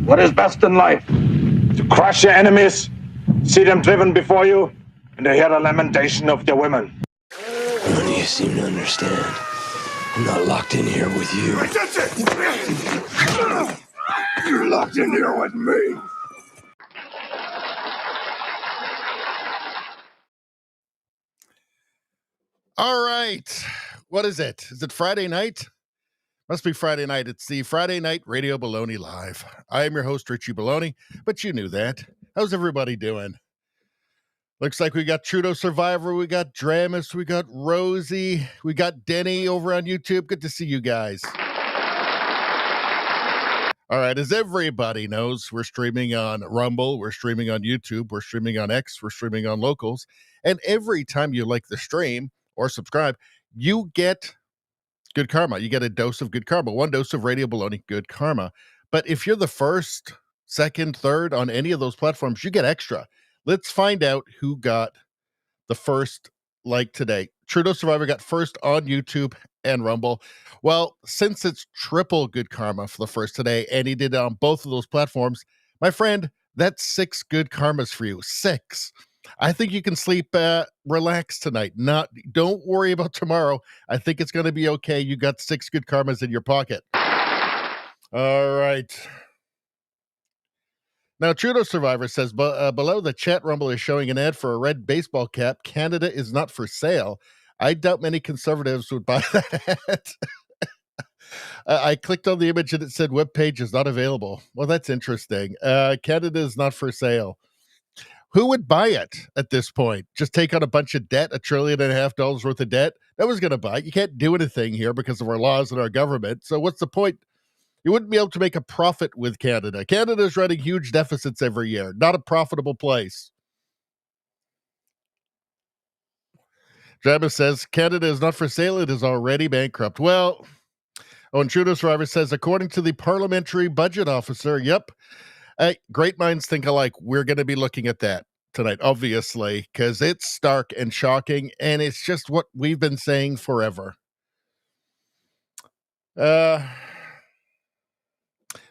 What is best in life? To crush your enemies, see them driven before you, and to hear the lamentation of their women. None of you seem to understand. I'm not locked in here with you. You're locked in here with me. All right. What is it? Is it Friday night? Must be Friday night. It's the Friday Night Radio Baloney Live. I am your host, Richie Baloney, but you knew that. How's everybody doing? Looks like we got Trudeau Survivor, we got Dramus, we got Rosie, we got Denny over on YouTube. Good to see you guys. All right, as everybody knows, we're streaming on Rumble, we're streaming on YouTube, we're streaming on X, we're streaming on Locals, and every time you like the stream or subscribe, you get good karma. You get a dose of good karma, one dose of Radio Baloney good karma. But if you're the first, second, third on any of those platforms, you get extra. Let's find out who got the first like today. Trudeau Survivor got first on YouTube and Rumble. Well, since it's triple good karma for the first today, and he did it on both of those platforms, my friend, that's 6 good karmas for you. 6. I think you can sleep relax tonight. Don't worry about tomorrow. I think it's going to be okay. You got 6 good karmas in your pocket. All right. Now, Trudeau Survivor says, below the chat Rumble is showing an ad for a red baseball cap. Canada is not for sale. I doubt many conservatives would buy that ad. I clicked on the image and it said web page is not available. Well, that's interesting. Canada is not for sale. Who would buy it at this point? Just take on a bunch of debt, $1.5 trillion worth of debt? That was going to buy it. You can't do anything here because of our laws and our government. So what's the point? You wouldn't be able to make a profit with Canada. Canada's running huge deficits every year. Not a profitable place. Jabba says, Canada is not for sale. It is already bankrupt. Well, and Trudeau Survivor says, according to the parliamentary budget officer, yep, great minds think alike. We're going to be looking at that tonight, obviously, because it's stark and shocking, and it's just what we've been saying forever.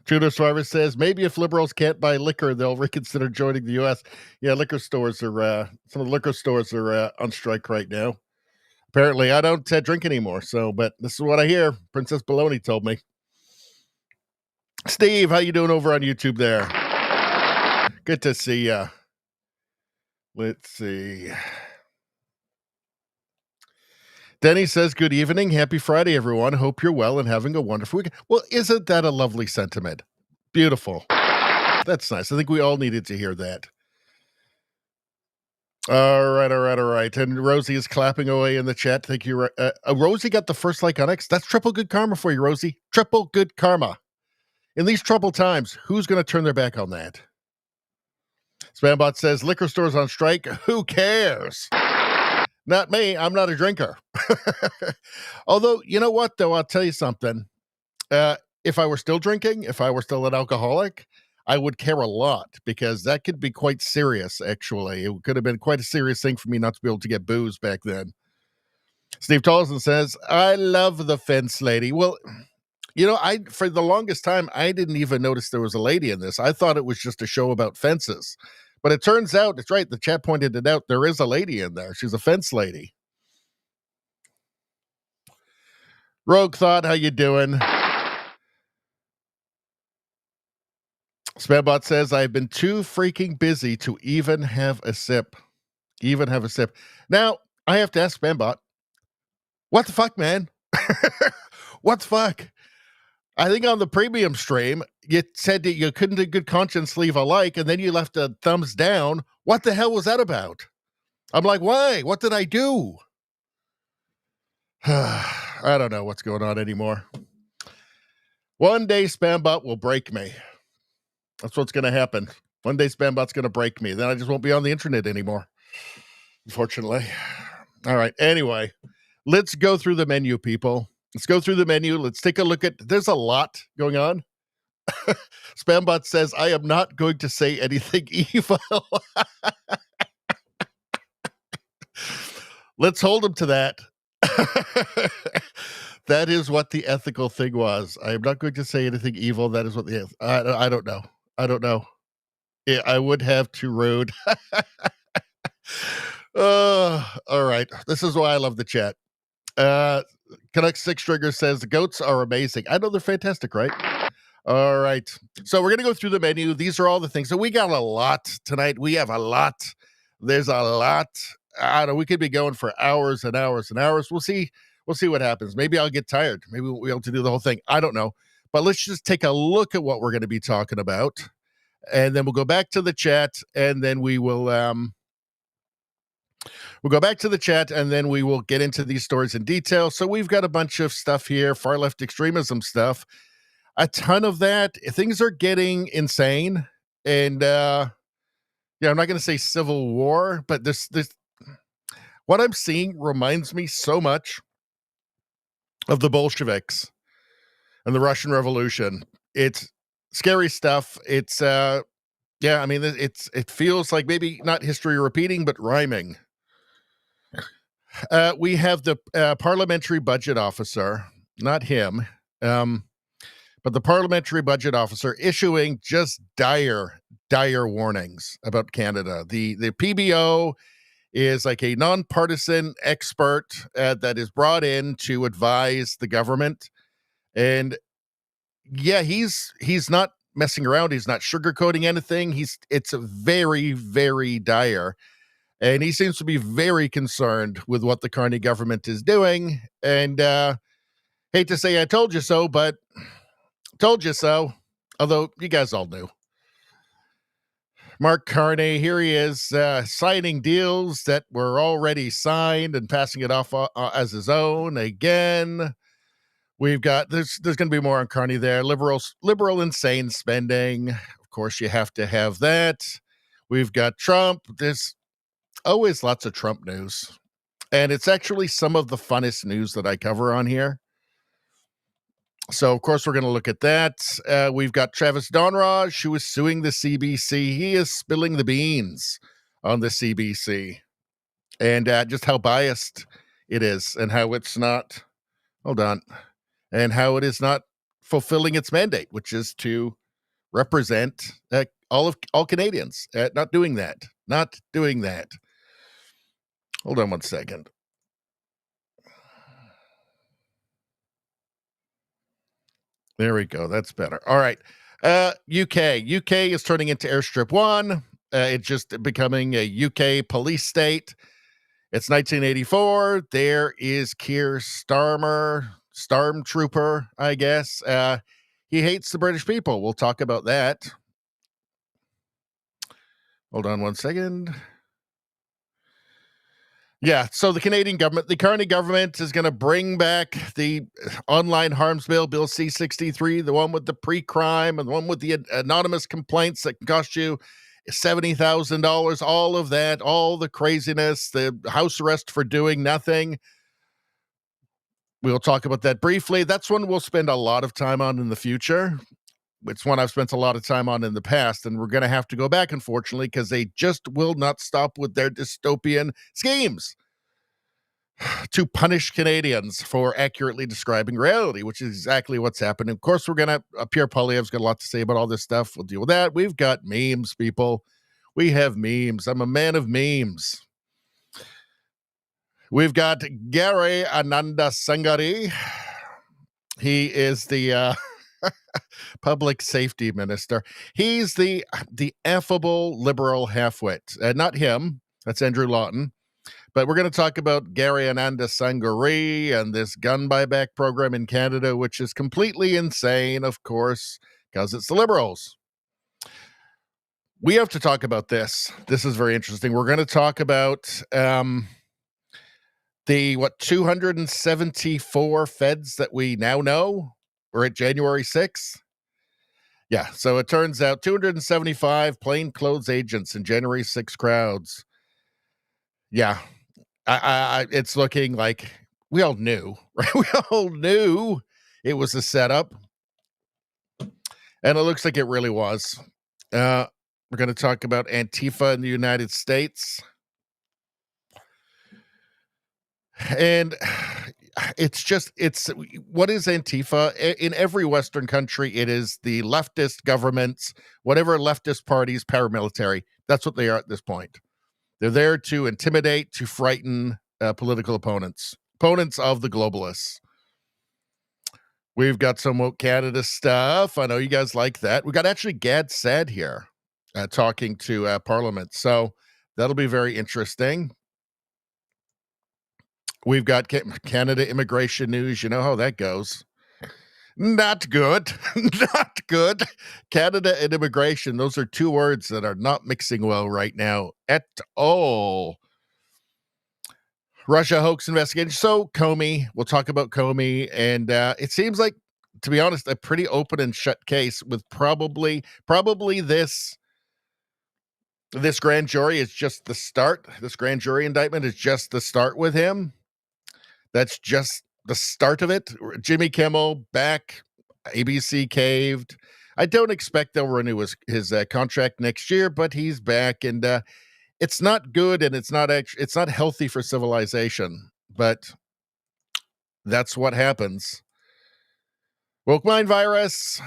Trudeau Survivor says, maybe if liberals can't buy liquor, they'll reconsider joining the U.S. Yeah, liquor stores are, some of the liquor stores are on strike right now. Apparently, I don't drink anymore, but this is what I hear. Princess Baloney told me. Steve, how you doing over on YouTube there? Good to see ya. Let's see. Denny says, good evening. Happy Friday, everyone. Hope you're well and having a wonderful weekend. Well, isn't that a lovely sentiment? Beautiful. That's nice. I think we all needed to hear that. All right. And Rosie is clapping away in the chat. Thank you. Rosie got the first like on X. That's triple good karma for you, Rosie. Triple good karma. In these troubled times, who's going to turn their back on that? Spambot says, liquor stores on strike. Who cares? Not me. I'm not a drinker. Although, you know what, though? I'll tell you something. If I were still drinking, if I were still an alcoholic, I would care a lot because that could be quite serious, actually. It could have been quite a serious thing for me not to be able to get booze back then. Steve Tolson says, I love the fence lady. Well, you know, for the longest time, I didn't even notice there was a lady in this. I thought it was just a show about fences. But it turns out, it's right, the chat pointed it out, there is a lady in there. She's a fence lady. Rogue Thought, how you doing? Spambot says, I've been too freaking busy to even have a sip. Now, I have to ask Spambot, what the fuck, man? What the fuck? I think on the premium stream, you said that you couldn't in good conscience leave a like, and then you left a thumbs down. What the hell was that about? I'm like, why? What did I do? I don't know what's going on anymore. One day Spambot will break me. That's what's going to happen. One day Spambot's going to break me. Then I just won't be on the internet anymore, unfortunately. All right. Anyway, let's go through the menu, people. Let's go through the menu. Let's take a look at, there's a lot going on. Spambot says, I am not going to say anything evil. Let's hold him to that. That is what the ethical thing was. I am not going to say anything evil. That is what the, I don't know. I would have too rude. All right. This is why I love the chat. Canucks Six Trigger says the goats are amazing. I know they're fantastic, right? All right. So we're going to go through the menu. These are all the things. So we got a lot tonight. We have a lot. There's a lot. I don't know. We could be going for hours and hours and hours. We'll see. We'll see what happens. Maybe I'll get tired. Maybe we'll be able to do the whole thing. I don't know. But let's just take a look at what we're going to be talking about. And then we'll go back to the chat. And then we will we'll go back to the chat. And then we will get into these stories in detail. So we've got a bunch of stuff here. Far left extremism stuff. A ton of that. Things are getting insane. And yeah, I'm not going to say civil war, but this what I'm seeing reminds me so much of the Bolsheviks and the Russian Revolution. It's scary stuff. It's yeah, I mean, it feels like maybe not history repeating, but rhyming. We have the parliamentary budget officer, not him, but the parliamentary budget officer issuing just dire warnings about Canada. The PBO is like a nonpartisan expert that is brought in to advise the government. And yeah, he's not messing around. He's not sugarcoating anything. It's very, very dire. And he seems to be very concerned with what the Carney government is doing. And hate to say I told you so, but told you so. Although you guys all knew. Mark Carney, here he is, signing deals that were already signed and passing it off as his own again. We've got there's going to be more on Carney there. Liberal insane spending. Of course, you have to have that. We've got Trump. There's always lots of Trump news. And it's actually some of the funnest news that I cover on here. So, of course, we're going to look at that. We've got Travis Dhanraj, who is suing the CBC. He is spilling the beans on the CBC and just how biased it is and how it's not, hold on, and how it is not fulfilling its mandate, which is to represent all Canadians. Not doing that. Hold on one second. There we go. That's better. All right. UK is turning into Airstrip 1. It's just becoming a UK police state. It's 1984. There is Keir Stormtrooper, I guess. He hates the British people. We'll talk about that. Hold on one second. Yeah, so the Canadian government, the Carney government is going to bring back the online harms bill, Bill C-63, the one with the pre-crime and the one with the anonymous complaints that can cost you $70,000, all of that, all the craziness, the house arrest for doing nothing. We'll talk about that briefly. That's one we'll spend a lot of time on in the future. It's one I've spent a lot of time on in the past, and we're going to have to go back, unfortunately, because they just will not stop with their dystopian schemes to punish Canadians for accurately describing reality, which is exactly what's happening. Of course, we're going to, Pierre Poilievre's got a lot to say about all this stuff. We'll deal with that. We've got memes, people. We have memes. I'm a man of memes. We've got Gary Ananda Sangari. He is the public safety minister. He's the affable liberal halfwit. Not him. That's Andrew Lawton. But we're going to talk about Gary Ananda Sangari and this gun buyback program in Canada, which is completely insane, of course, because it's the Liberals. We have to talk about this. This is very interesting. We're going to talk about the 274 feds that we now know. We're at January 6th. Yeah, so it turns out 275 plainclothes agents in January 6 crowds. Yeah, it's looking like we all knew, right? We all knew it was a setup, and it looks like it really was. We're going to talk about Antifa in the United States. And it's what is Antifa? In every Western country, it is the leftist governments, whatever leftist parties, paramilitary. That's what they are at this point. They're there to intimidate, to frighten political opponents of the globalists. We've got some Woke Canada stuff. I know you guys like that. We got actually Gad Saad here talking to Parliament. So that'll be very interesting. We've got Canada immigration news. You know how that goes. Not good. Not good. Canada and immigration. Those are two words that are not mixing well right now at all. Russia hoax investigation. So Comey, we'll talk about Comey. And it seems like, to be honest, a pretty open and shut case with probably this grand jury is just the start. This grand jury indictment is just the start with him. That's just the start of it. Jimmy Kimmel back, ABC caved. I don't expect they'll renew his contract next year, but he's back, and it's not good, and it's not healthy for civilization. But that's what happens. Woke mind virus.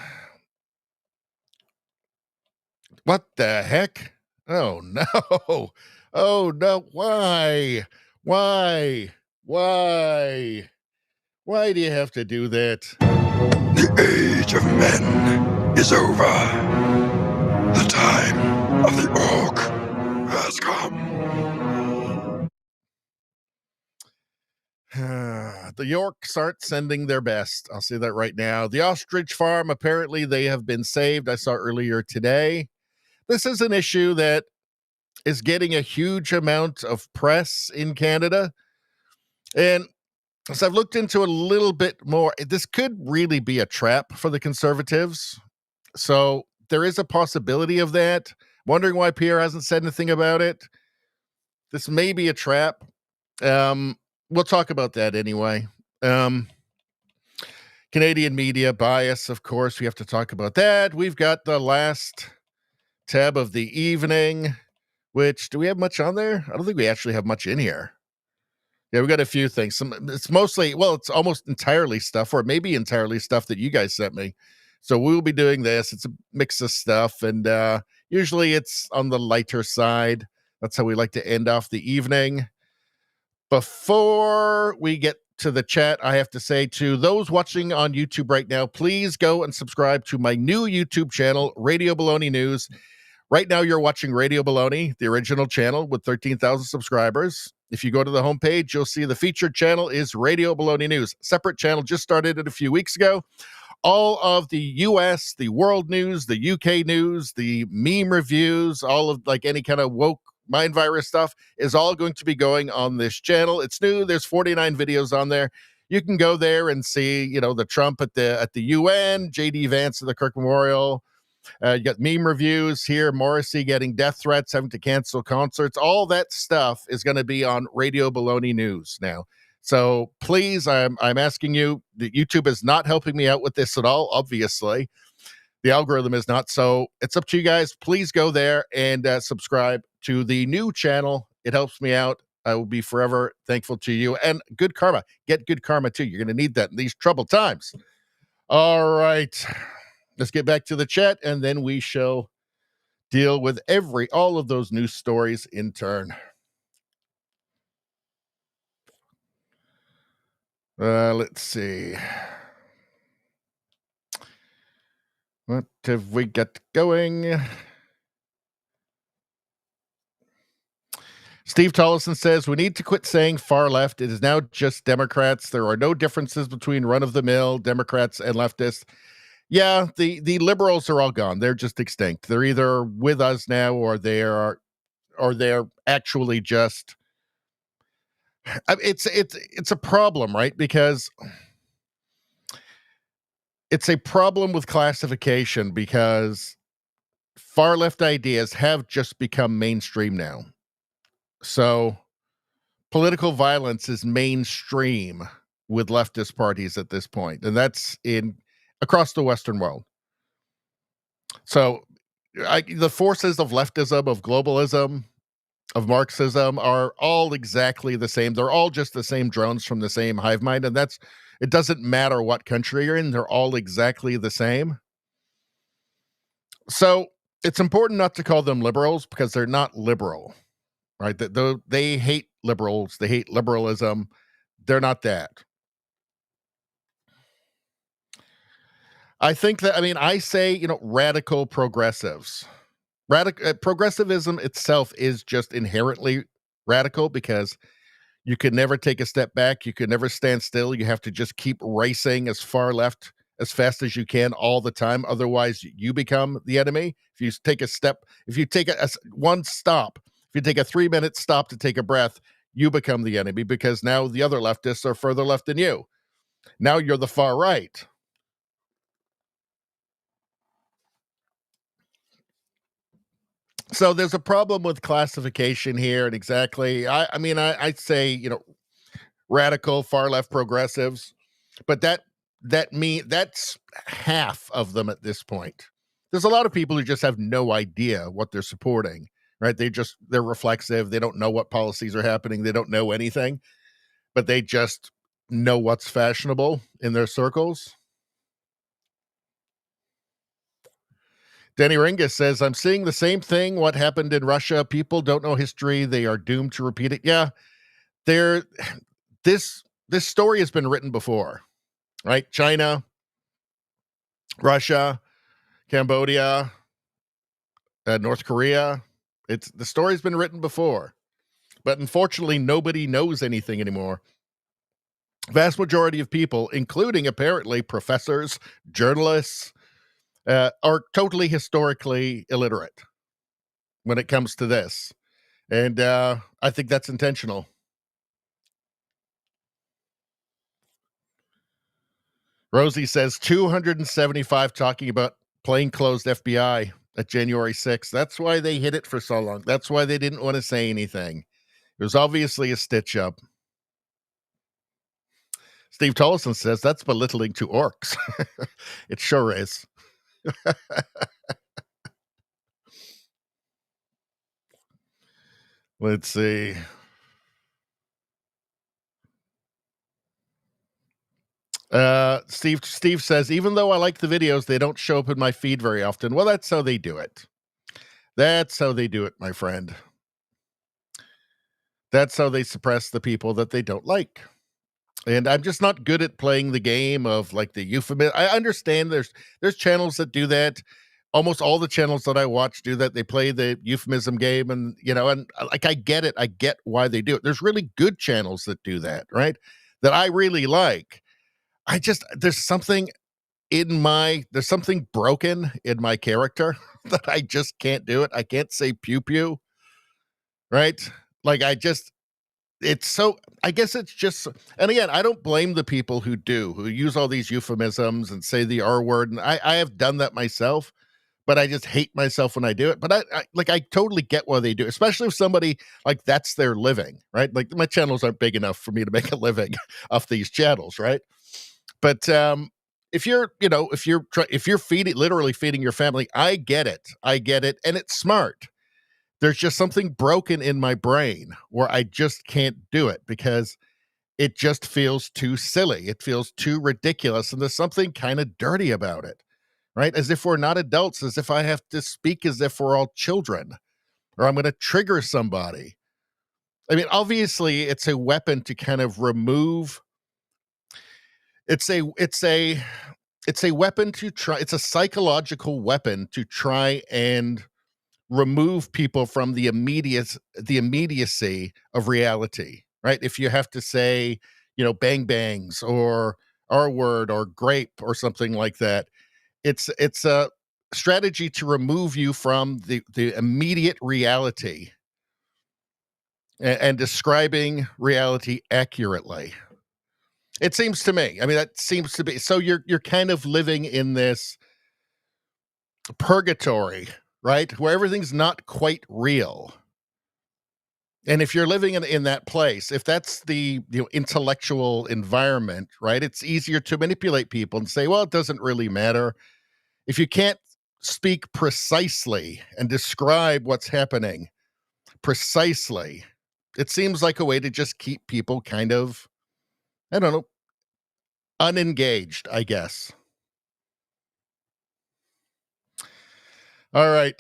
What the heck? Oh no! Oh no! Why? Why do you have to do that? The age of men is over. The time of the orc has come. The Yorks aren't sending their best. I'll say that right now. The ostrich farm, apparently they have been saved. I saw earlier today. This is an issue that is getting a huge amount of press in Canada. And So I've looked into a little bit more. This could really be a trap for the conservatives. So there is a possibility of that. Wondering why Pierre hasn't said anything about it. This may be a trap. We'll talk about that anyway. Canadian media bias, of course. We have to talk about that. We've got the last tab of the evening, which, do we have much on there? I don't think we actually have much in here. Yeah, we got a few things. It's mostly, well, it's almost entirely stuff, or maybe entirely stuff that you guys sent me. So we'll be doing this. It's a mix of stuff, and usually it's on the lighter side. That's how we like to end off the evening. Before we get to the chat, I have to say to those watching on YouTube right now, please go and subscribe to my new YouTube channel, Radio Baloney News. Right now, you're watching Radio Baloney, the original channel with 13,000 subscribers. If you go to the homepage, you'll see the featured channel is Radio Baloney News. Separate channel, just started it a few weeks ago. All of the US, the world news, the UK news, the meme reviews, all of like any kind of woke mind virus stuff is all going to be going on this channel. It's new. There's 49 videos on there. You can go there and see, the Trump at the UN, JD Vance at the Kirk Memorial. You got meme reviews here, Morrissey getting death threats, having to cancel concerts. All that stuff is going to be on Radio Baloney News now. So please, I'm asking you, YouTube is not helping me out with this at all, obviously. The algorithm is not. So it's up to you guys. Please go there and subscribe to the new channel. It helps me out. I will be forever thankful to you. And good karma. Get good karma, too. You're going to need that in these troubled times. All right. Let's get back to the chat, and then we shall deal with all of those news stories in turn. Let's see. What have we got going? Steve Tollison says, we need to quit saying far left. It is now just Democrats. There are no differences between run-of-the-mill Democrats and leftists. Yeah, the liberals are all gone. They're just extinct. They're either with us now or they're actually just it's a problem, right? Because it's a problem with classification because far left ideas have just become mainstream now. So political violence is mainstream with leftist parties at this point, and that's across the Western world. So the forces of leftism, of globalism, of Marxism are all exactly the same. They're all just the same drones from the same hive mind. And it doesn't matter what country you're in. They're all exactly the same. So it's important not to call them liberals because they're not liberal, right? They hate liberals. They hate liberalism. They're not that. I think that, I say, radical progressives. Progressivism itself is just inherently radical because you could never take a step back. You could never stand still. You have to just keep racing as far left as fast as you can all the time. Otherwise, you become the enemy. If you take a step, if you take one stop, if you take a 3-minute stop to take a breath, you become the enemy because now the other leftists are further left than you. Now you're the far right. So there's a problem with classification here, and exactly, I'd say, radical, far left progressives, but that's half of them at this point. There's a lot of people who just have no idea what they're supporting, right? They're reflexive. They don't know what policies are happening. They don't know anything, but they just know what's fashionable in their circles. Danny Ringus says, I'm seeing the same thing. What happened in Russia? People don't know history. They are doomed to repeat it. Yeah, this story has been written before, right? China, Russia, Cambodia, North Korea. The story's been written before, but unfortunately, nobody knows anything anymore. Vast majority of people, including apparently professors, journalists, are totally historically illiterate when it comes to this. And I think that's intentional. Rosie says 275 talking about plainclothes FBI at January 6th. That's why they hid it for so long. That's why they didn't want to say anything. It was obviously a stitch up. Steve Tollison says that's belittling to orcs. It sure is. Let's see. Steve says, even though I like the videos, they don't show up in my feed very often. Well, that's how they do it. That's how they do it, my friend. That's how they suppress the people that they don't like. And I'm just not good at playing the game of like the euphemism. I understand there's channels that do that. Almost all the channels that I watch do that. They play the euphemism game, and like I get it. I get why they do it. There's really good channels that do that, right? That I really like. There's something broken in my character that I just can't do it. I can't say pew pew, right? Like I guess it's just, and again, I don't blame the people who use all these euphemisms and say the R word. And I have done that myself, but I just hate myself when I do it. But I totally get why they do, especially if somebody like that's their living, right? Like my channels aren't big enough for me to make a living off these channels, right? But if you're literally feeding your family, I get it, and it's smart. There's just something broken in my brain where I just can't do it because it just feels too silly. It feels too ridiculous, and there's something kind of dirty about it, right? As if we're not adults, as if I have to speak as if we're all children, or I'm going to trigger somebody. I mean, obviously, it's a weapon to kind of remove. It's a weapon to try. It's a psychological weapon to try and remove people from the immediacy of reality, right? If you have to say, bang bangs or R word or grape or something like that, it's a strategy to remove you from the immediate reality and describing reality accurately. It seems to me. I mean, that seems to be. So you're kind of living in this purgatory, right? Where everything's not quite real. And if you're living in that place, if that's the intellectual environment, right, it's easier to manipulate people and say, well, it doesn't really matter. If you can't speak precisely and describe what's happening precisely, it seems like a way to just keep people kind of, I don't know, unengaged, I guess. All right.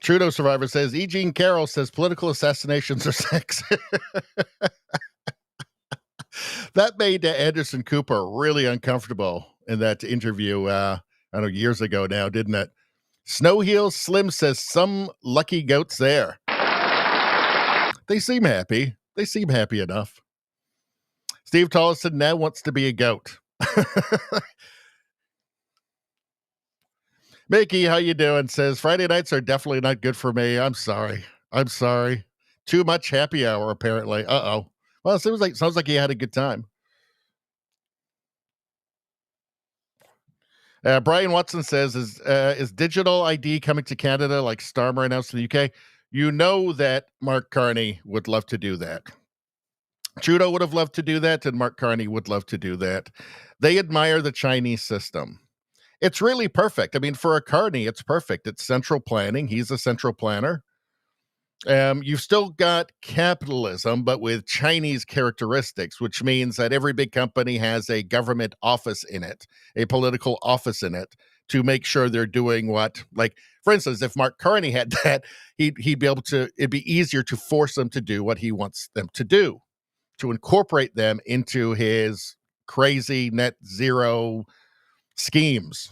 Trudeau Survivor says, E. Jean Carroll says political assassinations are sex. That made Anderson Cooper really uncomfortable in that interview, I don't know, years ago now, didn't it? Snow Heel Slim says, some lucky goats there. They seem happy. They seem happy enough. Steve Tollison now wants to be a goat. Mickey, how you doing? Says, Friday nights are definitely not good for me. I'm sorry. Too much happy hour, apparently. Uh-oh. Well, it sounds like you had a good time. Brian Watson says, is digital ID coming to Canada like Starmer announced in the UK? You know that Mark Carney would love to do that. Trudeau would have loved to do that, and Mark Carney would love to do that. They admire the Chinese system. It's really perfect. I mean, for a Carney, it's perfect. It's central planning. He's a central planner. You've still got capitalism, but with Chinese characteristics, which means that every big company has a government office in it, a political office in it, to make sure they're doing what, like, for instance, if Mark Carney had that, he'd be able to, it'd be easier to force them to do what he wants them to do, to incorporate them into his crazy net zero schemes.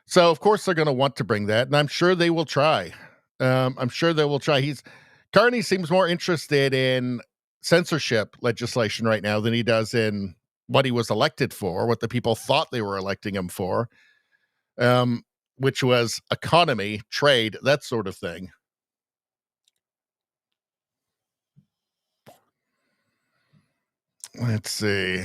So, of course, they're going to want to bring that, and I'm sure they will try. Carney seems more interested in censorship legislation right now than he does in what he was elected for, what the people thought they were electing him for, which was economy, trade, that sort of thing. Let's see.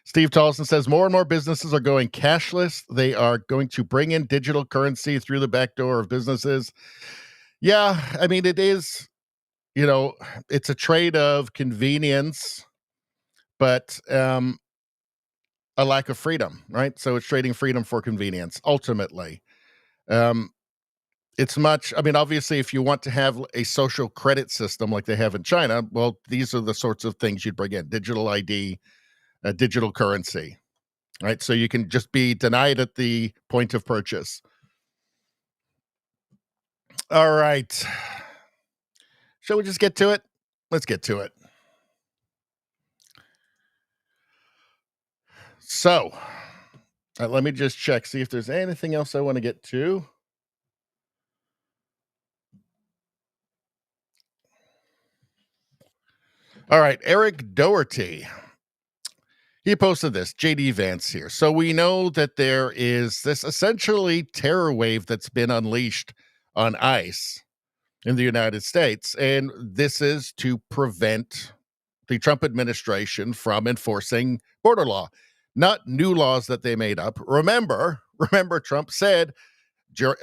Steve Tolson says more and more businesses are going cashless. They are going to bring in digital currency through the back door of businesses. Yeah, I mean, it is, it's a trade of convenience, but a lack of freedom, right? So it's trading freedom for convenience, ultimately. It's obviously, if you want to have a social credit system like they have in China, well, these are the sorts of things you'd bring in: digital ID, digital currency, right? So you can just be denied at the point of purchase. All right. Shall we just get to it? Let's get to it. So, let me just check, see if there's anything else I want to get to. All right, Eric Doherty. He posted this, JD Vance here. So we know that there is this essentially terror wave that's been unleashed on ICE in the United States. And this is to prevent the Trump administration from enforcing border law, not new laws that they made up. Remember, Trump said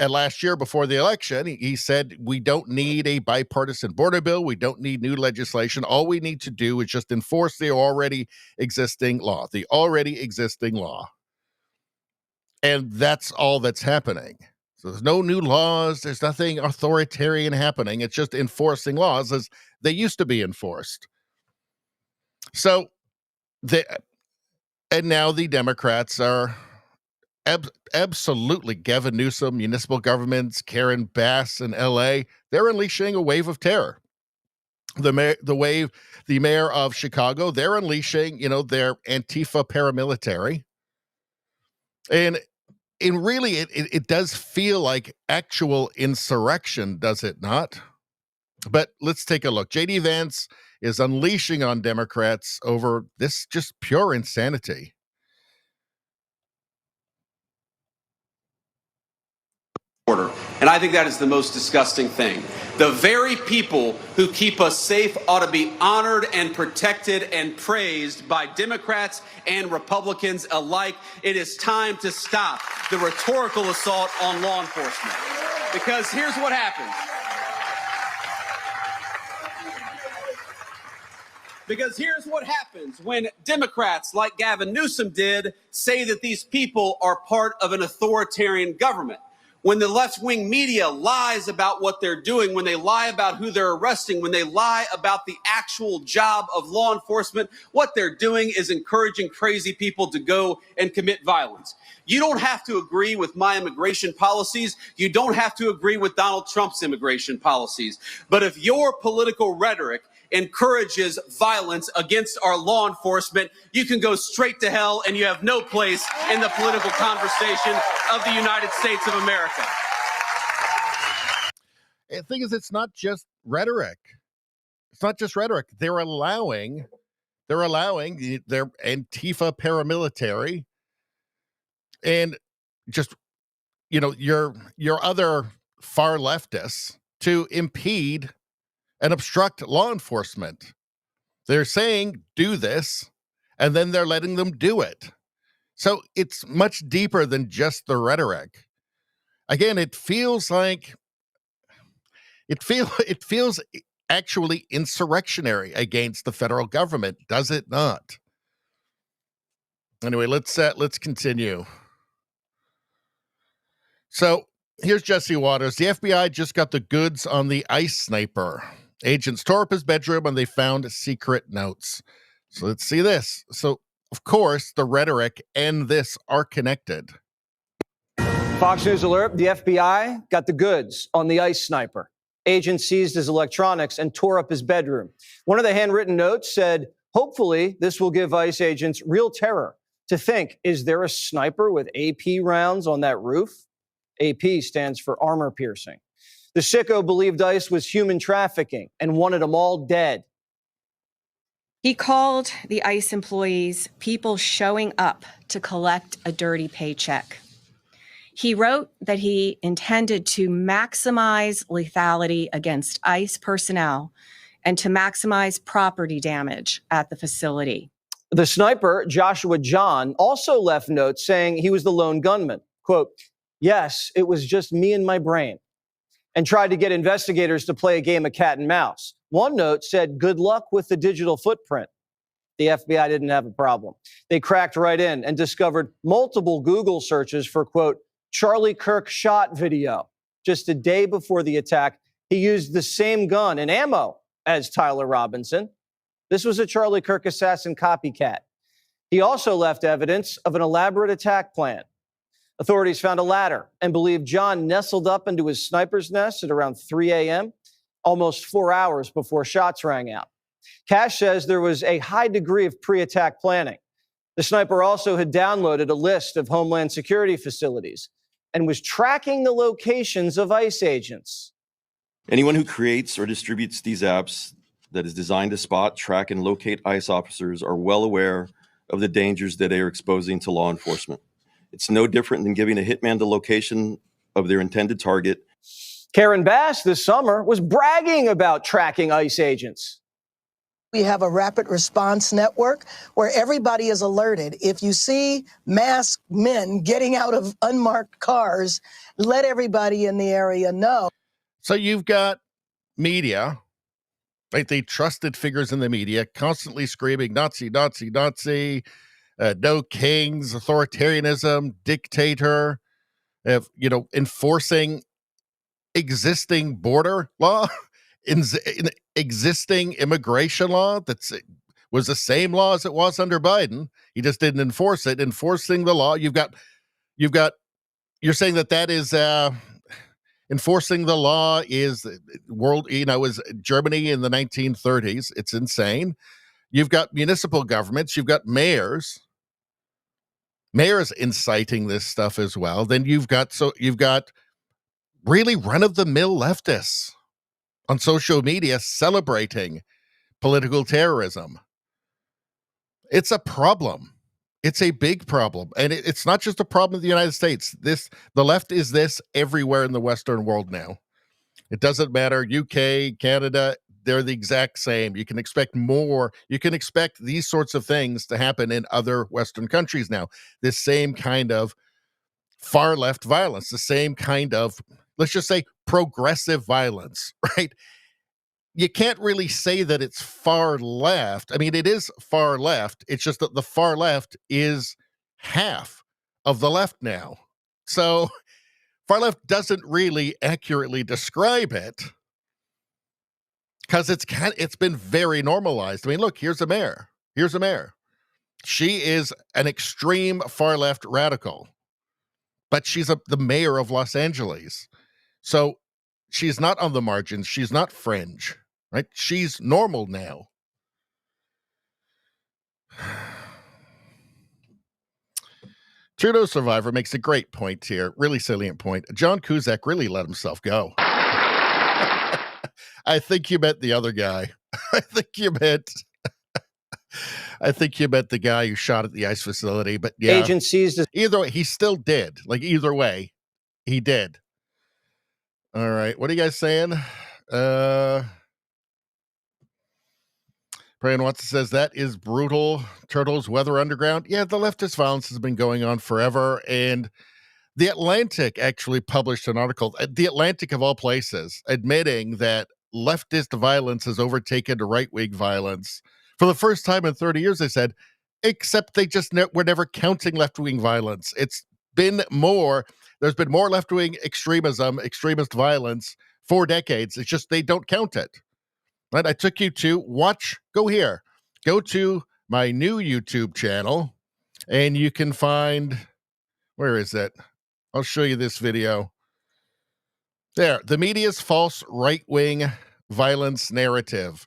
last year before the election, he said, we don't need a bipartisan border bill. We don't need new legislation. All we need to do is just enforce the already existing law, And that's all that's happening. So there's no new laws. There's nothing authoritarian happening. It's just enforcing laws as they used to be enforced. So, and now the Democrats are absolutely, Gavin Newsom, municipal governments, Karen Bass in LA, they're unleashing a wave of terror. The mayor of Chicago, they're unleashing, their Antifa paramilitary. And really, it does feel like actual insurrection, does it not? But let's take a look. JD Vance is unleashing on Democrats over this just pure insanity. And I think that is the most disgusting thing. The very people who keep us safe ought to be honored and protected and praised by Democrats and Republicans alike. It is time to stop the rhetorical assault on law enforcement. Because here's what happens. Because here's what happens when Democrats, like Gavin Newsom did, say that these people are part of an authoritarian government. When the left-wing media lies about what they're doing, when they lie about who they're arresting, when they lie about the actual job of law enforcement, what they're doing is encouraging crazy people to go and commit violence. You don't have to agree with my immigration policies. You don't have to agree with Donald Trump's immigration policies. But if your political rhetoric encourages violence against our law enforcement, you can go straight to hell, and you have no place in the political conversation of the United States of America. The thing is, it's not just rhetoric. They're allowing their Antifa paramilitary and just, your other far leftists to impede and obstruct law enforcement. They're saying, do this, and then they're letting them do it. So it's much deeper than just the rhetoric. Again, it feels actually insurrectionary against the federal government, does it not? Anyway, let's continue. So here's Jesse Waters. The FBI just got the goods on the ICE sniper. Agents tore up his bedroom and they found secret notes. So let's see this. So, of course, the rhetoric and this are connected. Fox News alert, the FBI got the goods on the ICE sniper. Agents seized his electronics and tore up his bedroom. One of the handwritten notes said, hopefully this will give ICE agents real terror to think, is there a sniper with AP rounds on that roof? AP stands for armor piercing. The sicko believed ICE was human trafficking and wanted them all dead. He called the ICE employees people showing up to collect a dirty paycheck. He wrote that he intended to maximize lethality against ICE personnel and to maximize property damage at the facility. The sniper, Joshua John, also left notes saying he was the lone gunman. Quote, "Yes, it was just me and my brain," and tried to get investigators to play a game of cat and mouse. One note said, "Good luck with the digital footprint." The FBI didn't have a problem. They cracked right in and discovered multiple Google searches for, quote, "Charlie Kirk shot video." Just a day before the attack, he used the same gun and ammo as Tyler Robinson. This was a Charlie Kirk assassin copycat. He also left evidence of an elaborate attack plan. Authorities found a ladder and believe John nestled up into his sniper's nest at around 3 a.m., almost 4 hours before shots rang out. Cash says there was a high degree of pre-attack planning. The sniper also had downloaded a list of Homeland Security facilities and was tracking the locations of ICE agents. Anyone who creates or distributes these apps that is designed to spot, track, and locate ICE officers are well aware of the dangers that they are exposing to law enforcement. It's no different than giving a hitman the location of their intended target. Karen Bass this summer was bragging about tracking ICE agents. We have a rapid response network where everybody is alerted. If you see masked men getting out of unmarked cars, let everybody in the area know. So you've got media, right? The trusted figures in the media constantly screaming Nazi, Nazi, Nazi, no kings, authoritarianism, dictator, enforcing existing border law, in existing immigration law was the same law as it was under Biden. He just didn't enforce it. Enforcing the law, you're saying that is enforcing the law is is Germany in the 1930s. It's insane. You've got municipal governments, you've got mayors inciting this stuff as well. Then you've got really run-of-the-mill leftists on social media celebrating political terrorism. It's a problem. It's a big problem. And it's not just a problem in the United States. The left is this everywhere in the Western world now. It doesn't matter. UK, Canada, they're the exact same. You can expect more. You can expect these sorts of things to happen in other Western countries now. This same kind of far left violence, the same kind of, let's just say, progressive violence, right? You can't really say that it's far left. I mean, it is far left. It's just that the far left is half of the left now. So far left doesn't really accurately describe it because it's been very normalized. I mean, look, here's a mayor. She is an extreme far left radical, but she's the mayor of Los Angeles. So she's not on the margins. She's not fringe, right? She's normal now. Trudeau Survivor makes a great point here, really salient point. John Cusack really let himself go. I think you meant the other guy. I think you meant the guy who shot at the ICE facility, but yeah. Agencies. Either way, he still did. Like, either way, he did. All right. What are you guys saying? Brian Watson says, that is brutal. Turtles, Weather Underground. Yeah, the leftist violence has been going on forever. And The Atlantic actually published an article, The Atlantic of all places, admitting that leftist violence has overtaken right-wing violence. For the first time in 30 years, they said, except they just were never counting left-wing violence. It's been more, there's been more left-wing extremist violence for decades. It's just they don't count it. Right? I took you to go to my new YouTube channel, and you can find, where is it? I'll show you this video. There, the media's false right-wing violence narrative.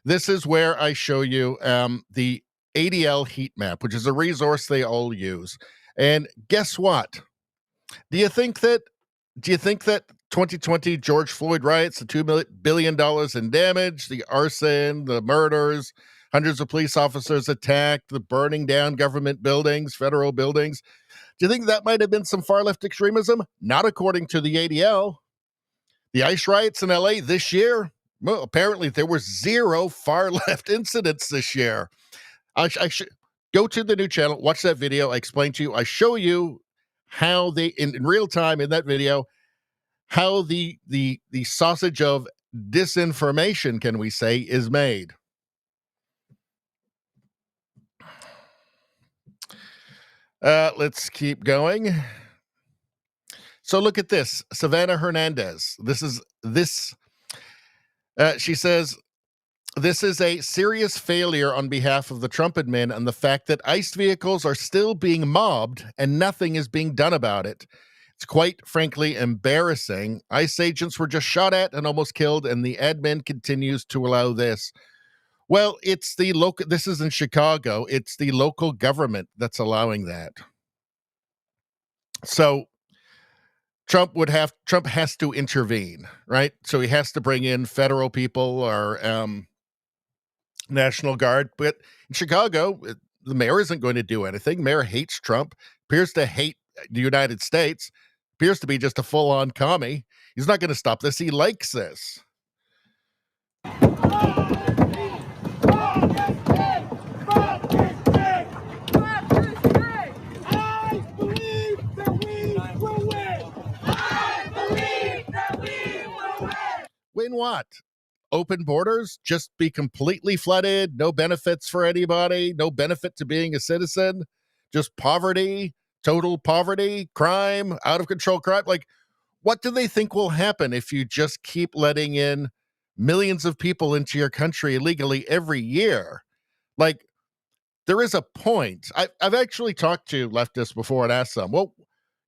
This is where I show you the ADL heat map, which is a resource they all use. And guess what? Do you think that 2020 George Floyd riots, the $2 billion in damage, the arson, the murders, hundreds of police officers attacked, the burning down government buildings, federal buildings, do you think that might have been some far-left extremism? Not according to the ADL. The ICE riots in LA this year, Well, apparently there were 0 far left incidents this year. I should go to the new channel, watch that video. I explain to you, I show you how they, in real time in that video, how the sausage of disinformation, can we say, is made. Let's keep going. So look at this. Savannah Hernandez. She says, this is a serious failure on behalf of the Trump admin and the fact that ICE vehicles are still being mobbed and nothing is being done about it. It's quite frankly embarrassing. ICE agents were just shot at and almost killed, and the admin continues to allow this. Well, it's the local, this is in Chicago. It's the local government that's allowing that. So Trump has to intervene, right? So he has to bring in federal people or National Guard. But in Chicago, the mayor isn't going to do anything. Mayor hates Trump, appears to hate the United States, appears to be just a full-on commie. He's not going to stop this. He likes this. Win what? Open borders? Just be completely flooded? No benefits for anybody? No benefit to being a citizen? Just poverty? Total poverty? Crime? Out of control crime? Like, what do they think will happen if you just keep letting in millions of people into your country illegally every year? Like, there is a point. I've actually talked to leftists before and asked them, well,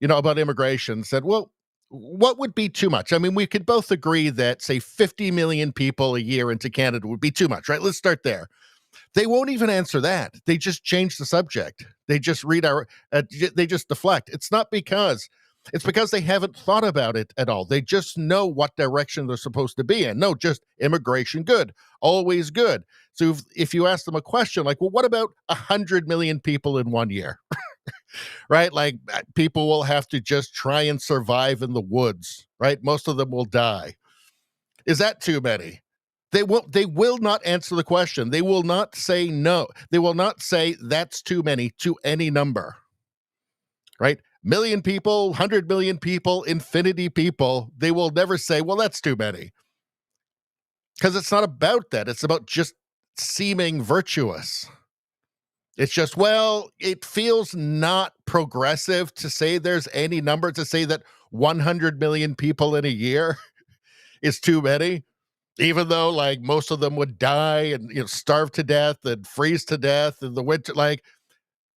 about immigration, said, well, what would be too much? I mean, we could both agree that, say, 50 million people a year into Canada would be too much, right? Let's start there. They won't even answer that. They just change the subject. They just they just deflect. It's because they haven't thought about it at all. They just know what direction they're supposed to be in. No, just immigration, good, always good. So if you ask them a question like, well, what about 100 million people in 1 year? Right? Like, people will have to just try and survive in the woods, right? Most of them will die. Is that too many? They will not answer the question. They will not say no. They will not say that's too many to any number, right? Million people, 100 million people, infinity people. They will never say, well, that's too many. Because it's not about that. It's about just seeming virtuous. It's just, well, it feels not progressive to say there's any number, to say that 100 million people in a year is too many, even though, like, most of them would die and starve to death and freeze to death in the winter. Like,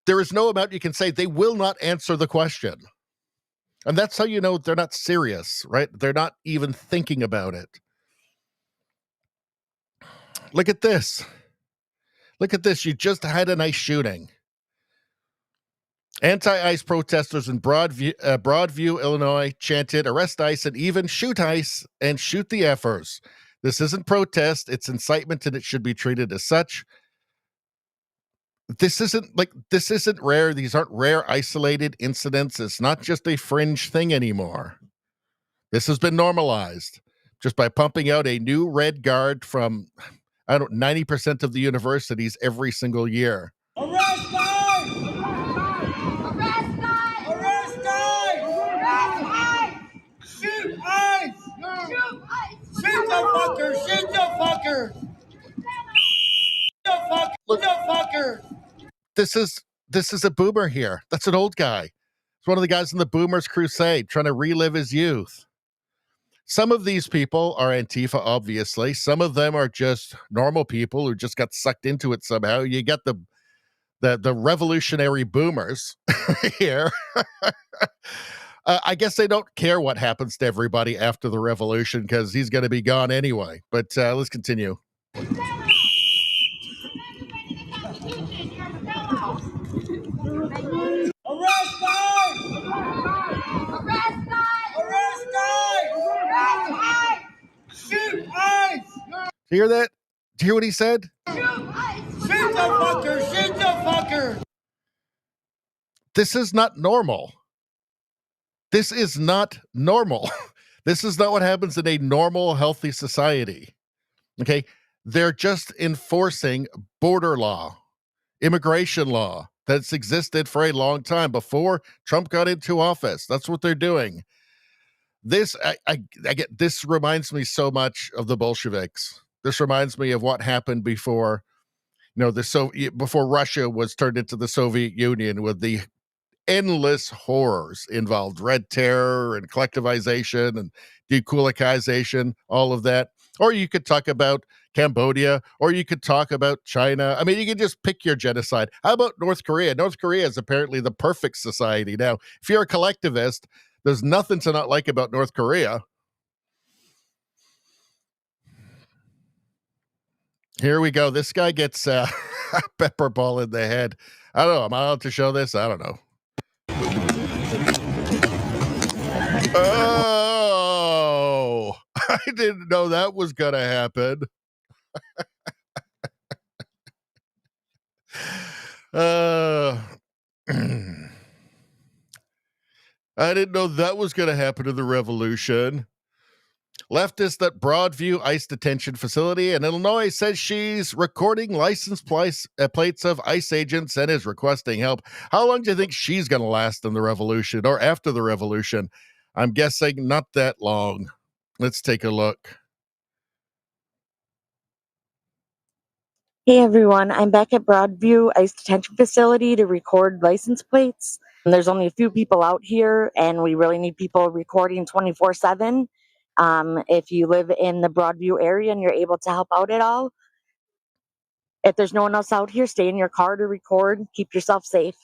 there is no amount you can say. They will not answer the question. And that's how you know they're not serious, right? They're not even thinking about it. Look at this. Look at this. You just had a nice shooting. Anti-ICE protesters in Broadview, Illinois chanted, arrest ICE and even shoot ICE and shoot the effers. This isn't protest. It's incitement, and it should be treated as such. This isn't rare. These aren't rare isolated incidents. It's not just a fringe thing anymore. This has been normalized just by pumping out a new red guard from 90% of the universities every single year. Arrest ICE! Arrest ICE! Arrest ICE! Arrest ICE! Shoot ICE! Shoot ICE! Shoot the fucker! Shoot the fucker! Shoot the fucker! This is a boomer here. That's an old guy. It's one of the guys in the Boomers Crusade trying to relive his youth. Some of these people are Antifa, obviously. Some of them are just normal people who just got sucked into it somehow. You got the revolutionary boomers here. I guess they don't care what happens to everybody after the revolution because he's going to be gone anyway. But let's continue. Arrest ICE! Arrest ICE! Arrest ICE! Arrest ICE! Shoot ICE! Hear that? Do you hear what he said? Shoot ICE! Shoot the fucker! Shoot the fucker! This is not normal. This is not normal. This is not what happens in a normal, healthy society. Okay. They're just enforcing border law, immigration law that's existed for a long time before Trump got into office. That's what they're doing. This, I get, this reminds me so much of the Bolsheviks. This reminds me of what happened before, before Russia was turned into the Soviet Union, with the endless horrors involved, red terror and collectivization and dekulakization, all of that. Or you could talk about Cambodia, or you could talk about China. I mean, you can just pick your genocide. How about North Korea? North Korea is apparently the perfect society. Now, if you're a collectivist, there's nothing to not like about North Korea. Here we go. This guy gets a pepper ball in the head. I don't know. Am I allowed to show this? I don't know. Oh, I didn't know that was going to happen. I didn't know that was going to happen to the revolution. Leftist at Broadview ICE detention facility in Illinois says she's recording license plates of ICE agents and is requesting help. How long do you think she's going to last in the revolution or after the revolution? I'm guessing not that long. Let's take a look. Hey everyone, I'm back at Broadview ICE detention facility to record license plates. There's only a few people out here and we really need people recording 24/7. If you live in the Broadview area and you're able to help out at all, if there's no one else out here, stay in your car to record, keep yourself safe.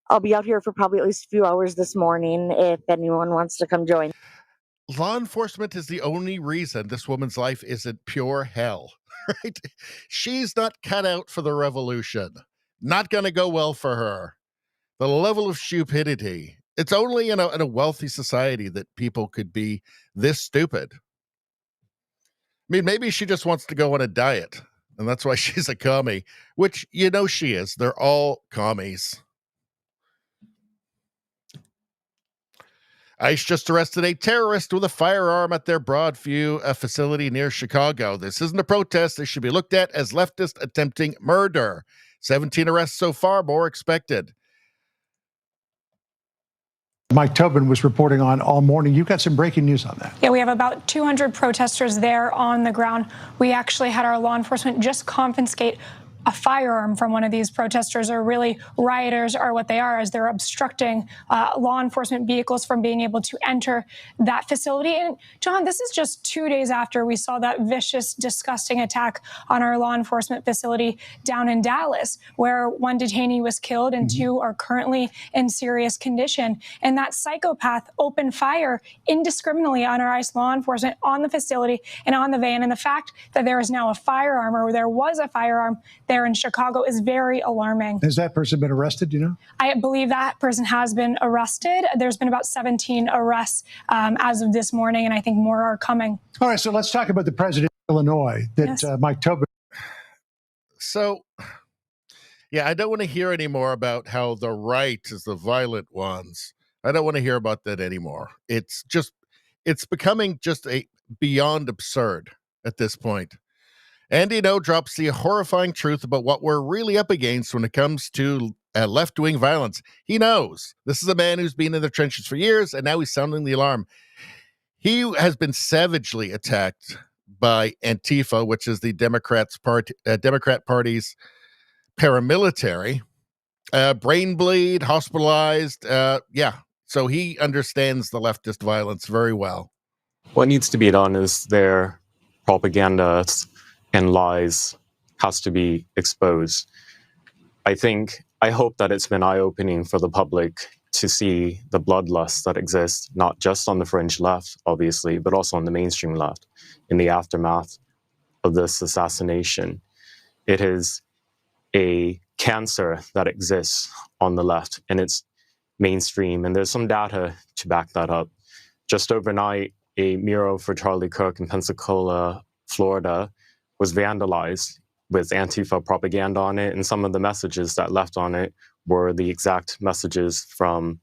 I'll be out here for probably at least a few hours this morning if anyone wants to come join. Law enforcement is the only reason this woman's life isn't pure hell, right? She's not cut out for the revolution. Not going to go well for her. The level of stupidity. It's only in a wealthy society that people could be this stupid. I mean, maybe she just wants to go on a diet, and that's why she's a commie, which, you know, she is. They're all commies. ICE just arrested a terrorist with a firearm at their Broadview facility near Chicago. This isn't a protest. This should be looked at as leftist attempting murder. 17 arrests so far, more expected. Mike Tobin was reporting on all morning. You've got some breaking news on that. Yeah, we have about 200 protesters there on the ground. We actually had our law enforcement just confiscate a firearm from one of these protesters, or really rioters are what they are, as they're obstructing law enforcement vehicles from being able to enter that facility. And John, this is just 2 days after we saw that vicious, disgusting attack on our law enforcement facility down in Dallas, where one detainee was killed and two are currently in serious condition. And that psychopath opened fire indiscriminately on our ICE law enforcement, on the facility and on the van. And the fact that there is now a firearm, or there was a firearm there in Chicago, is very alarming. Has that person been arrested, do you know? I believe that person has been arrested. There's been about 17 arrests as of this morning, and I think more are coming. All right, so let's talk about the president of Illinois, that Yes. Mike Tobin. So, yeah, I don't want to hear anymore about how the right is the violent ones. I don't want to hear about that anymore. It's becoming just a beyond absurd at this point. Andy No drops the horrifying truth about what we're really up against when it comes to left-wing violence. He knows. This is a man who's been in the trenches for years, and now he's sounding the alarm. He has been savagely attacked by Antifa, which is the Democrat Party's paramilitary. Brain bleed, hospitalized. So he understands the leftist violence very well. What needs to be done is their propaganda and lies has to be exposed. I hope that it's been eye-opening for the public to see the bloodlust that exists, not just on the fringe left, obviously, but also on the mainstream left in the aftermath of this assassination. It is a cancer that exists on the left, and it's mainstream, and there's some data to back that up. Just overnight, a mural for Charlie Kirk in Pensacola, Florida, was vandalized with Antifa propaganda on it, and some of the messages that left on it were the exact messages from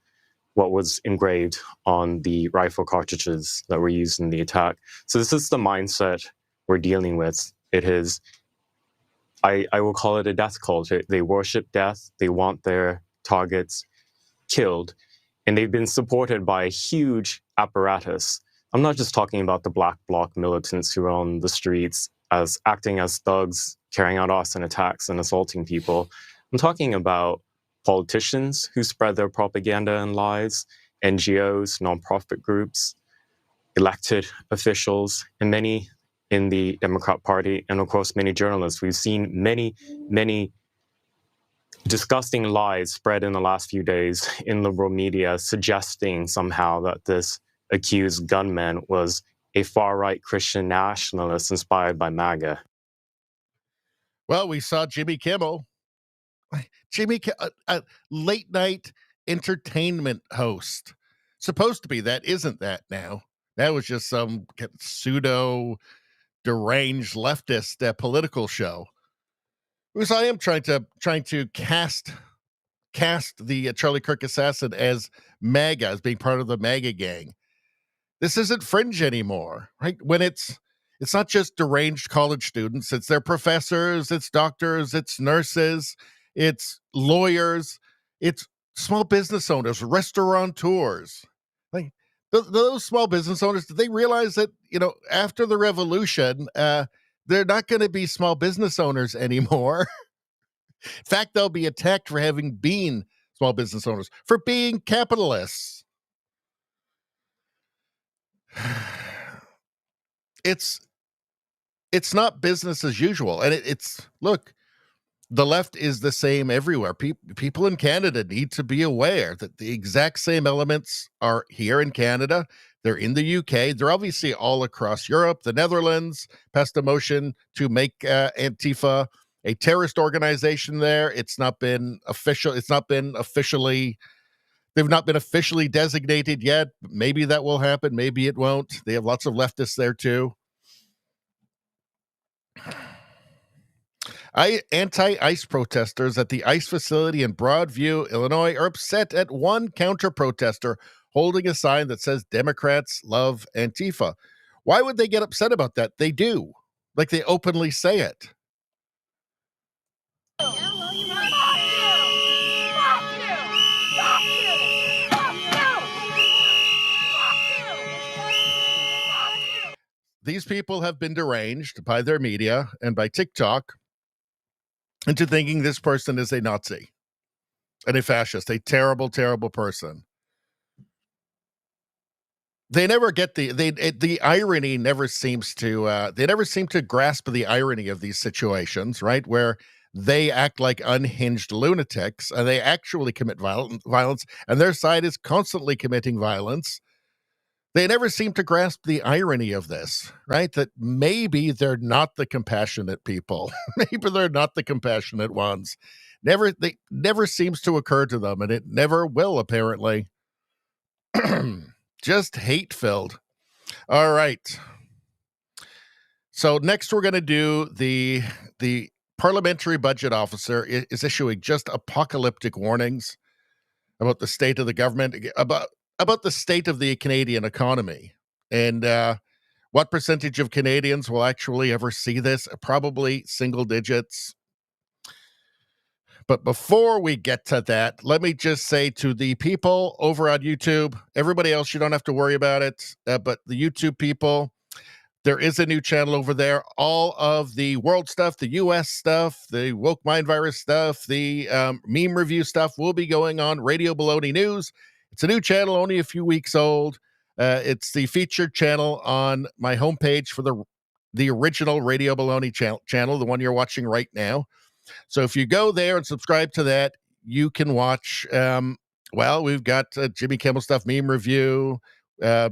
what was engraved on the rifle cartridges that were used in the attack. So this is the mindset we're dealing with. It is, I will call it a death culture. They worship death. They want their targets killed. And they've been supported by a huge apparatus. I'm not just talking about the Black Bloc militants who are on the streets acting as thugs, carrying out arson attacks and assaulting people. I'm talking about politicians who spread their propaganda and lies, NGOs, nonprofit groups, elected officials, and many in the Democrat Party, and of course, many journalists. We've seen many disgusting lies spread in the last few days in liberal media suggesting somehow that this accused gunman was a far-right Christian nationalist inspired by MAGA. Well, we saw Jimmy Kimmel, a late night entertainment host. Supposed to be that, isn't that now? That was just some pseudo deranged leftist political show. Because I am trying to cast the Charlie Kirk assassin as MAGA, as being part of the MAGA gang. This isn't fringe anymore, right? When it's not just deranged college students, it's their professors, it's doctors, it's nurses, it's lawyers, it's small business owners, restaurateurs. Like those small business owners, did they realize that, after the revolution, they're not going to be small business owners anymore? In fact, they'll be attacked for having been small business owners, for being capitalists. It's not business as usual. And look, the left is the same everywhere. People in Canada need to be aware that the exact same elements are here in Canada. They're in the UK. They're obviously all across Europe. The Netherlands passed a motion to make Antifa a terrorist organization there. It's not been official. It's not been officially. They've not been officially designated yet. Maybe that will happen. Maybe it won't. They have lots of leftists there too. Anti-ICE protesters at the ICE facility in Broadview, Illinois, are upset at one counter-protester holding a sign that says Democrats love Antifa. Why would they get upset about that? They do. Like, they openly say it. These people have been deranged by their media and by TikTok into thinking this person is a Nazi and a fascist, a terrible, terrible person. They never get the irony never seems to, they never seem to grasp the irony of these situations, right? Where they act like unhinged lunatics and they actually commit violence, and their side is constantly committing violence. They never seem to grasp the irony of this, right? That maybe they're not the compassionate people. Maybe they're not the compassionate ones. They never seems to occur to them, and it never will, apparently. Just hate-filled. All right. So next we're going to do the parliamentary budget officer is issuing just apocalyptic warnings about the state of the government, about the state of the Canadian economy, and what percentage of Canadians will actually ever see this. Probably single digits. But before we get to that, let me just say to the people over on YouTube, everybody else, you don't have to worry about it, but the YouTube people, there is a new channel over there. All of the world stuff, the US stuff, the woke mind virus stuff, the meme review stuff will be going on Radio Baloney News. It's a new channel, only a few weeks old. It's the featured channel on my homepage for the original Radio Baloney channel, the one you're watching right now. So if you go there and subscribe to that, you can watch, we've got Jimmy Kimmel stuff, meme review,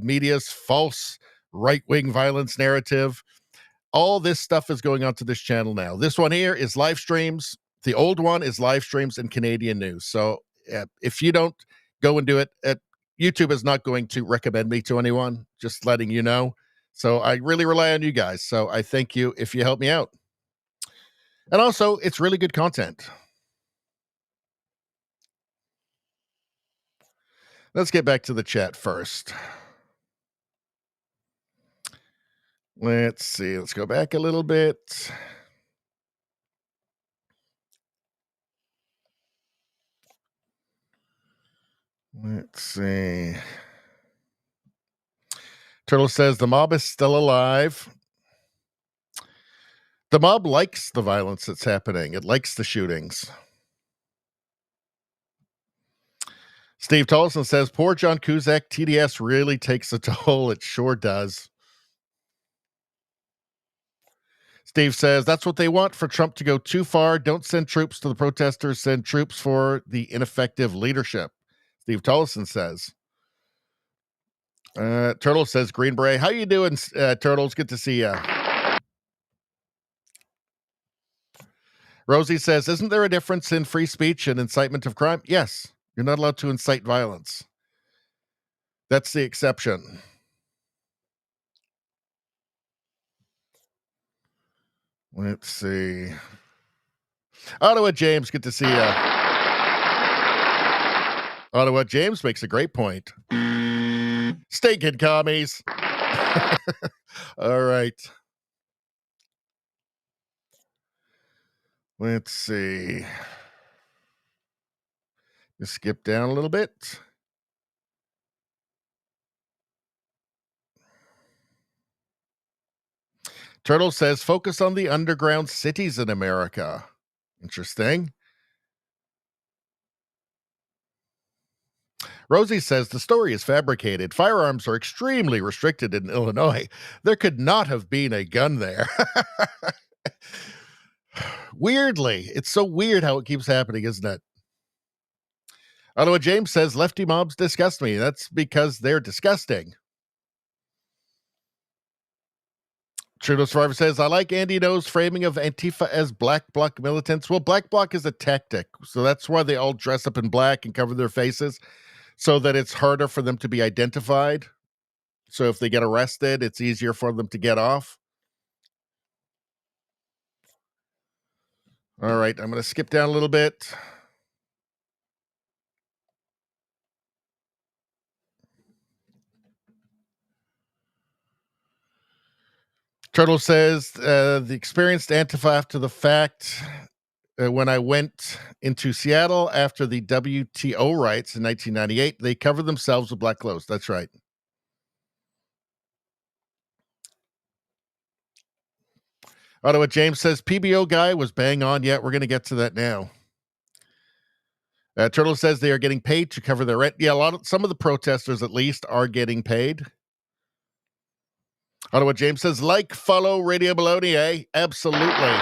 media's false right-wing violence narrative. All this stuff is going on to this channel now. This one here is live streams. The old one is live streams and Canadian news. So if you don't go and do it, YouTube is not going to recommend me to anyone, just letting you know. So I really rely on you guys. So I thank you if you help me out. And also, it's really good content. Let's get back to the chat first. Let's see. Let's go back a little bit. Let's see. Turtle says the mob is still alive. The mob likes the violence that's happening. It likes the shootings. Steve Tollison says, poor John Cusack, TDS really takes a toll. It sure does. Steve says, that's what they want, for Trump to go too far. Don't send troops to the protesters. Send troops for the ineffective leadership. Steve Tollison says. Turtle says, Green Beret. How you doing, Turtles? Good to see you. Rosie says, isn't there a difference in free speech and incitement of crime? Yes. You're not allowed to incite violence. That's the exception. Let's see. Ottawa James, good to see you. Ottawa James makes a great point. Stinking commies. All right. Let's see. Just skip down a little bit. Turtle says, focus on the underground cities in America. Interesting. Rosie says the story is fabricated. Firearms are extremely restricted in Illinois. There could not have been a gun there. Weirdly, it's so weird how it keeps happening, isn't it? Ottawa James says, lefty mobs disgust me. That's because they're disgusting. Trudeau Survivor says, I like Andy No's framing of Antifa as black bloc militants. Well, black bloc is a tactic. So that's why they all dress up in black and cover their faces, so that it's harder for them to be identified. So if they get arrested, it's easier for them to get off. All right, I'm going to skip down a little bit. Turtle says, the experienced Antifa after the fact, when I went into Seattle after the WTO riots in 1998, they covered themselves with black clothes. That's right. Ottawa James says, PBO guy was bang on. Yeah, we're going to get to that now. Turtle says they are getting paid to cover their rent. Yeah, some of the protesters at least are getting paid. Ottawa James says, like, follow Radio Baloney, eh? Absolutely.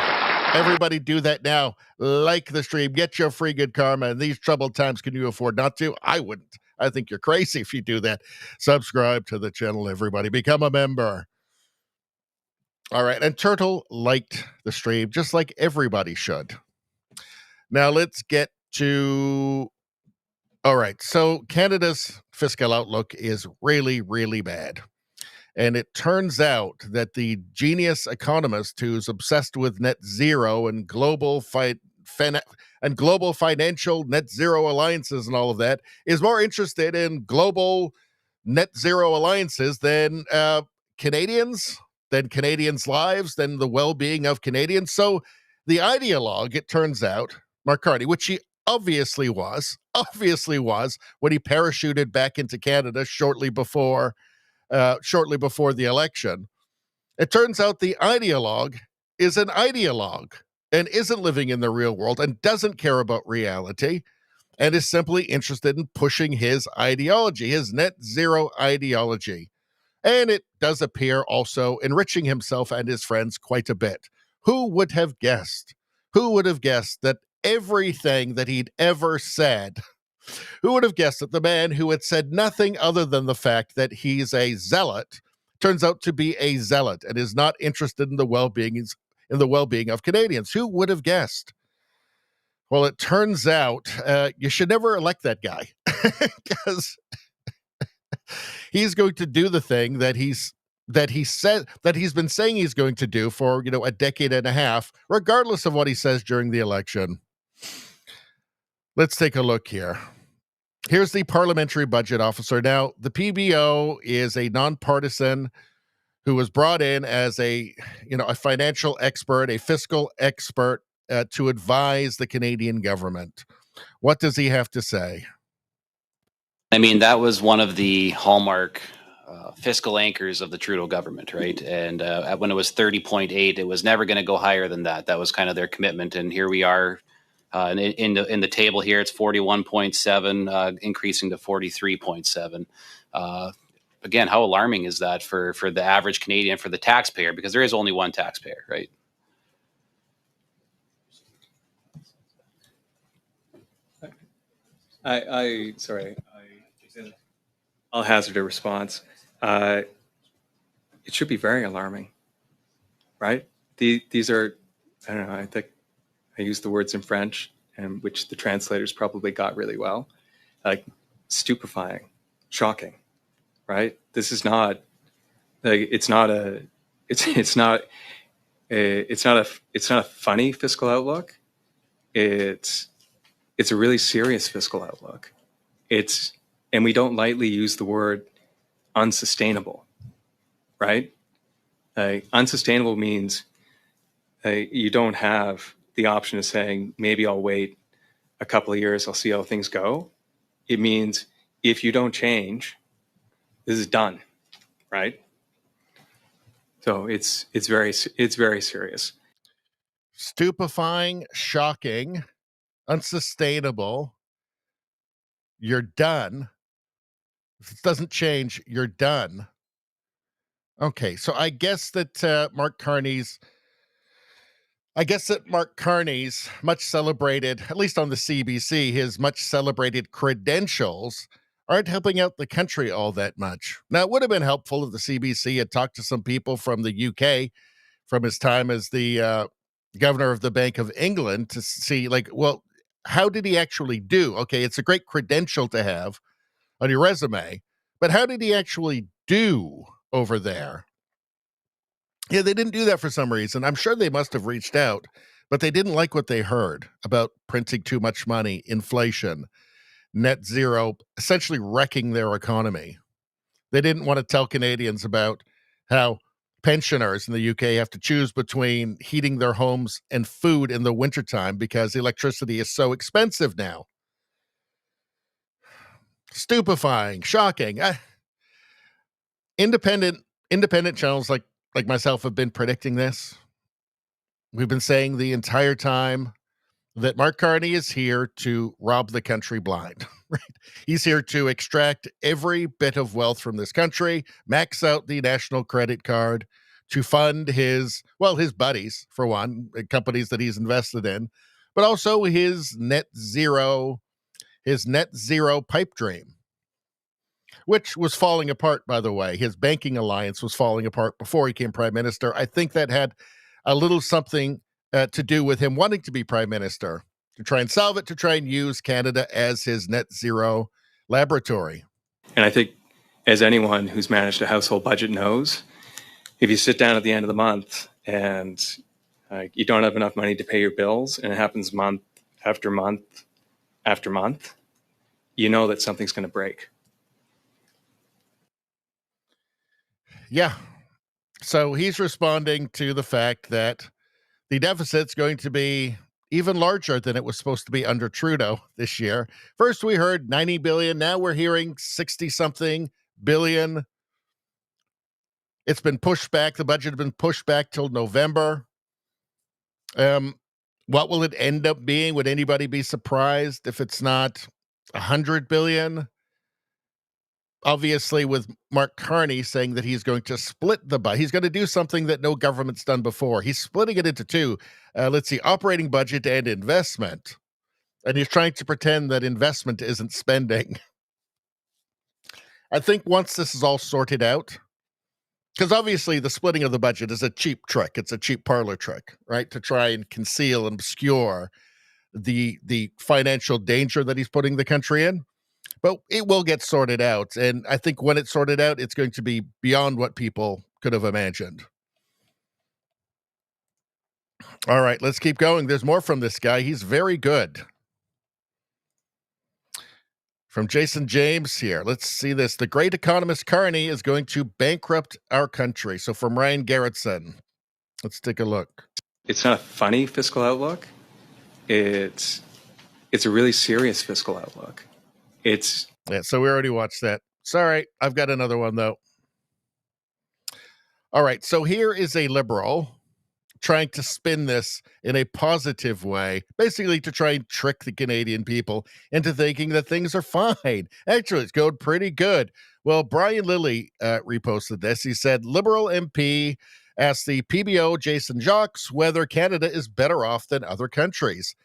Everybody do that now. Like the stream. Get your free good karma. In these troubled times, can you afford not to? I wouldn't. I think you're crazy if you do that. Subscribe to the channel, everybody. Become a member. All right. And Turtle liked the stream, just like everybody should. Now let's get to... All right. So Canada's fiscal outlook is really, really bad. And it turns out that the genius economist who's obsessed with net zero and global financial net zero alliances and all of that is more interested in global net zero alliances than Canadians' lives, than the well-being of Canadians. So the ideologue, it turns out, Mark Carney, which he obviously was when he parachuted back into Canada shortly before the election. It turns out the ideologue is an ideologue and isn't living in the real world and doesn't care about reality and is simply interested in pushing his ideology, his net zero ideology. And it does appear also enriching himself and his friends quite a bit. Who would have guessed? Who would have guessed that everything that he'd ever said, who would have guessed that the man who had said nothing other than the fact that he's a zealot turns out to be a zealot and is not interested in the well-being of Canadians? Who would have guessed? Well, it turns out you should never elect that guy because he's going to do the thing that he's been saying he's going to do for a decade and a half, regardless of what he says during the election. Let's take a look here. Here's the parliamentary budget officer. Now, the PBO is a nonpartisan who was brought in as a financial expert, a fiscal expert to advise the Canadian government. What does he have to say? I mean, that was one of the hallmark fiscal anchors of the Trudeau government, right? And when it was 30.8, it was never going to go higher than that. That was kind of their commitment. And here we are in the table here. It's 41.7, increasing to 43.7. Again, how alarming is that for the average Canadian, for the taxpayer? Because there is only one taxpayer, right? I'll hazard a response. It should be very alarming, right? These are, I don't know, I think I used the words in French, and which the translators probably got really well, like stupefying, shocking, right? This is not, like, it's not a funny fiscal outlook. It's a really serious fiscal outlook. And we don't lightly use the word unsustainable, right? Unsustainable means you don't have the option of saying, maybe I'll wait a couple of years, I'll see how things go. It means if you don't change, this is done, right? So it's very serious. Stupefying, shocking, unsustainable. You're done. If it doesn't change, you're done. Okay, so I guess that Mark Carney's much celebrated, at least on the CBC, his much celebrated credentials aren't helping out the country all that much. Now, it would have been helpful if the CBC had talked to some people from the UK from his time as the governor of the Bank of England to see, like, well, how did he actually do? Okay, it's a great credential to have on your resume, but how did he actually do over there? Yeah, they didn't do that for some reason. I'm sure they must have reached out, but they didn't like what they heard about printing too much money, inflation, net zero, essentially wrecking their economy. They didn't want to tell Canadians about how pensioners in the UK have to choose between heating their homes and food in the wintertime because electricity is so expensive now. Stupefying, shocking. Independent channels like myself have been predicting this. We've been saying the entire time that Mark Carney is here to rob the country blind. Right? He's here to extract every bit of wealth from this country, max out the national credit card to fund his buddies, for one, companies that he's invested in, but also his net zero pipe dream, which was falling apart, by the way. His banking alliance was falling apart before he became prime minister. I think that had a little something to do with him wanting to be prime minister, to try and solve it, to try and use Canada as his net zero laboratory. And I think, as anyone who's managed a household budget knows, if you sit down at the end of the month and you don't have enough money to pay your bills, and it happens month after month after month, you know that something's going to break. Yeah. So he's responding to the fact that the deficit's going to be even larger than it was supposed to be under Trudeau this year. First, we heard 90 billion. Now we're hearing 60-something billion. It's been pushed back. The budget has been pushed back till November. What will it end up being? Would anybody be surprised if it's not 100 billion? Obviously, with Mark Carney saying that he's going to split the budget. He's going to do something that no government's done before. He's splitting it into two. Let's see, operating budget and investment. And he's trying to pretend that investment isn't spending. I think once this is all sorted out, because obviously the splitting of the budget is a cheap trick. It's a cheap parlor trick, right? To try and conceal and obscure the financial danger that he's putting the country in. But it will get sorted out. And I think when it's sorted out, it's going to be beyond what people could have imagined. All right, let's keep going. There's more from this guy. He's very good. From Jason James here. Let's see this. The great economist Carney is going to bankrupt our country. So from Ryan Garrettson, let's take a look. It's not a funny fiscal outlook. It's a really serious fiscal outlook. Yeah, so we already watched that. Sorry, I've got another one though. All right, so here is a liberal trying to spin this in a positive way, basically to try and trick the Canadian people into thinking that things are fine. Actually, it's going pretty good. Well, Brian Lilly reposted this. He said, Liberal MP asked the PBO, Jason Jacques, whether Canada is better off than other countries.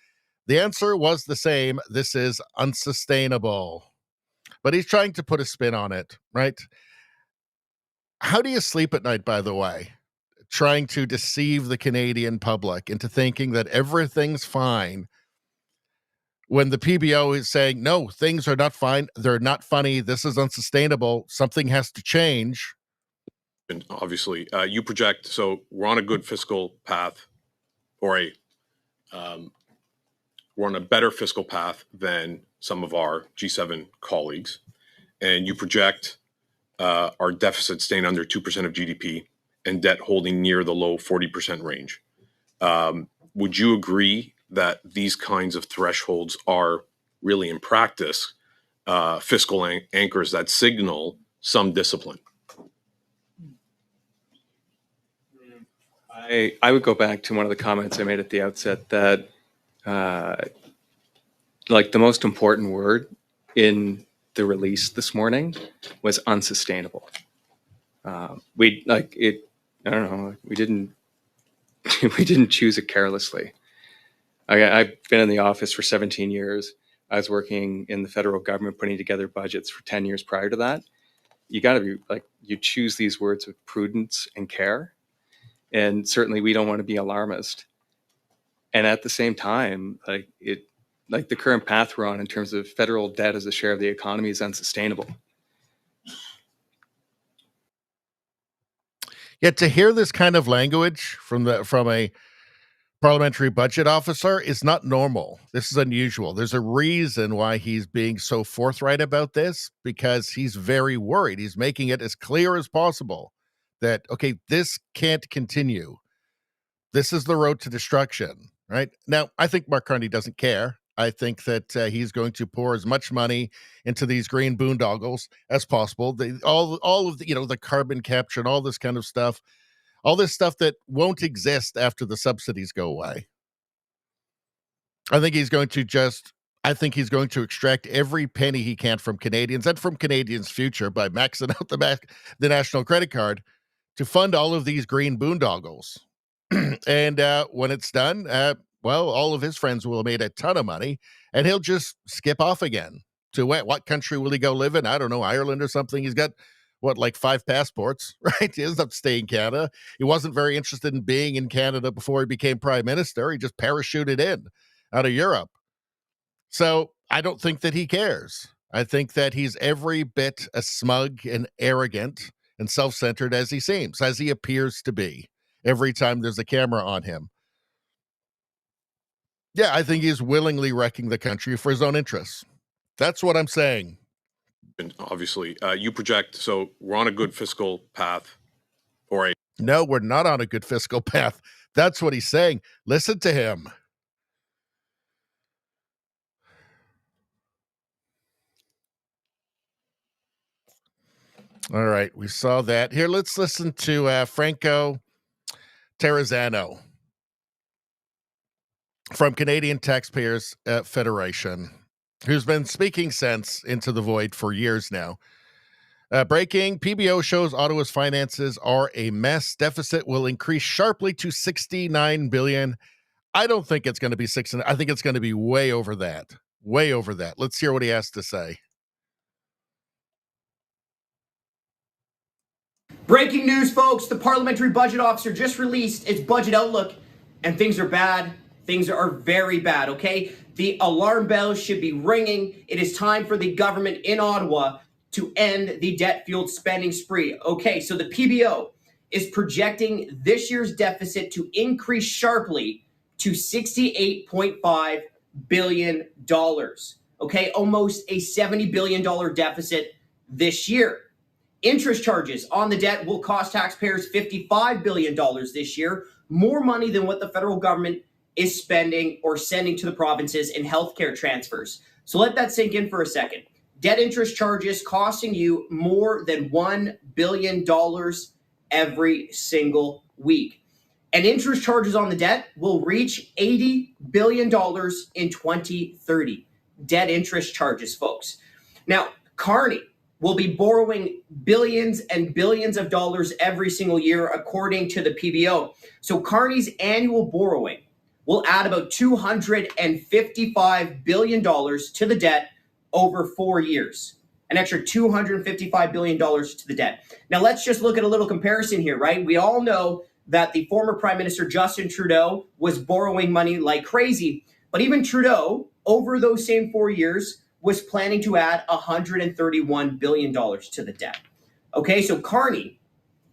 The answer was the same. This is unsustainable. But he's trying to put a spin on it, right? How do you sleep at night, by the way? Trying to deceive the Canadian public into thinking that everything's fine when the PBO is saying, no, things are not fine. They're not funny. This is unsustainable. Something has to change. And obviously, you project, so we're on a good fiscal path, or we're on a better fiscal path than some of our G7 colleagues. And you project our deficit staying under 2% of GDP and debt holding near the low 40% range. Would you agree that these kinds of thresholds are really, in practice, fiscal anchors that signal some discipline? I would go back to one of the comments I made at the outset that like the most important word in the release this morning was unsustainable. We like it. I don't know. We didn't choose it carelessly. I've been in the office for 17 years. I was working in the federal government, putting together budgets for 10 years prior to that. You got to be like, you choose these words with prudence and care. And certainly we don't want to be alarmist. And at the same time, like the current path we're on in terms of federal debt as a share of the economy is unsustainable. Yet to hear this kind of language from a parliamentary budget officer is not normal. This is unusual. There's a reason why he's being so forthright about this, because he's very worried. He's making it as clear as possible that, okay, this can't continue. This is the road to destruction, right? Now, I think Mark Carney doesn't care. I think that he's going to pour as much money into these green boondoggles as possible. All of the, the carbon capture and all this kind of stuff, all this stuff that won't exist after the subsidies go away. I think he's going to extract every penny he can from Canadians and from Canadians' future by maxing out the national credit card to fund all of these green boondoggles. And when it's done, all of his friends will have made a ton of money, and he'll just skip off again. To what country will he go live in? I don't know, Ireland or something. He's got, 5 passports, right? He doesn't have to stay in Canada. He wasn't very interested in being in Canada before he became prime minister. He just parachuted in out of Europe. So I don't think that he cares. I think that he's every bit as smug and arrogant and self-centered as he seems, as he appears to be every time there's a camera on him. Yeah, I think he's willingly wrecking the country for his own interests. That's what I'm saying. And obviously, you project, so we're on a good fiscal path, No, we're not on a good fiscal path. That's what he's saying. Listen to him. All right, we saw that. Here, let's listen to Franco Terrazzano from Canadian Taxpayers Federation, who's been speaking sense into the void for years now. Breaking, PBO shows Ottawa's finances are a mess. Deficit will increase sharply to $69 billion. I don't think it's going to be 6. I think it's going to be way over that. Way over that. Let's hear what he has to say. Breaking news, folks. The Parliamentary Budget Officer just released its budget outlook, and things are bad. Things are very bad, okay? The alarm bells should be ringing. It is time for the government in Ottawa to end the debt-fueled spending spree. Okay, so the PBO is projecting this year's deficit to increase sharply to $68.5 billion. Okay, almost a $70 billion deficit this year. Interest charges on the debt will cost taxpayers $55 billion this year, more money than what the federal government is spending or sending to the provinces in healthcare transfers. So let that sink in for a second. Debt interest charges costing you more than $1 billion every single week. And interest charges on the debt will reach $80 billion in 2030. Debt interest charges, folks. Now, Carney will be borrowing billions and billions of dollars every single year, according to the PBO. So Carney's annual borrowing will add about $255 billion to the debt over 4 years. An extra $255 billion to the debt. Now, let's just look at a little comparison here, right? We all know that the former Prime Minister Justin Trudeau was borrowing money like crazy. But even Trudeau, over those same 4 years, was planning to add $131 billion to the debt. Okay, so Carney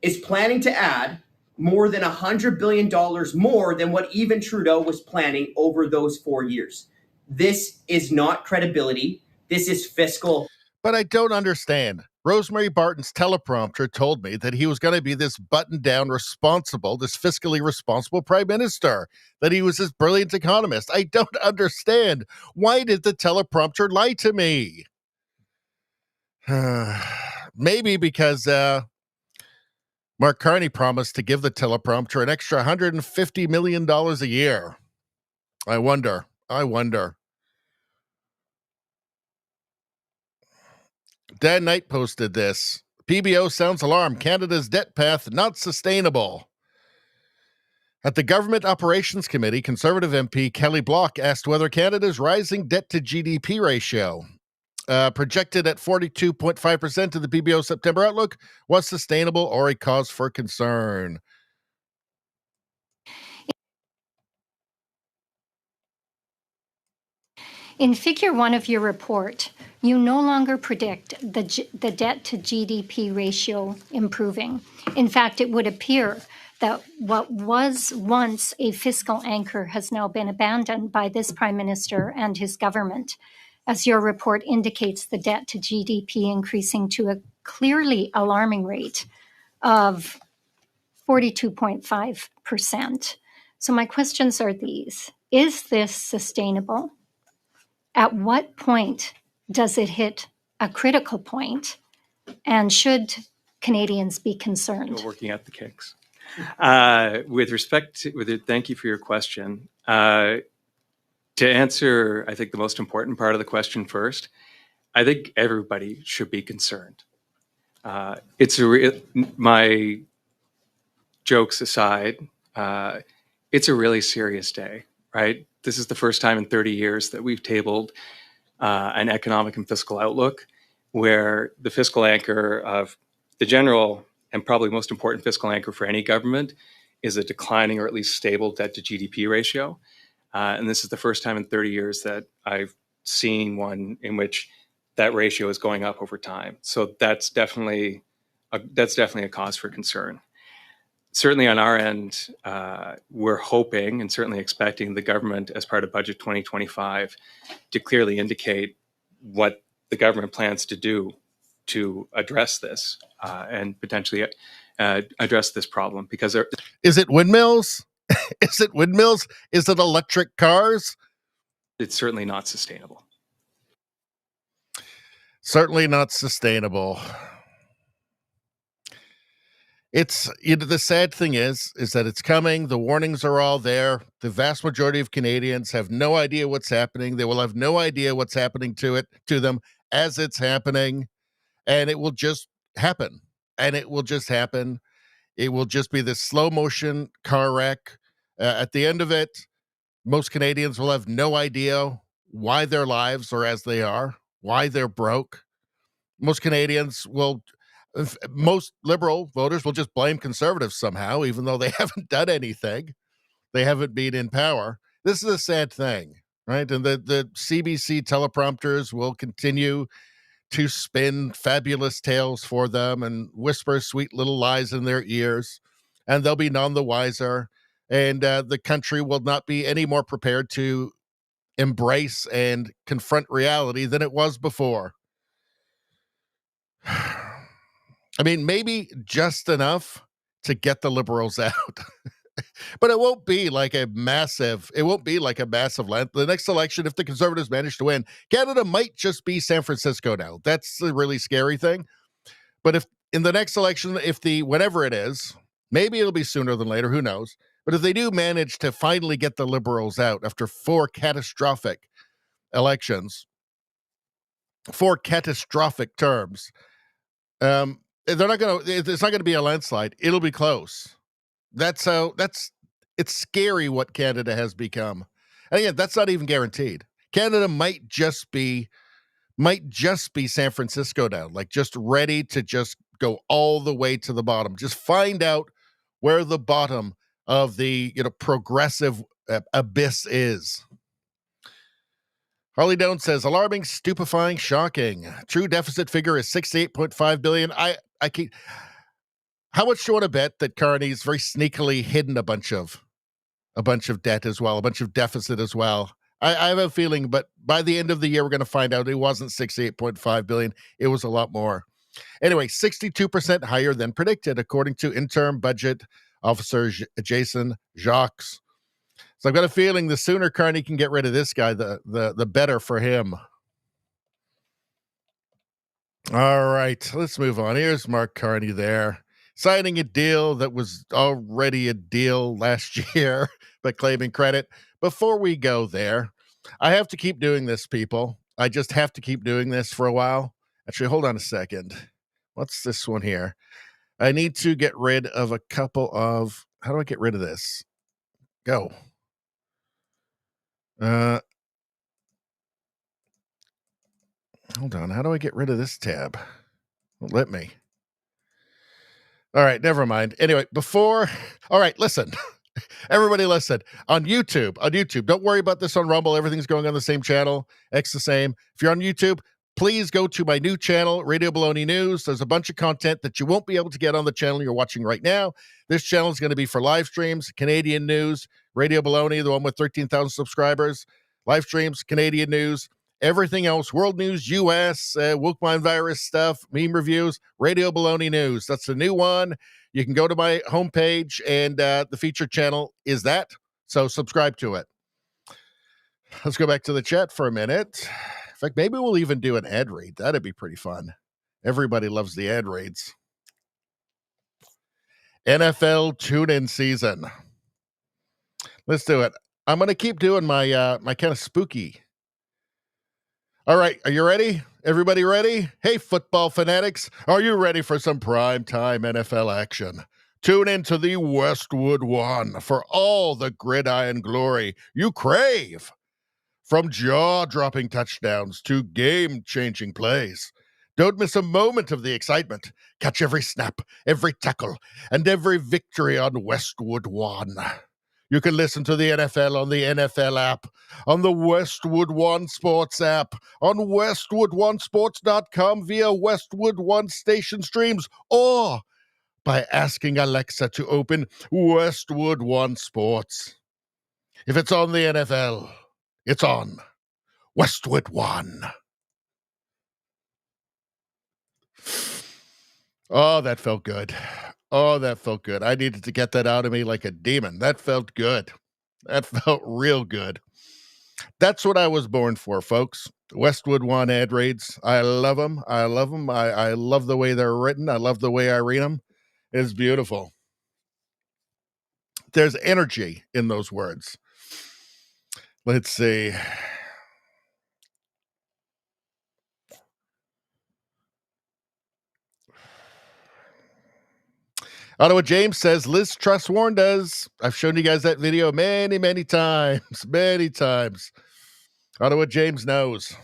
is planning to add more than $100 billion more than what even Trudeau was planning over those 4 years. This is not credibility. This is fiscal. But I don't understand. Rosemary Barton's teleprompter told me that he was going to be this buttoned-down responsible, this fiscally responsible prime minister, that he was this brilliant economist. I don't understand. Why did the teleprompter lie to me? Maybe because Mark Carney promised to give the teleprompter an extra $150 million a year. I wonder. Dan Knight posted this. PBO sounds alarm. Canada's debt path not sustainable. At the Government Operations Committee, Conservative MP Kelly Block asked whether Canada's rising debt to GDP ratio, projected at 42.5% of the PBO September outlook, was sustainable or a cause for concern. In figure 1 of your report, you no longer predict the debt to GDP ratio improving. In fact, it would appear that what was once a fiscal anchor has now been abandoned by this Prime Minister and his government, as your report indicates the debt to GDP increasing to a clearly alarming rate of 42.5%. So my questions are these. Is this sustainable? At what point does it hit a critical point? And should Canadians be concerned? Still working out the kinks. With respect to, thank you for your question. To answer, I think the most important part of the question first, I think everybody should be concerned. My jokes aside, it's a really serious day, right? This is the first time in 30 years that we've tabled an economic and fiscal outlook where the fiscal anchor of the general and probably most important fiscal anchor for any government is a declining or at least stable debt to GDP ratio. And this is the first time in 30 years that I've seen one in which that ratio is going up over time. So that's definitely a cause for concern. Certainly on our end, we're hoping and certainly expecting the government as part of Budget 2025 to clearly indicate what the government plans to do to address this and potentially address this problem. Because is it windmills? Is it windmills? Is it electric cars? It's certainly not sustainable. Certainly not sustainable. It's, the sad thing is that it's coming. The warnings are all there. The vast majority of Canadians have no idea what's happening. They will have no idea what's happening to them as it's happening, and it will just happen. It will just be this slow motion car wreck. At the end of it, most Canadians will have no idea why their lives are as they are, why they're broke. Most Liberal voters will just blame Conservatives somehow, even though they haven't done anything. They haven't been in power. This is a sad thing, right? And the CBC teleprompters will continue to spin fabulous tales for them and whisper sweet little lies in their ears, and they'll be none the wiser. And the country will not be any more prepared to embrace and confront reality than it was before. I mean, maybe just enough to get the Liberals out. But it won't be like a massive land. The next election, if the Conservatives manage to win, Canada might just be San Francisco now. That's the really scary thing. But if in the next election, whatever it is, maybe it'll be sooner than later, who knows? But if they do manage to finally get the Liberals out after 4 catastrophic elections, 4 catastrophic terms, it's not going to be a landslide. It'll be close. It's scary what Canada has become. And again, that's not even guaranteed. Canada might just be San Francisco now, like just ready to just go all the way to the bottom. Just find out where the bottom of the progressive abyss is. Harley Doan says, alarming, stupefying, shocking. True deficit figure is $68.5 billion. How much do you want to bet that Carney's very sneakily hidden a bunch of debt as well, a bunch of deficit as well? I have a feeling, but by the end of the year, we're going to find out it wasn't $68.5 billion. It was a lot more. Anyway, 62% higher than predicted, according to interim budget officer Jason Jacques. So I've got a feeling the sooner Carney can get rid of this guy, the better for him. All right, let's move on. Here's Mark Carney there, signing a deal that was already a deal last year, but claiming credit. Before we go there, I have to keep doing this, people. I just have to keep doing this for a while. Actually, hold on a second. What's this one here? I need to get rid of a couple of... How do I get rid of this? Go. Hold on. How do I get rid of this tab? Won't let me. All right, never mind. Anyway, all right, listen. Everybody listen. On YouTube, don't worry about this on Rumble. Everything's going on the same channel. X the same. If you're on YouTube, please go to my new channel, Radio Baloney News. There's a bunch of content that you won't be able to get on the channel you're watching right now. This channel is going to be for live streams, Canadian news, Radio Baloney, the one with 13,000 subscribers, live streams, Canadian news, everything else, world news, U.S., woke mind virus stuff, meme reviews, Radio Baloney News. That's the new one. You can go to my homepage, and the featured channel is that. So subscribe to it. Let's go back to the chat for a minute. In fact, maybe we'll even do an ad read. That'd be pretty fun. Everybody loves the ad reads. NFL tune-in season. Let's do it. I'm going to keep doing my kind of spooky. All right, are you ready? Everybody ready? Hey, football fanatics, are you ready for some primetime NFL action? Tune into the Westwood One for all the gridiron glory you crave. From jaw-dropping touchdowns to game-changing plays. Don't miss a moment of the excitement. Catch every snap, every tackle, and every victory on Westwood One. You can listen to the NFL on the NFL app, on the Westwood One Sports app, on WestwoodOneSports.com via Westwood One station streams, or by asking Alexa to open Westwood One Sports. If it's on the NFL, it's on Westwood One. Oh, that felt good. Oh, that felt good. I needed to get that out of me like a demon. That felt good. That felt real good. That's what I was born for, folks. Westwood One ad reads. I love them. I love them. I love the way they're written. I love the way I read them. It's beautiful. There's energy in those words. Let's see. Ottawa James says, Liz Truss warned us. I've shown you guys that video many times. Many times. Ottawa James knows.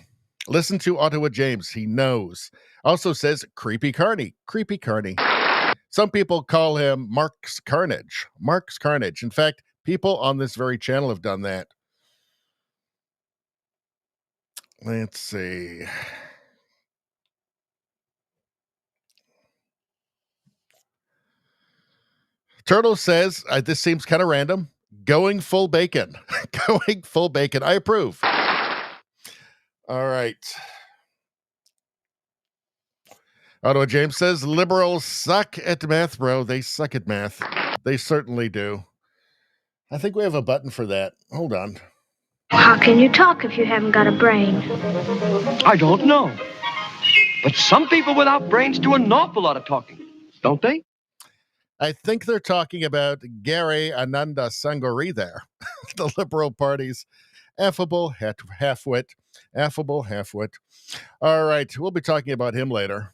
Listen to Ottawa James. He knows. Also says, Creepy Carney. Creepy Carney. Some people call him Mark's Carnage. Mark's Carnage. In fact, people on this very channel have done that. Let's see. Turtle says, this seems kind of random. Going full bacon. Going full bacon. I approve. All right. Ottawa James says, liberals suck at math, bro. They suck at math. They certainly do. I think we have a button for that. Hold on. How can you talk if you haven't got a brain? I don't know. But some people without brains do an awful lot of talking, don't they? I think they're talking about Gary Ananda Sangori there. The Liberal Party's affable half-wit. Affable half-wit. All right. We'll be talking about him later.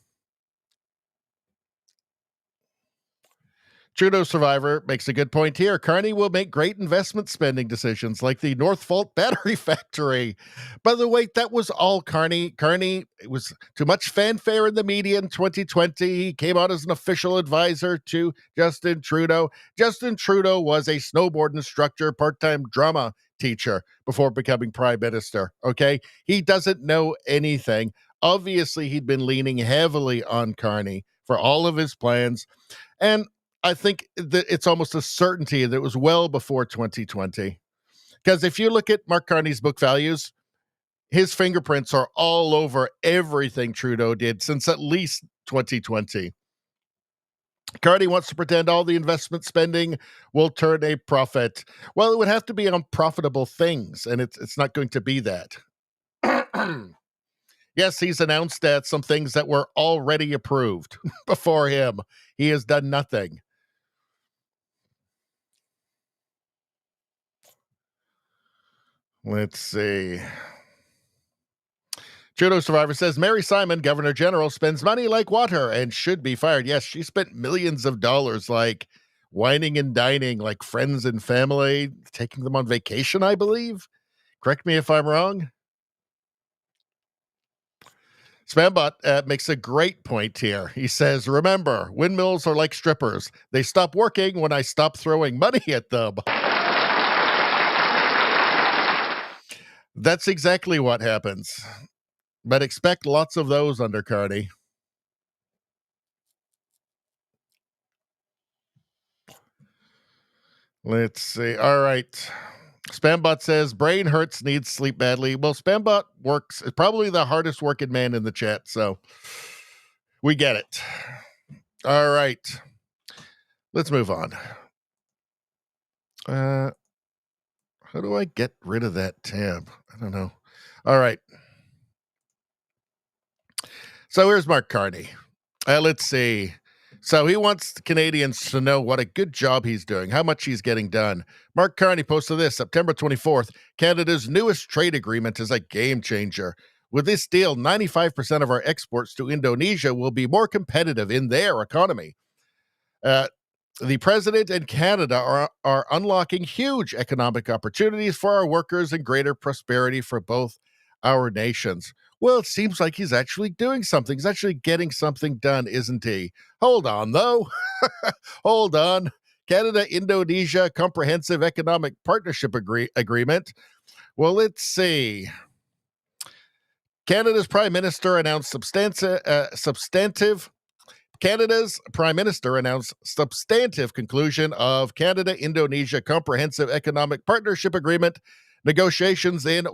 Trudeau survivor makes a good point here. Carney will make great investment spending decisions like the Northvolt battery factory. By the way, that was all Carney. Carney, it was too much fanfare in the media in 2020. He came out as an official advisor to Justin Trudeau. Justin Trudeau was a snowboard instructor, part-time drama teacher before becoming prime minister. Okay? He doesn't know anything. Obviously, he'd been leaning heavily on Carney for all of his plans. And I think that it's almost a certainty that it was well before 2020. Because if you look at Mark Carney's book values, his fingerprints are all over everything Trudeau did since at least 2020. Carney wants to pretend all the investment spending will turn a profit. Well, it would have to be on profitable things, and it's not going to be that. Yes, he's announced that some things that were already approved before him. He has done nothing. Let's see. Trudeau survivor says Mary Simon, Governor General, spends money like water and should be fired. Yes, she spent millions of dollars like whining and dining like friends and family, taking them on vacation, I believe. Correct me if I'm wrong. Spambot makes a great point here. He says, remember, windmills are like strippers. They stop working when I stop throwing money at them. That's exactly what happens. But expect lots of those under Carney. Let's see. All right. Spambot says, brain hurts, needs sleep badly. Well, Spambot is probably the hardest working man in the chat, so we get it. All right. Let's move on. How do I get rid of that tab? I don't know. All right. So here's Mark Carney. Let's see. So he wants Canadians to know what a good job he's doing, how much he's getting done. Mark Carney posted this September 24th. Canada's newest trade agreement is a game changer. With this deal, 95% of our exports to Indonesia will be more competitive in their economy. The president and Canada are unlocking huge economic opportunities for our workers and greater prosperity for both our nations. Well, it seems like he's actually doing something. He's actually getting something done, isn't he? Hold on, though. Hold on. Canada-Indonesia Comprehensive Economic Partnership Agreement. Well, let's see. Canada's Prime Minister announced Canada's Prime Minister announced substantive conclusion of Canada-Indonesia Comprehensive Economic Partnership Agreement negotiations in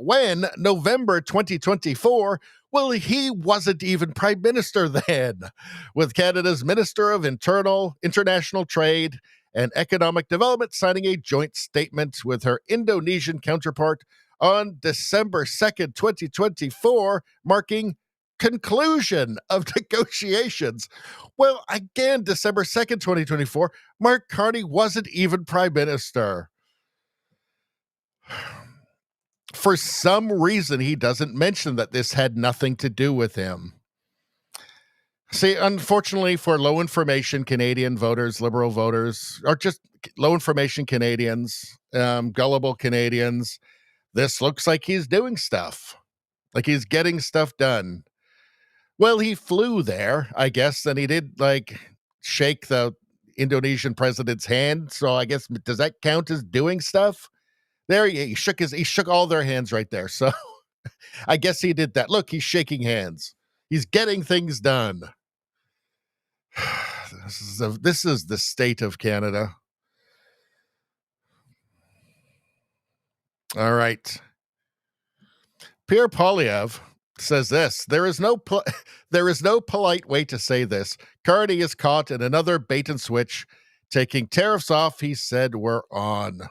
November 2024. Well, he wasn't even Prime Minister then, with Canada's Minister of International Trade and Economic Development signing a joint statement with her Indonesian counterpart on December 2nd, 2024, marking conclusion of negotiations. Well, again, December 2nd, 2024, Mark Carney wasn't even Prime Minister. For some reason, he doesn't mention that this had nothing to do with him. See, unfortunately for low information Canadian voters, Liberal voters, or just low information Canadians, gullible Canadians, this looks like he's doing stuff. Like he's getting stuff done. Well, he flew there, I guess, and he did shake the Indonesian president's hand. So I guess, does that count as doing stuff? There, he shook all their hands right there. So I guess he did that. Look, he's shaking hands. He's getting things done. This is the state of Canada. All right. Pierre Poilievre says this. There is no polite way to say this. Carney is caught in another bait and switch. Taking tariffs off, he said, we're on.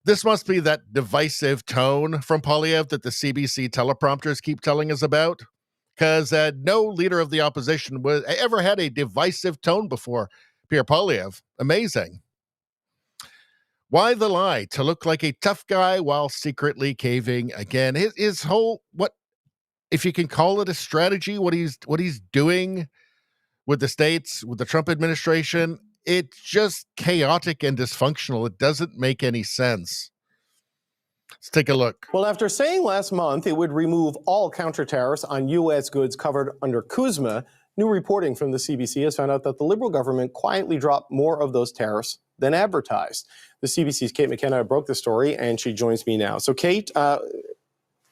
This must be that divisive tone from Poilievre that the CBC teleprompters keep telling us about, because no leader of the opposition ever had a divisive tone before. Pierre Poilievre, amazing. Why the lie? To look like a tough guy while secretly caving again. His whole, what, if you can call it a strategy, what he's doing with the states, with the Trump administration, it's just chaotic and dysfunctional. It doesn't make any sense. Let's take a look. Well, after saying last month it would remove all counter tariffs on U.S. goods covered under CUSMA, new reporting from the CBC has found out that the Liberal government quietly dropped more of those tariffs than advertised. The CBC's Kate McKenna broke the story, and she joins me now. So, Kate,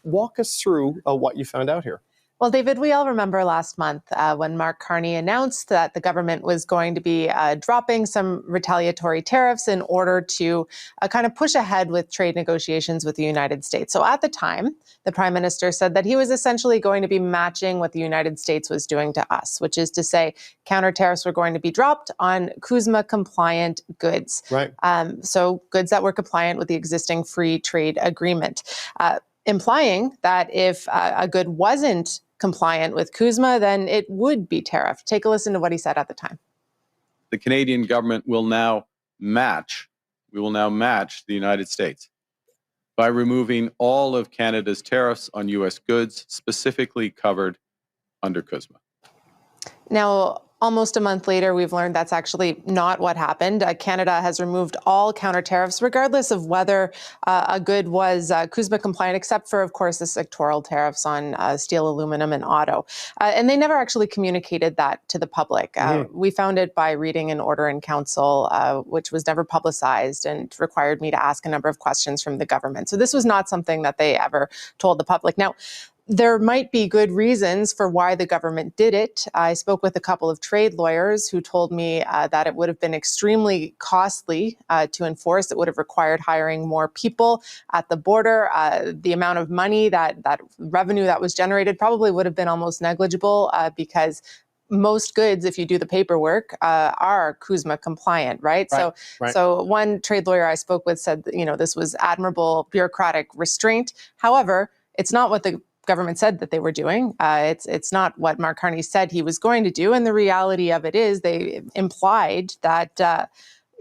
walk us through what you found out here. Well, David, we all remember last month when Mark Carney announced that the government was going to be dropping some retaliatory tariffs in order to kind of push ahead with trade negotiations with the United States. So at the time, the Prime Minister said that he was essentially going to be matching what the United States was doing to us, which is to say counter tariffs were going to be dropped on CUSMA compliant goods. Right. So goods that were compliant with the existing free trade agreement. Implying that if a good wasn't compliant with CUSMA, then it would be tariffed. Take a listen to what he said at the time. The Canadian government will now match the United States by removing all of Canada's tariffs on U.S. goods specifically covered under CUSMA. Now, almost a month later, we've learned that's actually not what happened. Canada has removed all counter tariffs, regardless of whether a good was CUSMA compliant, except for, of course, the sectoral tariffs on steel, aluminum, and auto. And they never actually communicated that to the public. We found it by reading an order in council, which was never publicized and required me to ask a number of questions from the government. So this was not something that they ever told the public. Now, there might be good reasons for why the government did it. I spoke with a couple of trade lawyers who told me that it would have been extremely costly to enforce. It would have required hiring more people at the border. The amount of money, that revenue that was generated probably would have been almost negligible because most goods, if you do the paperwork, are CUSMA compliant, right? So one trade lawyer I spoke with said, this was admirable bureaucratic restraint. However, it's not what the government said that they were doing. It's not what Mark Carney said he was going to do. And the reality of it is they implied that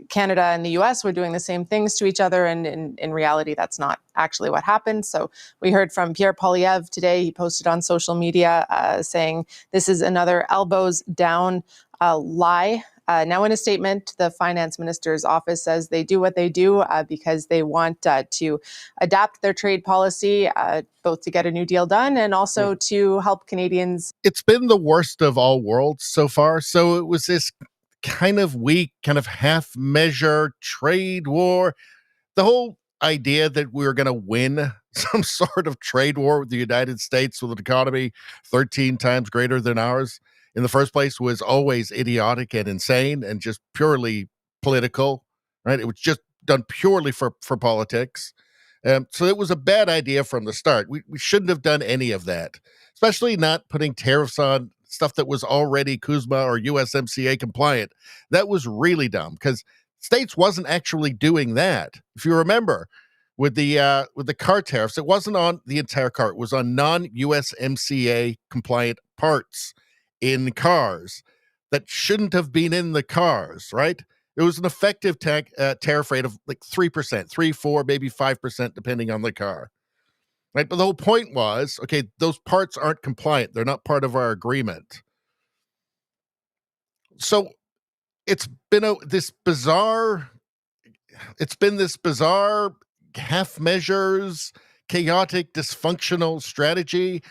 Canada and the US were doing the same things to each other. And in reality, that's not actually what happened. So we heard from Pierre Poilievre today. He posted on social media saying this is another elbows down lie. Now, in a statement, the finance minister's office says they do what they do because they want to adapt their trade policy, both to get a new deal done and also to help Canadians. It's been the worst of all worlds so far. So it was this kind of weak, kind of half-measure trade war. The whole idea that we were going to win some sort of trade war with the United States with an economy 13 times greater than ours in the first place was always idiotic and insane and just purely political, right? It was just done purely for politics. So it was a bad idea from the start. We shouldn't have done any of that, especially not putting tariffs on stuff that was already CUSMA or USMCA compliant. That was really dumb because States wasn't actually doing that. If you remember, with the car tariffs, it wasn't on the entire car. It was on non-USMCA compliant parts in cars that shouldn't have been in the cars, right? It was an effective tariff rate of like 3%, 3, 4, maybe 5%, depending on the car, right? But the whole point was, okay, those parts aren't compliant. They're not part of our agreement. So it's been this bizarre half measures, chaotic, dysfunctional strategy.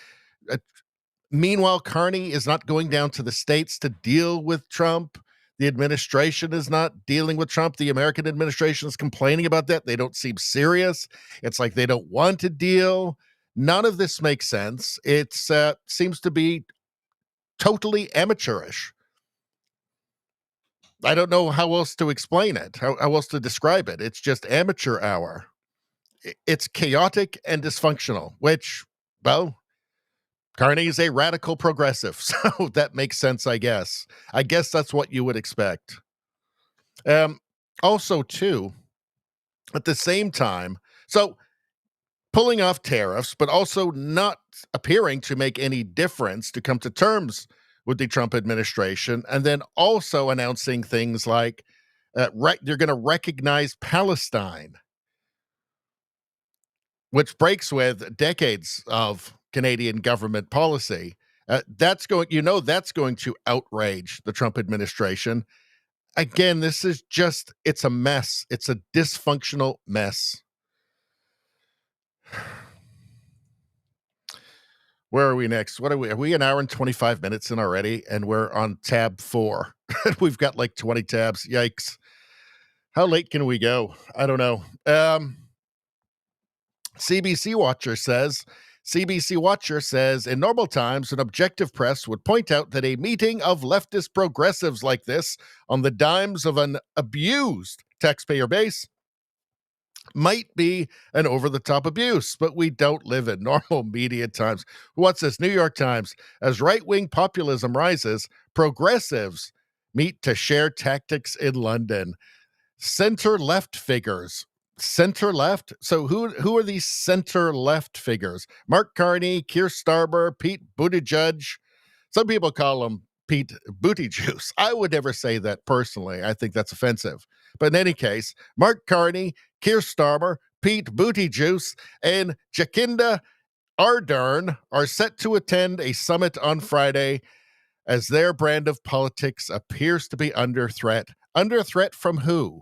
Meanwhile, Carney is not going down to the States to deal with Trump. The administration is not dealing with Trump. The American administration is complaining about that. They don't seem serious. It's like they don't want to deal. None of this makes sense. It seems to be totally amateurish. I don't know how else to explain it, how else to describe it. It's just amateur hour. It's chaotic and dysfunctional, which, well, Carney's a radical progressive, so that makes sense, I guess. I guess that's what you would expect. Also, too, at the same time, so pulling off tariffs, but also not appearing to make any difference to come to terms with the Trump administration, and then also announcing things like they're going to recognize Palestine, which breaks with decades of Canadian government policy. That's going to outrage the Trump administration. Again, this is just, it's a mess. It's a dysfunctional mess. Where are we next? What are we? Are we an hour and 25 minutes in already? And we're on tab 4. We've got like 20 tabs. Yikes. How late can we go? I don't know. CBC Watcher says, in normal times, an objective press would point out that a meeting of leftist progressives like this on the dimes of an abused taxpayer base might be an over-the-top abuse, but we don't live in normal media times. What's this? New York Times. As right-wing populism rises, progressives meet to share tactics in London. Center-left figures. Center-left? So who are these center-left figures? Mark Carney, Keir Starmer, Pete Buttigieg. Some people call him Pete Booty Juice. I would never say that personally. I think that's offensive. But in any case, Mark Carney, Keir Starmer, Pete Buttigieg, and Jacinda Ardern are set to attend a summit on Friday as their brand of politics appears to be under threat. Under threat from who?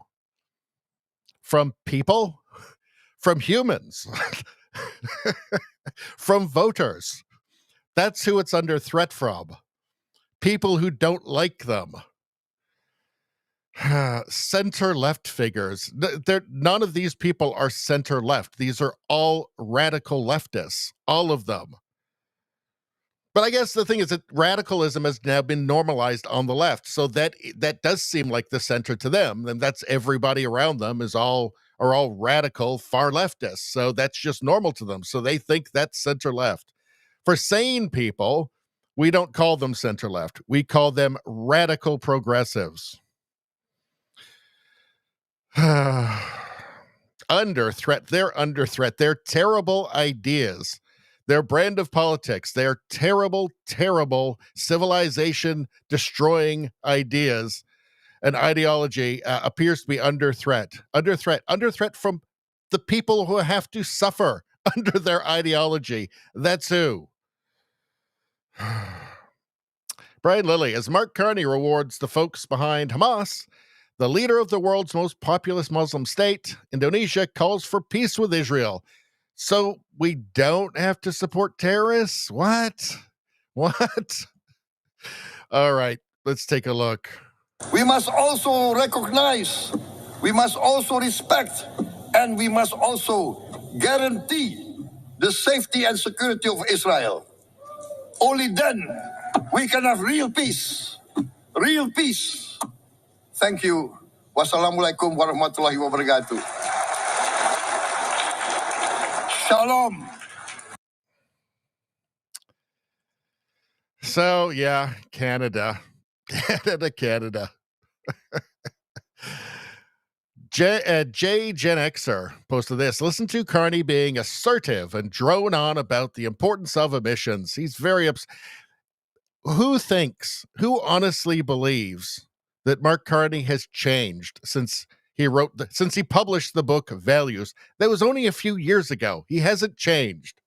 From people? From humans? From voters? That's who it's under threat from. People who don't like them. Center-left figures. None of these people are center-left. These are all radical leftists. All of them. But I guess the thing is that radicalism has now been normalized on the left. So that does seem like the center to them. And that's everybody around them are all radical far leftists. So that's just normal to them. So they think that's center-left. For sane people, we don't call them center-left. We call them radical progressives. Under threat. They're under threat. They're terrible ideas. Their brand of politics. They're terrible, terrible civilization-destroying ideas. And ideology appears to be under threat. Under threat. Under threat from the people who have to suffer under their ideology. That's who. Brian Lilly, as Mark Carney rewards the folks behind Hamas, the leader of the world's most populous Muslim state, Indonesia, calls for peace with Israel. So we don't have to support terrorists? What? All right, let's take a look. We must also recognize, we must also respect, and we must also guarantee the safety and security of Israel. Only then we can have real peace. Real peace. Thank you. Wassalamualaikum warahmatullahi wabarakatuh. Shalom. So, yeah, Canada. Canada. J Gen Xer posted this. Listen to Carney being assertive and drone on about the importance of emissions. He's very upset. Who honestly believes that Mark Carney has changed since he published the book Values? That was only a few years ago. He hasn't changed.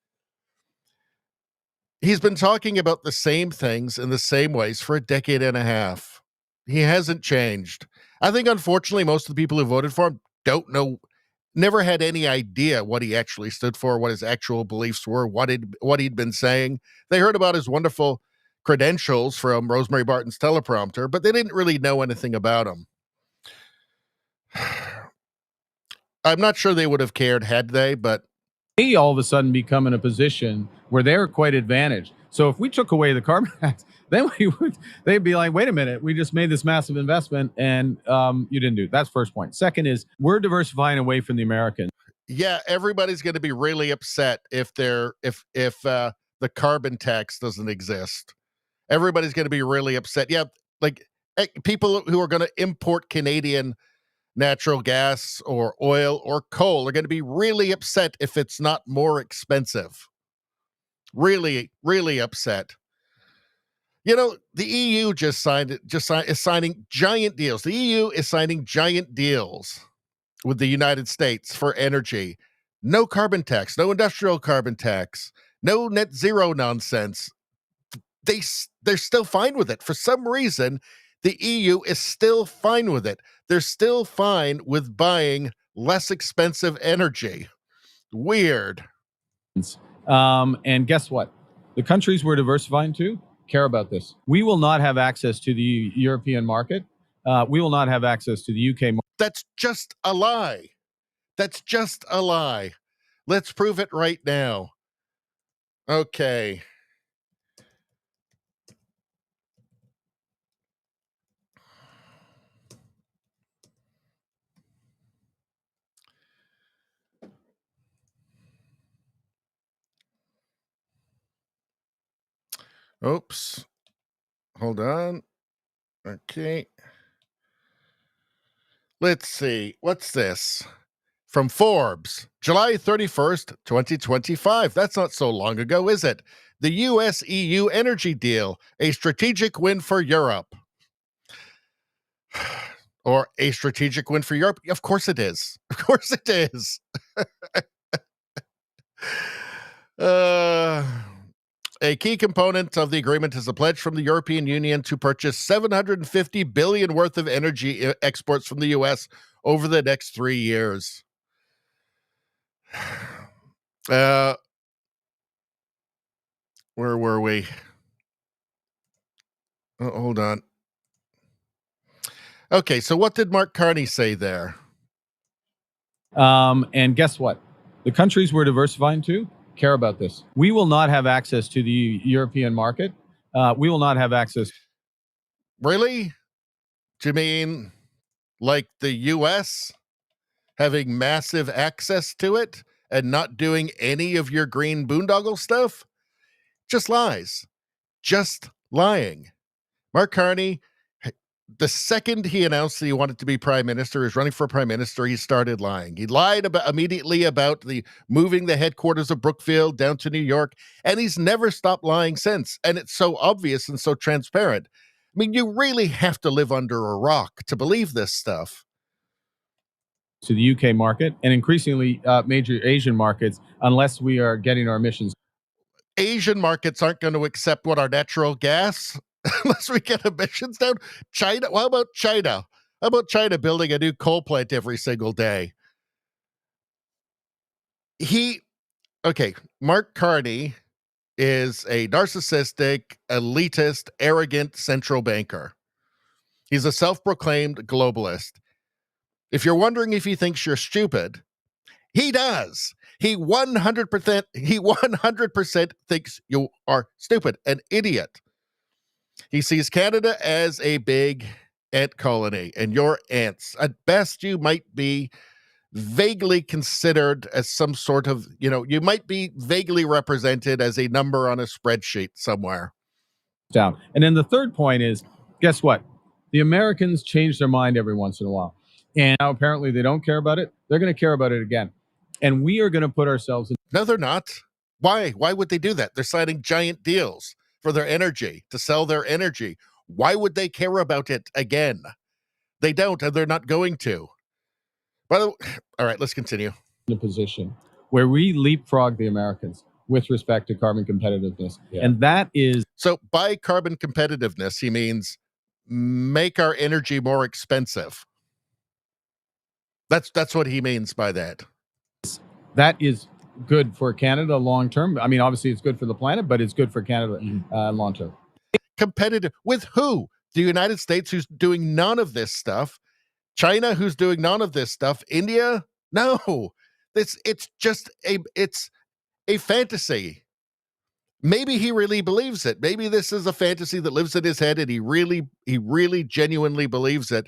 He's been talking about the same things in the same ways for a decade and a half. He hasn't changed. I think, unfortunately, most of the people who voted for him don't know, never had any idea what he actually stood for, what his actual beliefs were, what he'd been saying. They heard about his wonderful credentials from Rosemary Barton's teleprompter, but they didn't really know anything about him. I'm not sure they would have cared had they, but they all of a sudden become in a position where they're quite advantaged. So if we took away the carbon tax, then they'd be like, wait a minute, we just made this massive investment and you didn't do it. That's first point. Second is we're diversifying away from the Americans. Yeah, everybody's going to be really upset if the carbon tax doesn't exist. Everybody's going to be really upset. Yeah, like people who are going to import Canadian natural gas or oil or coal are going to be really upset if it's not more expensive. Really, really upset. You know, the EU is signing giant deals. The EU is signing giant deals with the United States for energy. No carbon tax, no industrial carbon tax, no net zero nonsense. They're still fine with it. For some reason, the EU is still fine with it. They're still fine with buying less expensive energy. Weird. And guess what? The countries we're diversifying to care about this. We will not have access to the European market. We will not have access to the UK market. That's just a lie. That's just a lie. Let's prove it right now. Okay. Oops. Hold on. Okay. Let's see. What's this? From Forbes, July 31st, 2025. That's not so long ago, is it? The US-EU energy deal, a strategic win for Europe. Or a strategic win for Europe? Of course it is. Of course it is. A key component of the agreement is a pledge from the European Union to purchase $750 billion worth of energy exports from the U.S. over the next 3 years. Where were we? Oh, hold on. Okay, so what did Mark Carney say there? And guess what? The countries we're diversifying to care about this. We will not have access to the European market. We will not have access. Really? Do you mean like the U.S. having massive access to it and not doing any of your green boondoggle stuff? Just lies. Just lying. Mark Carney, the second he announced that he wanted to be prime minister, is running for prime minister, he started lying. He lied immediately about the moving the headquarters of Brookfield down to New York, and he's never stopped lying since. And it's so obvious and so transparent. I mean, you really have to live under a rock to believe this stuff. To the UK market and increasingly major Asian markets, unless we are getting our emissions. Asian markets aren't going to accept what our natural gas unless we get emissions down. China, how about China? How about China building a new coal plant every single day? Mark Carney is a narcissistic, elitist, arrogant central banker. He's a self-proclaimed globalist. If you're wondering if he thinks you're stupid, he does. He 100% thinks you are stupid, an idiot. He sees Canada as a big ant colony, and you're ants. At best, you might be vaguely considered as some sort of, you might be vaguely represented as a number on a spreadsheet somewhere. Down. And then the third point is, guess what? The Americans change their mind every once in a while. And now apparently they don't care about it. They're going to care about it again. And we are going to put ourselves in. No, they're not. Why? Why would they do that? They're signing giant deals for their energy, to sell their energy. Why would they care about it again? They don't, and they're not going to. By the way, all right, let's continue. In a position where we leapfrog the Americans with respect to carbon competitiveness. Yeah. And that is. So by carbon competitiveness, he means make our energy more expensive. That's what he means by that. That is good for Canada long term. I mean, obviously it's good for the planet, but it's good for Canada long term. Competitive with who? The United States, who's doing none of this stuff. China, who's doing none of this stuff. India? No. It's just a fantasy. Maybe he really believes it. Maybe this is a fantasy that lives in his head and he really genuinely believes it.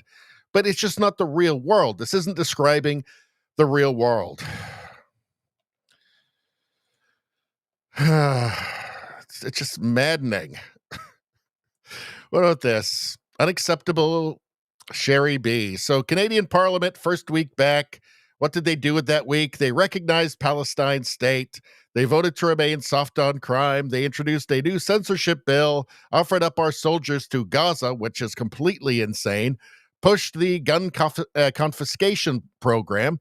But it's just not the real world. This isn't describing the real world. It's just maddening. What about this? Unacceptable Sherry B. So Canadian Parliament, first week back. What did they do with that week? They recognized Palestine state. They voted to remain soft on crime. They introduced a new censorship bill, offered up our soldiers to Gaza, which is completely insane, pushed the gun confiscation program,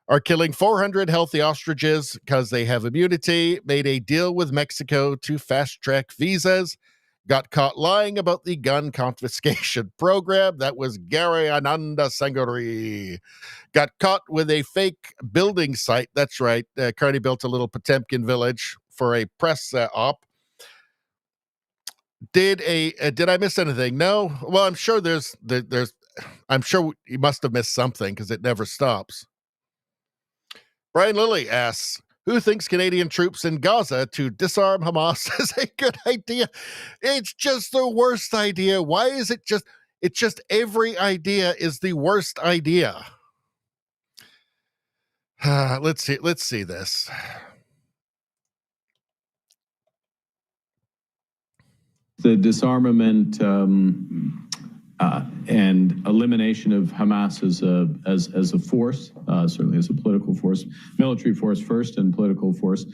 are killing 400 healthy ostriches because they have immunity, made a deal with Mexico to fast-track visas, got caught lying about the gun confiscation program. That was Gary Ananda Sangari. Got caught with a fake building site. That's right. Carney built a little Potemkin village for a press op. Did I miss anything? No. Well, I'm sure I'm sure you must have missed something because it never stops. Brian Lilly asks, who thinks Canadian troops in Gaza to disarm Hamas is a good idea? It's just the worst idea. Why is it just, it's just every idea is the worst idea. Let's see this. The disarmament and elimination of Hamas as a force, certainly as a political force, military force first, and political force,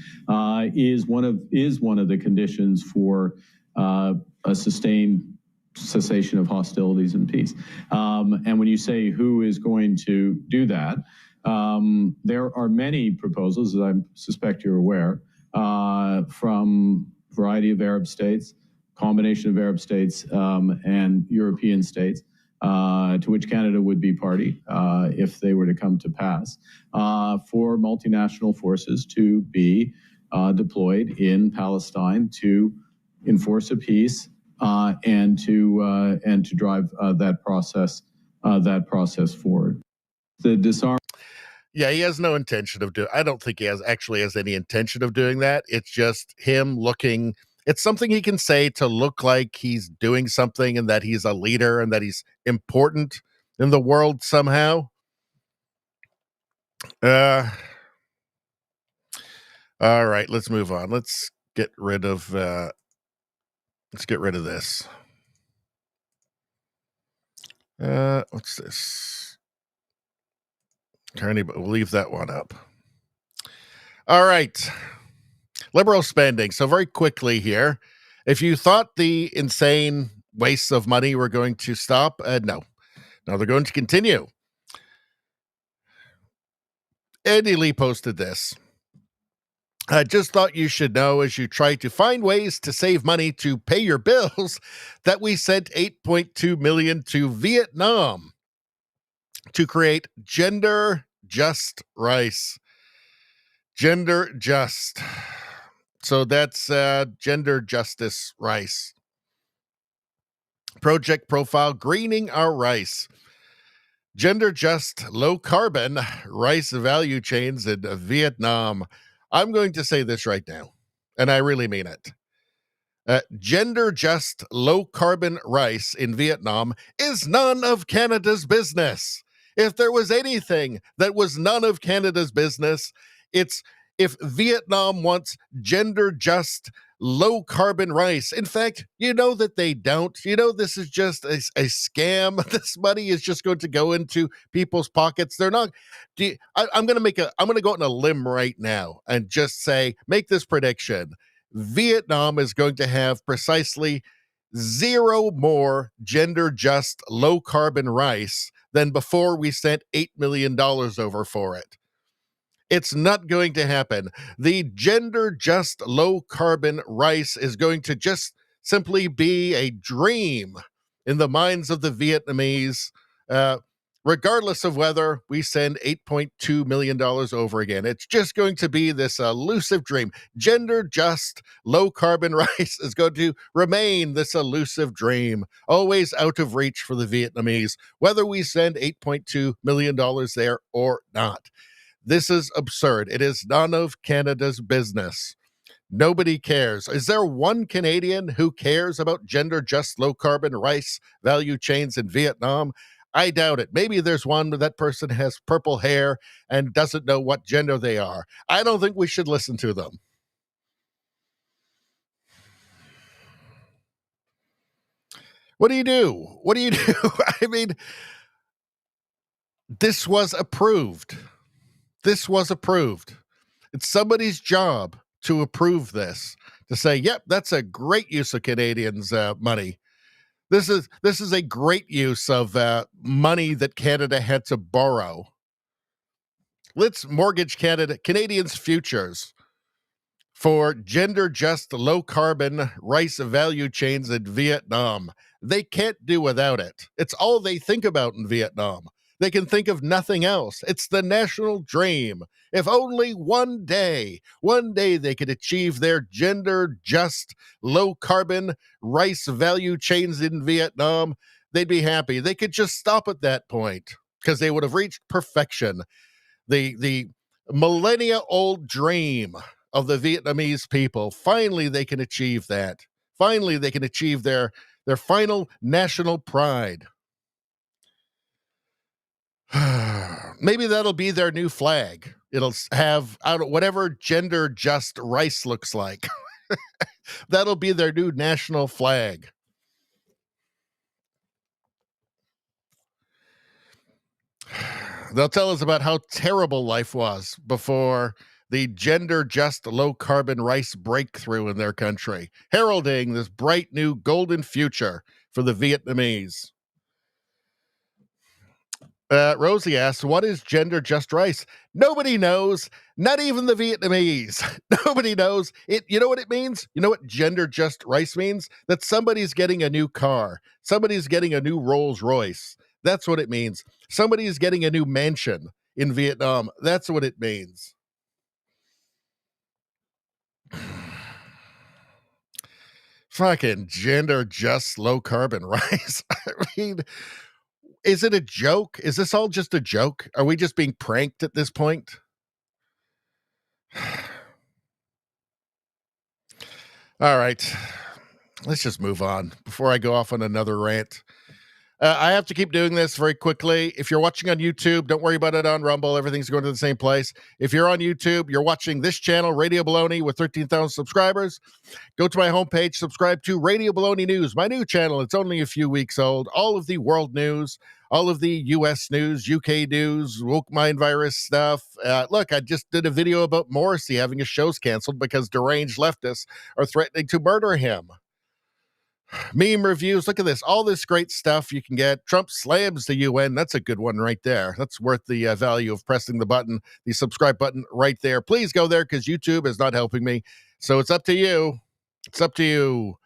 is one of the conditions for a sustained cessation of hostilities and peace. And when you say who is going to do that, there are many proposals, as I suspect you're aware, from a variety of Arab states, combination of Arab states and European states, to which Canada would be party if they were to come to pass, for multinational forces to be deployed in Palestine to enforce a peace and to drive that process forward. The disarm. Yeah, he has no intention of doing. I don't think he actually has any intention of doing that. It's just him looking. It's something he can say to look like he's doing something and that he's a leader and that he's important in the world somehow. All right, let's move on. Let's get rid of this. What's this? Carney, but we'll leave that one up. All right. Liberal spending. So very quickly here, if you thought the insane wastes of money were going to stop, no, they're going to continue. Andy Lee posted this. I just thought you should know, as you try to find ways to save money to pay your bills, that we sent $8.2 million to Vietnam to create gender just rice. Gender just. So that's gender justice rice. Project profile, greening our rice. Gender just low carbon rice value chains in Vietnam. I'm going to say this right now, and I really mean it. Gender just low carbon rice in Vietnam is none of Canada's business. If there was anything that was none of Canada's business, it's if Vietnam wants gender just low carbon rice. In fact, you know that they don't. You know, this is just a scam. This money is just going to go into people's pockets. They're not. I'm going to go on a limb right now and just say, make this prediction. Vietnam is going to have precisely 0 more gender just low carbon rice than before we sent $8 million over for it. It's not going to happen. The gender just low carbon rice is going to just simply be a dream in the minds of the Vietnamese, regardless of whether we send $8.2 million over again. It's just going to be this elusive dream. Gender just low carbon rice is going to remain this elusive dream, always out of reach for the Vietnamese, whether we send $8.2 million there or not. This is absurd. It is none of Canada's business. Nobody cares. Is there one Canadian who cares about gender just low carbon rice value chains in Vietnam? I doubt it. Maybe there's one where that person has purple hair and doesn't know what gender they are. I don't think we should listen to them. What do you do? What do you do? I mean, this was approved. This was approved. It's somebody's job to approve this, to say, yep, that's a great use of Canadians' money. This is a great use of money that Canada had to borrow. Let's mortgage Canadians' futures for gender-just, low-carbon rice value chains in Vietnam. They can't do without it. It's all they think about in Vietnam. They can think of nothing else. It's the national dream. If only one day they could achieve their gender-just, low-carbon rice value chains in Vietnam, they'd be happy. They could just stop at that point because they would have reached perfection. The millennia-old dream of the Vietnamese people. Finally, they can achieve that. Finally, they can achieve their final national pride. Maybe that'll be their new flag. It'll have whatever gender-just rice looks like. That'll be their new national flag. They'll tell us about how terrible life was before the gender-just, low-carbon rice breakthrough in their country, heralding this bright new golden future for the Vietnamese. Rosie asks, what is gender-just rice? Nobody knows, not even the Vietnamese. Nobody knows. You know what it means? You know what gender-just rice means? That somebody's getting a new car. Somebody's getting a new Rolls Royce. That's what it means. Somebody's getting a new mansion in Vietnam. That's what it means. Fucking gender-just, low-carbon rice. I mean, is it a joke? Is this all just a joke? Are we just being pranked at this point? All right. Let's just move on before I go off on another rant. I have to keep doing this very quickly. If you're watching on YouTube, don't worry about it on Rumble. Everything's going to the same place. If you're on YouTube, you're watching this channel, Radio Baloney, with 13,000 subscribers. Go to my homepage, subscribe to Radio Baloney News, my new channel. It's only a few weeks old. All of the world news, all of the U.S. news, UK news, woke mind virus stuff. Look, I just did a video about Morrissey having his shows canceled because deranged leftists are threatening to murder him. Meme reviews. Look at this. All this great stuff you can get. Trump slams the UN. That's a good one right there. That's worth the value of pressing the button, the subscribe button right there. Please go there because YouTube is not helping me. So it's up to you. It's up to you.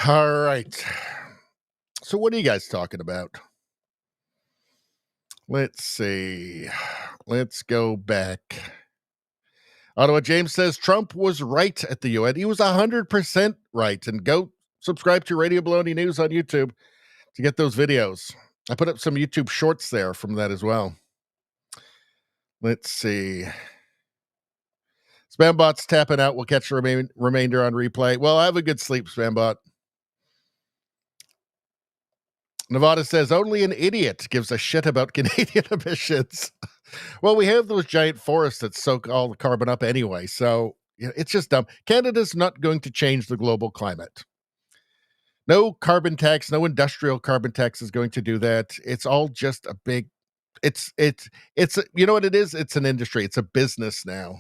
All right. So what are you guys talking about? Let's see. Let's go back. Ottawa James says Trump was right at the UN. He was 100% right. And go subscribe to Radio Baloney News on YouTube to get those videos. I put up some YouTube shorts there from that as well. Let's see. Spambot's tapping out. We'll catch the remainder on replay. Well, have a good sleep, Spambot. Nevada says only an idiot gives a shit about Canadian emissions. Well, we have those giant forests that soak all the carbon up anyway. So it's just dumb. Canada's not going to change the global climate. No carbon tax, no industrial carbon tax is going to do that. It's all just a big, it's you know what it is? It's an industry. It's a business now.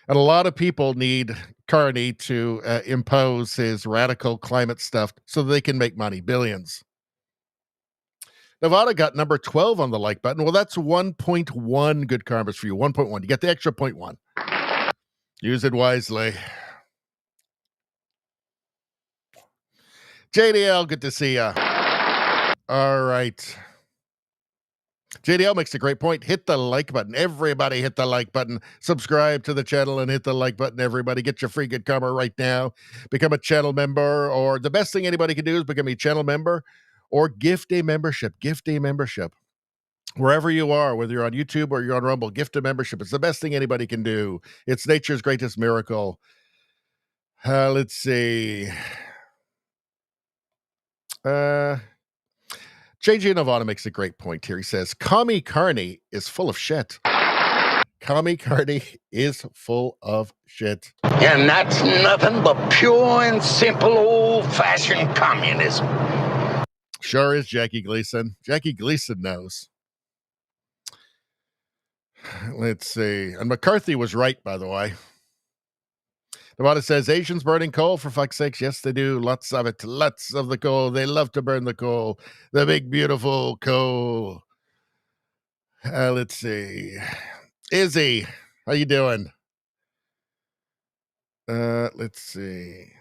And a lot of people need Carney to impose his radical climate stuff so they can make money, billions. Nevada got number 12 on the like button. Well, that's 1.1 good karmas for you. 1.1. You get the extra 0.1. Use it wisely. JDL, good to see ya. All right. JDL makes a great point. Hit the like button. Everybody hit the like button. Subscribe to the channel and hit the like button. Everybody get your free good karma right now. Become a channel member, or the best thing anybody can do is become a channel member or gift a membership. Gift a membership. Wherever you are, whether you're on YouTube or you're on Rumble, gift a membership. It's the best thing anybody can do. It's nature's greatest miracle. Let's see. JJ Novata makes a great point here. He says, Commie Carney is full of shit. Commie Carney is full of shit. And that's nothing but pure and simple old-fashioned communism. Sure is, Jackie Gleason. Jackie Gleason knows. Let's see. And McCarthy was right, by the way. Nevada says, Asians burning coal, for fuck's sakes. Yes, they do. Lots of it. Lots of the coal. They love to burn the coal. The big, beautiful coal. Let's see. Izzy, how you doing? Let's see.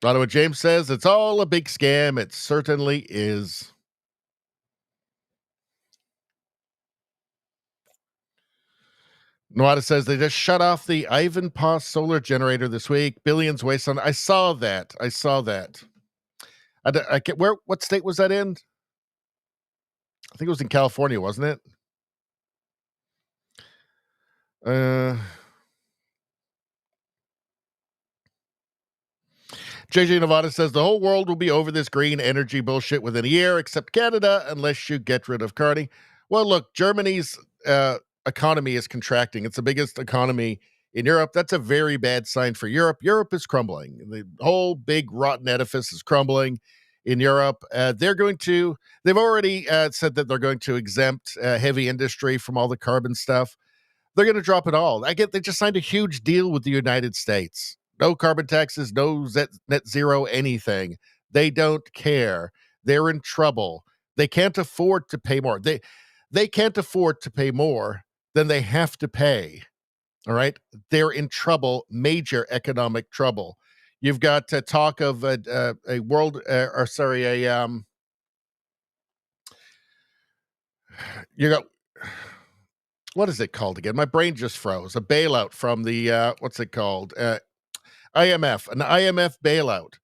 What James says, it's all a big scam. It certainly is. Nawada says they just shut off the Ivanpah solar generator this week. Billions waste on. I saw that. What state was that in? I think it was in California, wasn't it? JJ Nevada says the whole world will be over this green energy bullshit within a year, except Canada, unless you get rid of Carney. Well, look, Germany's economy is contracting. It's the biggest economy in Europe. That's a very bad sign for Europe. Europe is crumbling. The whole big rotten edifice is crumbling in Europe. They've already said that they're going to exempt heavy industry from all the carbon stuff. They're going to drop it all. They just signed a huge deal with the United States. No carbon taxes, no net zero anything. They don't care. They're in trouble. They can't afford to pay more. They can't afford to pay more than they have to pay. All right? They're in trouble, major economic trouble. You've got talk of a you got, what is it called again? My brain just froze. A bailout from the, what's it called? IMF, an IMF bailout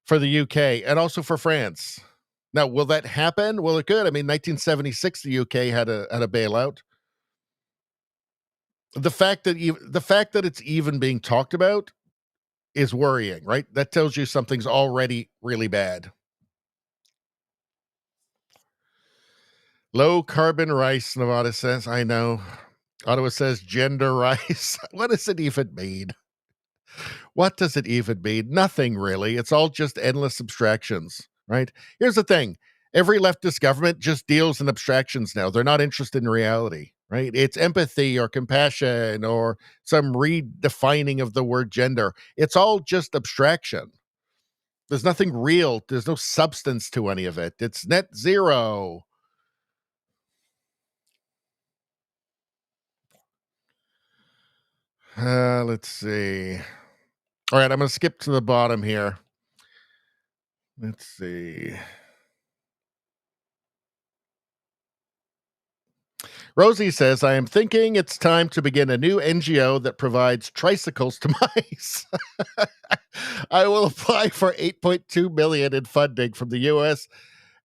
for the UK and also for France. Now, will that happen? Well, it could. I mean, 1976, the UK had a bailout. The fact that it's even being talked about is worrying, right? That tells you something's already really bad. Low carbon rice, Nevada says. I know. Ottawa says gender rice. What does it even mean? What does it even mean? Nothing really. It's all just endless abstractions, right? Here's the thing. Every leftist government just deals in abstractions now. They're not interested in reality, right? It's empathy or compassion or some redefining of the word gender. It's all just abstraction. There's nothing real. There's no substance to any of it. It's net zero. Let's see. All right, I'm going to skip to the bottom here. Let's see. Rosie says, I am thinking it's time to begin a new NGO that provides tricycles to mice. I will apply for $8.2 million in funding from the U.S.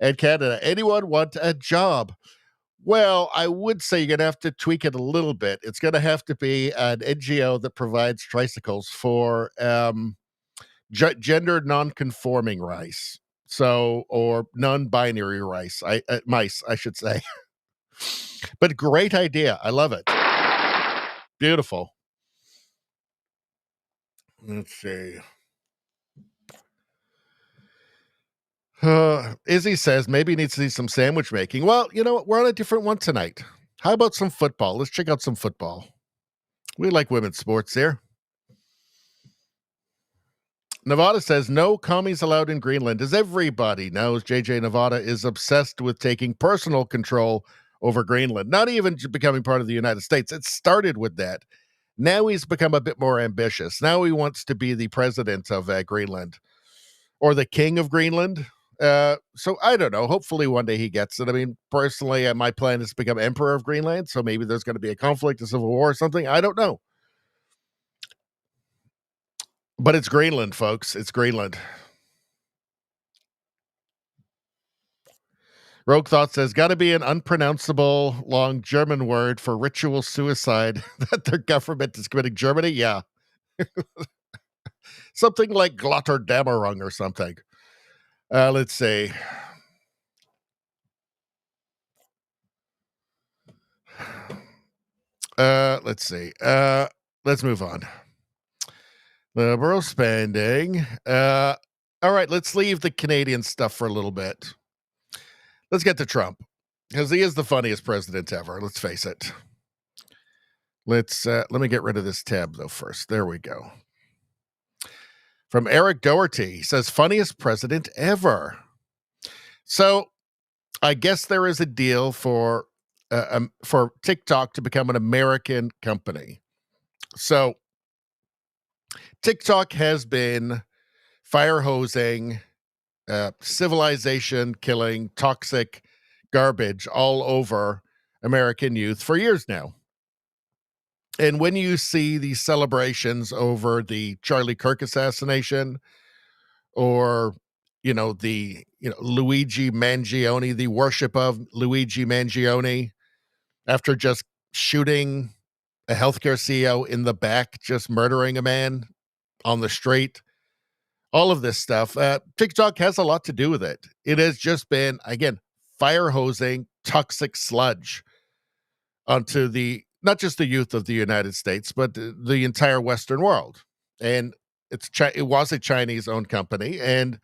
and Canada. Anyone want a job? Well, I would say you're going to have to tweak it a little bit. It's going to have to be an NGO that provides tricycles for gender non-conforming rice. Or non-binary mice, I should say. But great idea. I love it. Beautiful. Let's see. Izzy says maybe he needs to see some sandwich making. Well, you know what? We're on a different one tonight. How about some football? Let's check out some football. We like women's sports here. Nevada says no commies allowed in Greenland. As everybody knows, JJ Nevada is obsessed with taking personal control over Greenland, not even becoming part of the United States. It started with that. Now he's become a bit more ambitious. Now he wants to be the president of Greenland or the king of Greenland. So I don't know. Hopefully one day he gets it. I mean, personally, my plan is to become emperor of Greenland. So maybe there's going to be a conflict, a civil war or something. I don't know. But it's Greenland, folks. It's Greenland. Rogue Thought says, got to be an unpronounceable long German word for ritual suicide that their government is committing. Germany? Yeah. Something like Glotterdammerung or something. Let's see. Let's see. Let's move on. Liberal spending. All right, let's leave the Canadian stuff for a little bit. Let's get to Trump, because he is the funniest president ever. Let's face it. Let me get rid of this tab though first. There we go. From Eric Doherty, he says funniest president ever. So I guess there is a deal for TikTok to become an American company. So TikTok has been fire hosing, civilization killing, toxic garbage all over American youth for years now. And when you see these celebrations over the Charlie Kirk assassination, or Luigi Mangione, the worship of Luigi Mangione, after just shooting a healthcare CEO in the back, just murdering a man on the street, all of this stuff, TikTok has a lot to do with it. It has just been, again, fire hosing toxic sludge onto not just the youth of the United States, but the entire Western world. And it was a Chinese-owned company, and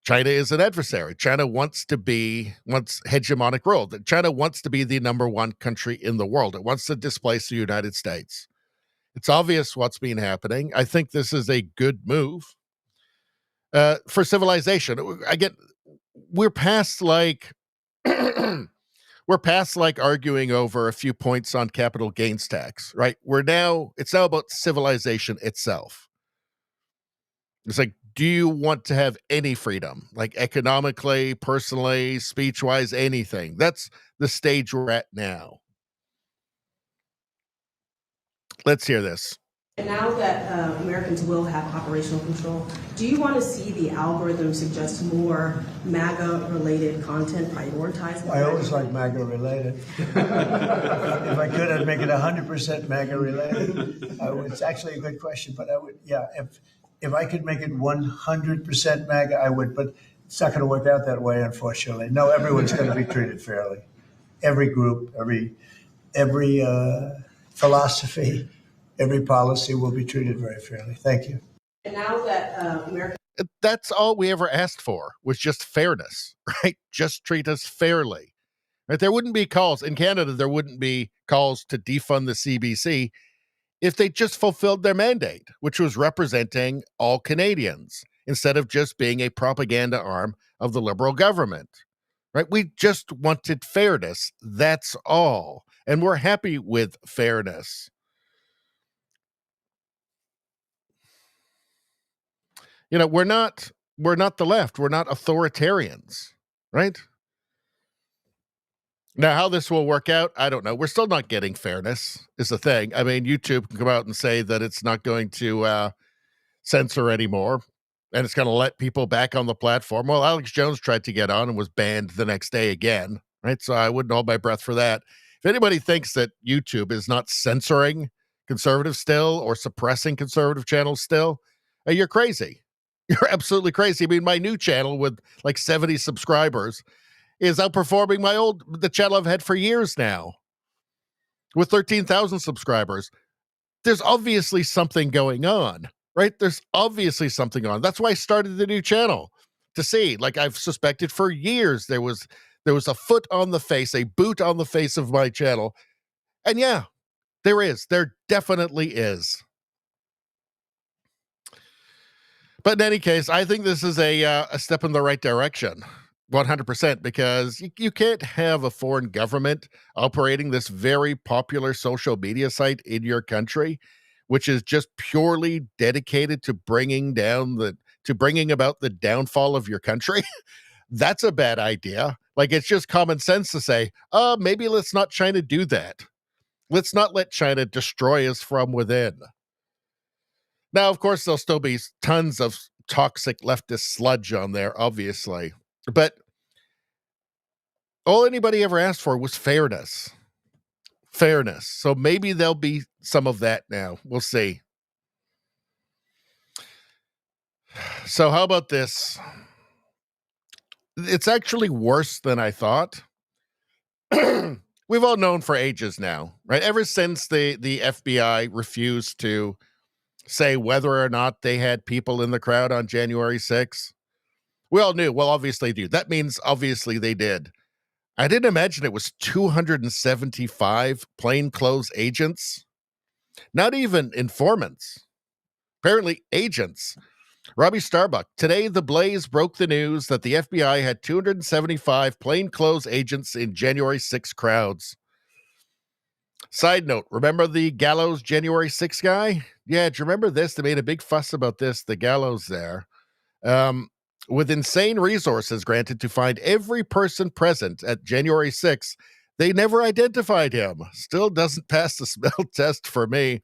China is an adversary. China wants hegemonic rule. China wants to be the number one country in the world. It wants to displace the United States. It's obvious what's been happening. I think this is a good move for civilization. Again, we're past like arguing over a few points on capital gains tax, right? It's now about civilization itself. It's like, do you want to have any freedom, like economically, personally, speech-wise, anything? That's the stage we're at now. Let's hear this. And now that Americans will have operational control, do you want to see the algorithm suggest more MAGA-related content prioritized? I always like MAGA-related. If I could, I'd make it 100% MAGA-related. It's actually a good question, but I would, yeah, if I could make it 100% MAGA, I would, but it's not going to work out that way, unfortunately. No, everyone's going to be treated fairly. Every group, every philosophy, every policy will be treated very fairly. Thank you. And now that That's all we ever asked for, was just fairness, right? Just treat us fairly. Right? There wouldn't be calls in Canada. There wouldn't be calls to defund the CBC if they just fulfilled their mandate, which was representing all Canadians instead of just being a propaganda arm of the Liberal government. Right? We just wanted fairness. That's all. And we're happy with fairness. We're not the left. We're not authoritarians, right? Now, how this will work out, I don't know. We're still not getting fairness, is the thing. I mean, YouTube can come out and say that it's not going to censor anymore, and it's going to let people back on the platform. Well, Alex Jones tried to get on and was banned the next day again, right? So I wouldn't hold my breath for that. If anybody thinks that YouTube is not censoring conservatives still or suppressing conservative channels still, you're crazy. You're absolutely crazy. I mean, my new channel with like 70 subscribers is outperforming the channel I've had for years now with 13,000 subscribers. There's obviously something going on, right? There's obviously something on. That's why I started the new channel, to see. Like, I've suspected for years there was a foot on the face, a boot on the face of my channel. And yeah, there definitely is. But in any case, I think this is a step in the right direction, 100%, because you can't have a foreign government operating this very popular social media site in your country, which is just purely dedicated to bringing about the downfall of your country. That's a bad idea. Like, it's just common sense to say, maybe let's not China do that. Let's not let China destroy us from within. Now, of course, there'll still be tons of toxic leftist sludge on there, obviously. But all anybody ever asked for was fairness. Fairness. So maybe there'll be some of that now. We'll see. So how about this? It's actually worse than I thought. We've all known for ages now, right? Ever since the FBI refused to say whether or not they had people in the crowd on January 6th, we all knew. Well, obviously they do. That means obviously they did. I didn't imagine it was 275 plainclothes agents, not even informants, apparently agents. Robbie Starbuck, today the Blaze broke the news that the FBI had 275 plainclothes agents in January 6 crowds. Side note, remember the Gallows January 6 guy? Yeah, do you remember this? They made a big fuss about this, the Gallows there. With insane resources granted to find every person present at January 6th, they never identified him. Still doesn't pass the smell test for me.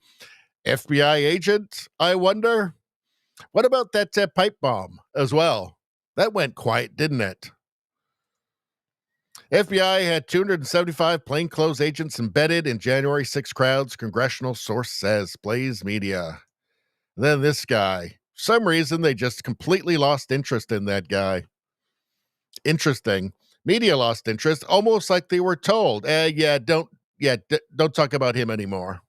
FBI agent, I wonder? What about that pipe bomb as well? That went quiet, didn't it? FBI had 275 plainclothes agents embedded in January 6 crowds, congressional source says, Blaze Media. Then this guy. For some reason, they just completely lost interest in that guy. Interesting. Media lost interest, almost like they were told, don't talk about him anymore.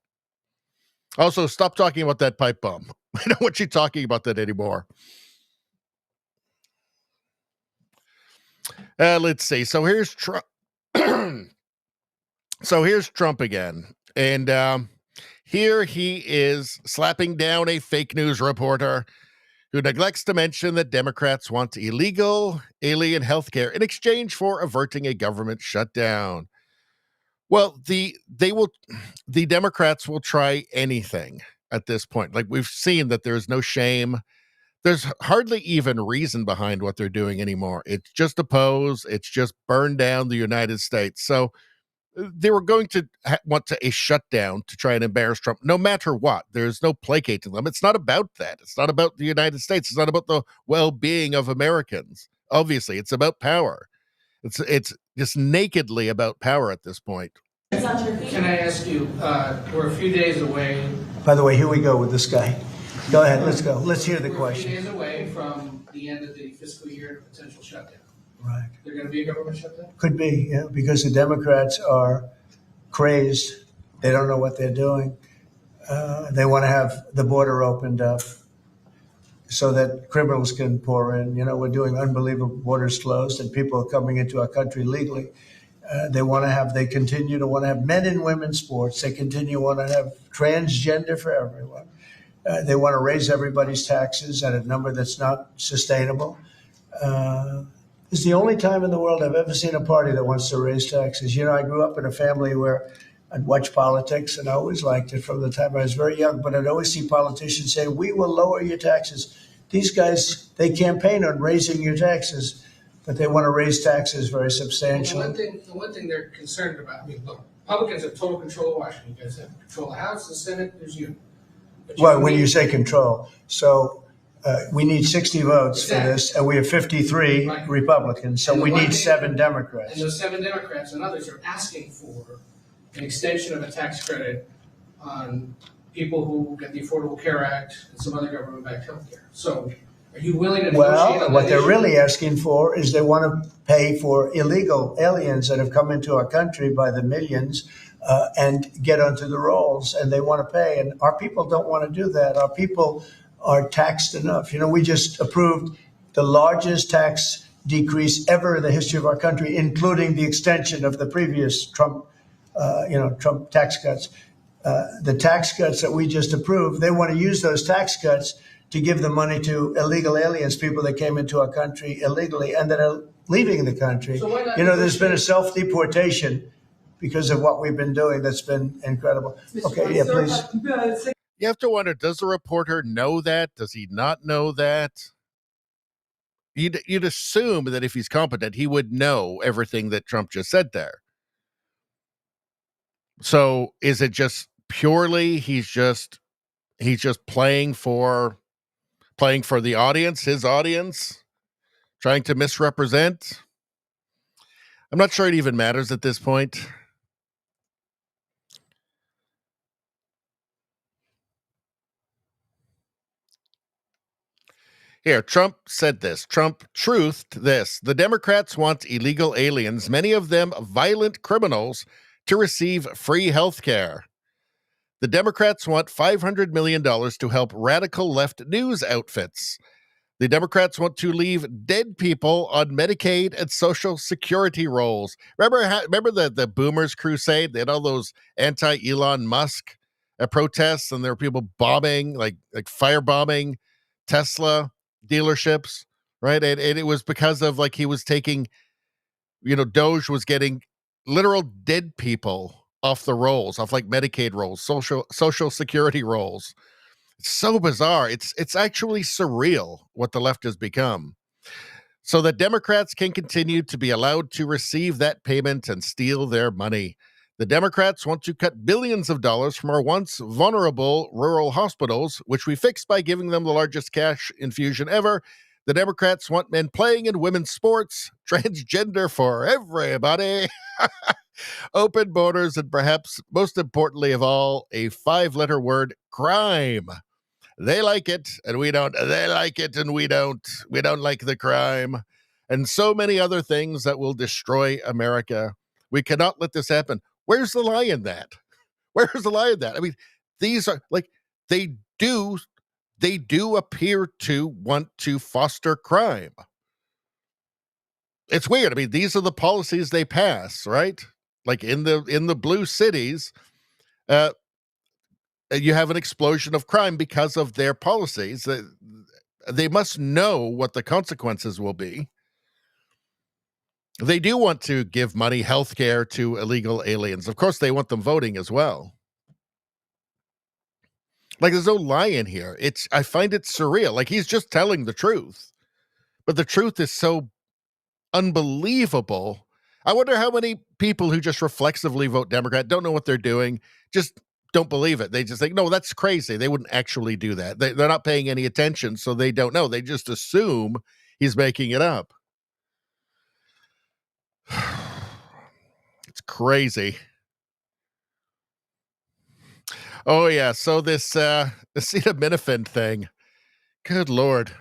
Also, stop talking about that pipe bomb. I don't want you talking about that anymore. Let's see. So here's Trump. So here's Trump again. And here he is slapping down a fake news reporter who neglects to mention that Democrats want illegal alien healthcare in exchange for averting a government shutdown. Well, the Democrats will try anything at this point. Like, we've seen that there's no shame. There's hardly even reason behind what they're doing anymore. It's just oppose. It's just burn down the United States. So they were going to want a shutdown to try and embarrass Trump, no matter what. There's no placating them. It's not about that. It's not about the United States. It's not about the well-being of Americans. Obviously, it's about power. It's just nakedly about power at this point. Can I ask you, we're a few days away. By the way, here we go with this guy. Go ahead, let's go. Let's hear the We're question. a few days away from the end of the fiscal year and a potential shutdown. Right. There going to be a government shutdown? Could be, yeah, because the Democrats are crazed. They don't know what they're doing. They want to have the border opened up so that criminals can pour in. You know, we're doing unbelievable borders closed and people are coming into our country legally. They continue to want to have men and women sports. They continue to want to have transgender for everyone. They want to raise everybody's taxes at a number that's not sustainable. It's the only time in the world I've ever seen a party that wants to raise taxes. You know, I grew up in a family where I'd watch politics, and I always liked it from the time I was very young, but I'd always see politicians say, we will lower your taxes. These guys, they campaign on raising your taxes, but they want to raise taxes very substantially. The one thing they're concerned about, I mean, look, Republicans have total control of Washington. You guys have control of the House, the Senate, there's you. Well, when you say control, so we need 60 votes for this, and we have 53 Republicans, so we need 7 Democrats. And those 7 Democrats and others are asking for an extension of a tax credit on people who get the Affordable Care Act and some other government-backed health care. So are you willing to negotiate on that what they're issue? really asking for is they want to pay for illegal aliens that have come into our country by the millions and get onto the rolls, and they want to pay. And our people don't want to do that. Our people are taxed enough. You know, we just approved the largest tax decrease ever in the history of our country, including the extension of the previous Trump tax cuts. The tax cuts that we just approved, they want to use those tax cuts to give the money to illegal aliens, people that came into our country illegally and that are leaving the country. So why not there's been a self-deportation because of what we've been doing that's been incredible. Okay, yeah, please. You have to wonder, does the reporter know that? Does he not know that? You'd assume that if he's competent, he would know everything that Trump just said there. So is it just purely he's just playing for the audience, his audience, trying to misrepresent? I'm not sure it even matters at this point. Here, Trump said this. Trump truthed this. The Democrats want illegal aliens, many of them violent criminals, to receive free health care. The Democrats want $500 million to help radical left news outfits. The Democrats want to leave dead people on Medicaid and Social Security rolls. Remember the Boomers Crusade? They had all those anti-Elon Musk protests, and there were people bombing, like firebombing Tesla dealerships, right? And it was because of, like, he was taking, Doge was getting literal dead people off the rolls, off like Medicaid rolls, Social Security rolls. It's so bizarre. It's actually surreal what the left has become. So that Democrats can continue to be allowed to receive that payment and steal their money. The Democrats want to cut billions of dollars from our once vulnerable rural hospitals, which we fixed by giving them the largest cash infusion ever. The Democrats want men playing in women's sports, transgender for everybody, open borders, and perhaps most importantly of all, a 5-letter word, crime. They like it, and we don't. They like it, and we don't. We don't like the crime. And so many other things that will destroy America. We cannot let this happen. Where's the lie in that? Where's the lie in that? I mean, these are, like, they do appear to want to foster crime. It's weird. I mean, these are the policies they pass, right? Like in the blue cities, you have an explosion of crime because of their policies. They must know what the consequences will be. They do want to give money, health care to illegal aliens. Of course, they want them voting as well. Like, there's no lie in here. I find it surreal. Like, he's just telling the truth. But the truth is so unbelievable. I wonder how many people who just reflexively vote Democrat, don't know what they're doing, just don't believe it. They just think, no, that's crazy. They wouldn't actually do that. They're not paying any attention, so they don't know. They just assume he's making it up. It's crazy. Oh, yeah. So this acetaminophen thing, good Lord.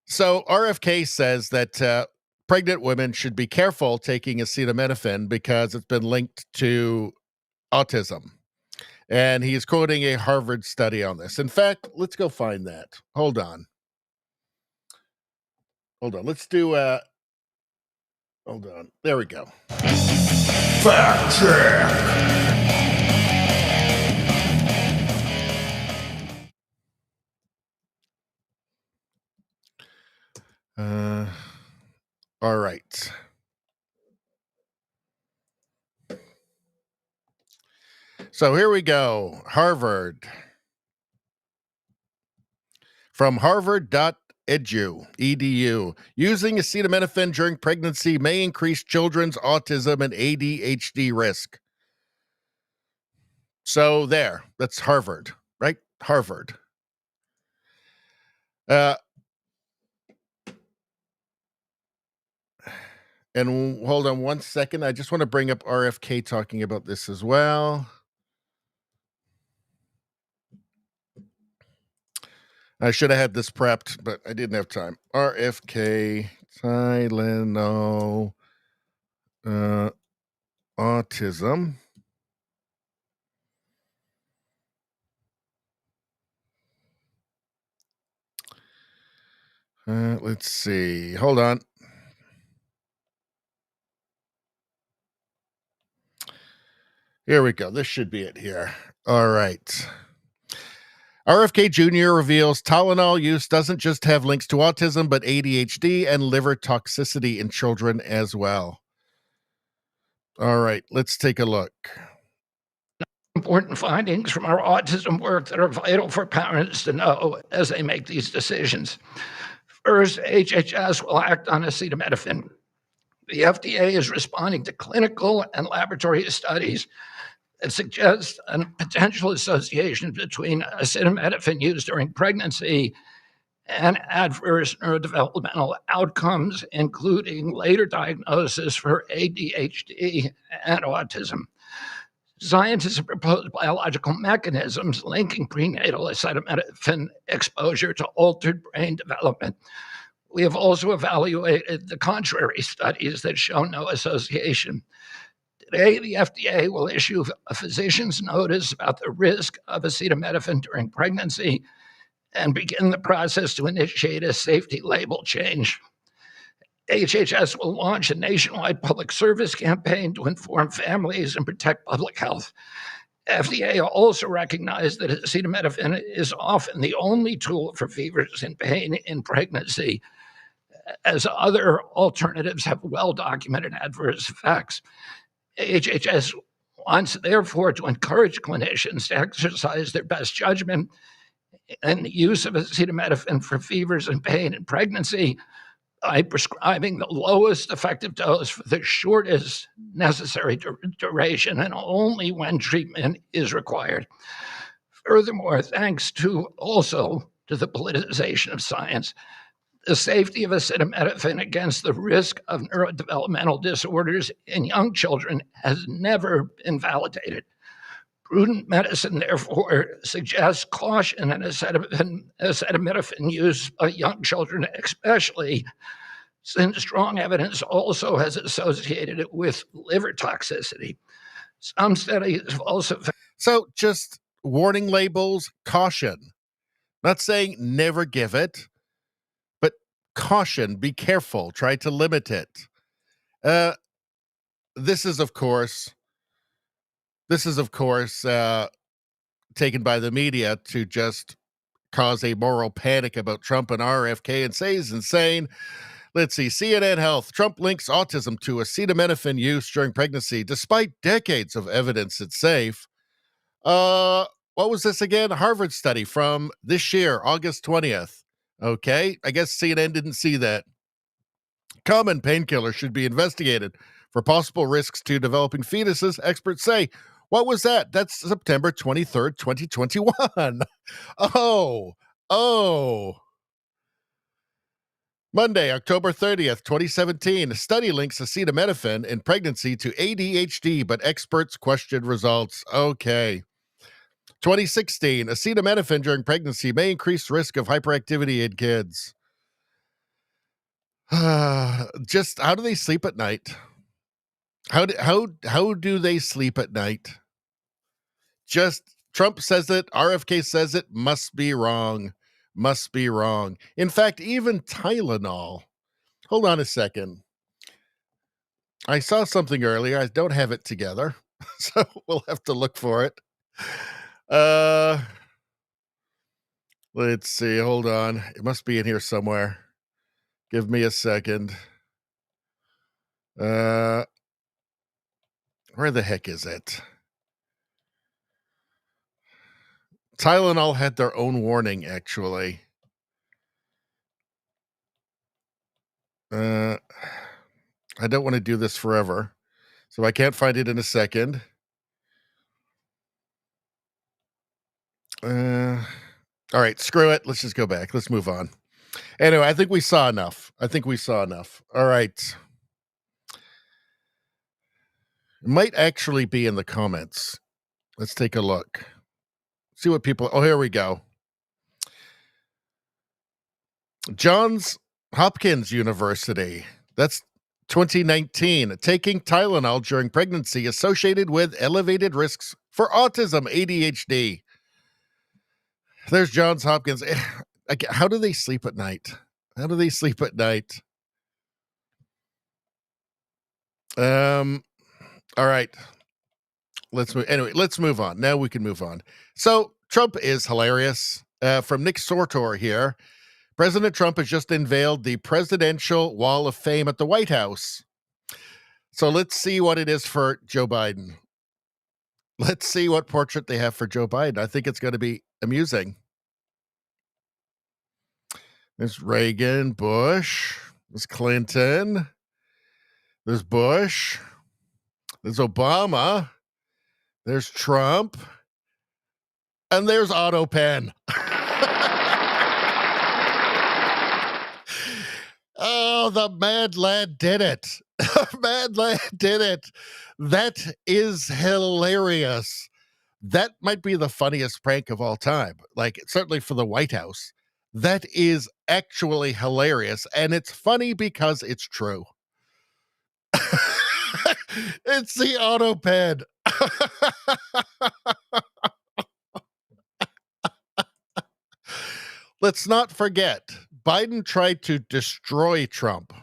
So RFK says that pregnant women should be careful taking acetaminophen because it's been linked to autism. And he's quoting a Harvard study on this. In fact, let's go find that. Hold on. Let's do hold on. There we go. Fact check. All right. So here we go. Harvard. From harvard.edu. Using acetaminophen during pregnancy may increase children's autism and ADHD risk. So there. That's Harvard, right? Harvard. And hold on one second. I just want to bring up RFK talking about this as well. I should have had this prepped, but I didn't have time. RFK, Tylenol, autism. Let's see. Hold on. Here we go. This should be it here. All right. RFK Jr. reveals Tylenol use doesn't just have links to autism, but ADHD and liver toxicity in children as well. All right, let's take a look. Important findings from our autism work that are vital for parents to know as they make these decisions. First, HHS will act on acetaminophen. The FDA is responding to clinical and laboratory studies that suggest a potential association between acetaminophen use during pregnancy and adverse neurodevelopmental outcomes, including later diagnosis for ADHD and autism. Scientists have proposed biological mechanisms linking prenatal acetaminophen exposure to altered brain development. We have also evaluated the contrary studies that show no association. Today, the FDA will issue a physician's notice about the risk of acetaminophen during pregnancy and begin the process to initiate a safety label change. HHS will launch a nationwide public service campaign to inform families and protect public health. FDA also recognized that acetaminophen is often the only tool for fevers and pain in pregnancy, as other alternatives have well-documented adverse effects. HHS wants, therefore, to encourage clinicians to exercise their best judgment in the use of acetaminophen for fevers and pain in pregnancy by prescribing the lowest effective dose for the shortest necessary duration and only when treatment is required. Furthermore, thanks to the politicization of science, the safety of acetaminophen against the risk of neurodevelopmental disorders in young children has never been validated. Prudent medicine, therefore, suggests caution in acetaminophen use by young children, especially since strong evidence also has associated it with liver toxicity. Some studies have also found. So just warning labels, caution. Not saying never give it, but caution, be careful, try to limit it. This is, of course, taken by the media to just cause a moral panic about Trump and RFK and say he's insane. Let's see, CNN Health. Trump links autism to acetaminophen use during pregnancy, despite decades of evidence it's safe. What was this again? A Harvard study from this year, August 20th. Okay, I guess CNN didn't see that. Common painkillers should be investigated for possible risks to developing fetuses, experts say. What was that? That's September 23rd, 2021. Oh. Monday, October 30th, 2017. A study links acetaminophen in pregnancy to ADHD, but experts questioned results. Okay. 2016. Acetaminophen during pregnancy may increase risk of hyperactivity in kids. Just how do they sleep at night? How do they sleep at night? Just Trump says it, RFK says it, must be wrong. Must be wrong. In fact, even Tylenol. Hold on a second. I saw something earlier. I don't have it together, so we'll have to look for it. Let's see. Hold on. It must be in here somewhere. Give me a second. Where the heck is it? Tylenol had their own warning, actually. I don't want to do this forever, so I can't find it in a second. All right, screw it. Let's just go back. Let's move on. Anyway, I think we saw enough. All right. It might actually be in the comments. Let's take a look. See what people... Oh, here we go. Johns Hopkins University. That's 2019. Taking Tylenol during pregnancy associated with elevated risks for autism, ADHD. There's Johns Hopkins. How do they sleep at night? All right. Let's move on. Now we can move on. So Trump is hilarious. From Nick Sortor here. President Trump has just unveiled the Presidential Wall of Fame at the White House. So let's see what it is for Joe Biden. Let's see what portrait they have for Joe Biden. I think it's going to be amusing. There's Reagan, Bush, there's Clinton, there's Bush, there's Obama, there's Trump, and there's Otto Penn. Oh, the mad lad did it. Mad lad did it. That is hilarious. That might be the funniest prank of all time. Like, certainly for the White House. That is actually hilarious. And it's funny because it's true. It's the autopad. Let's not forget, Biden tried to destroy Trump.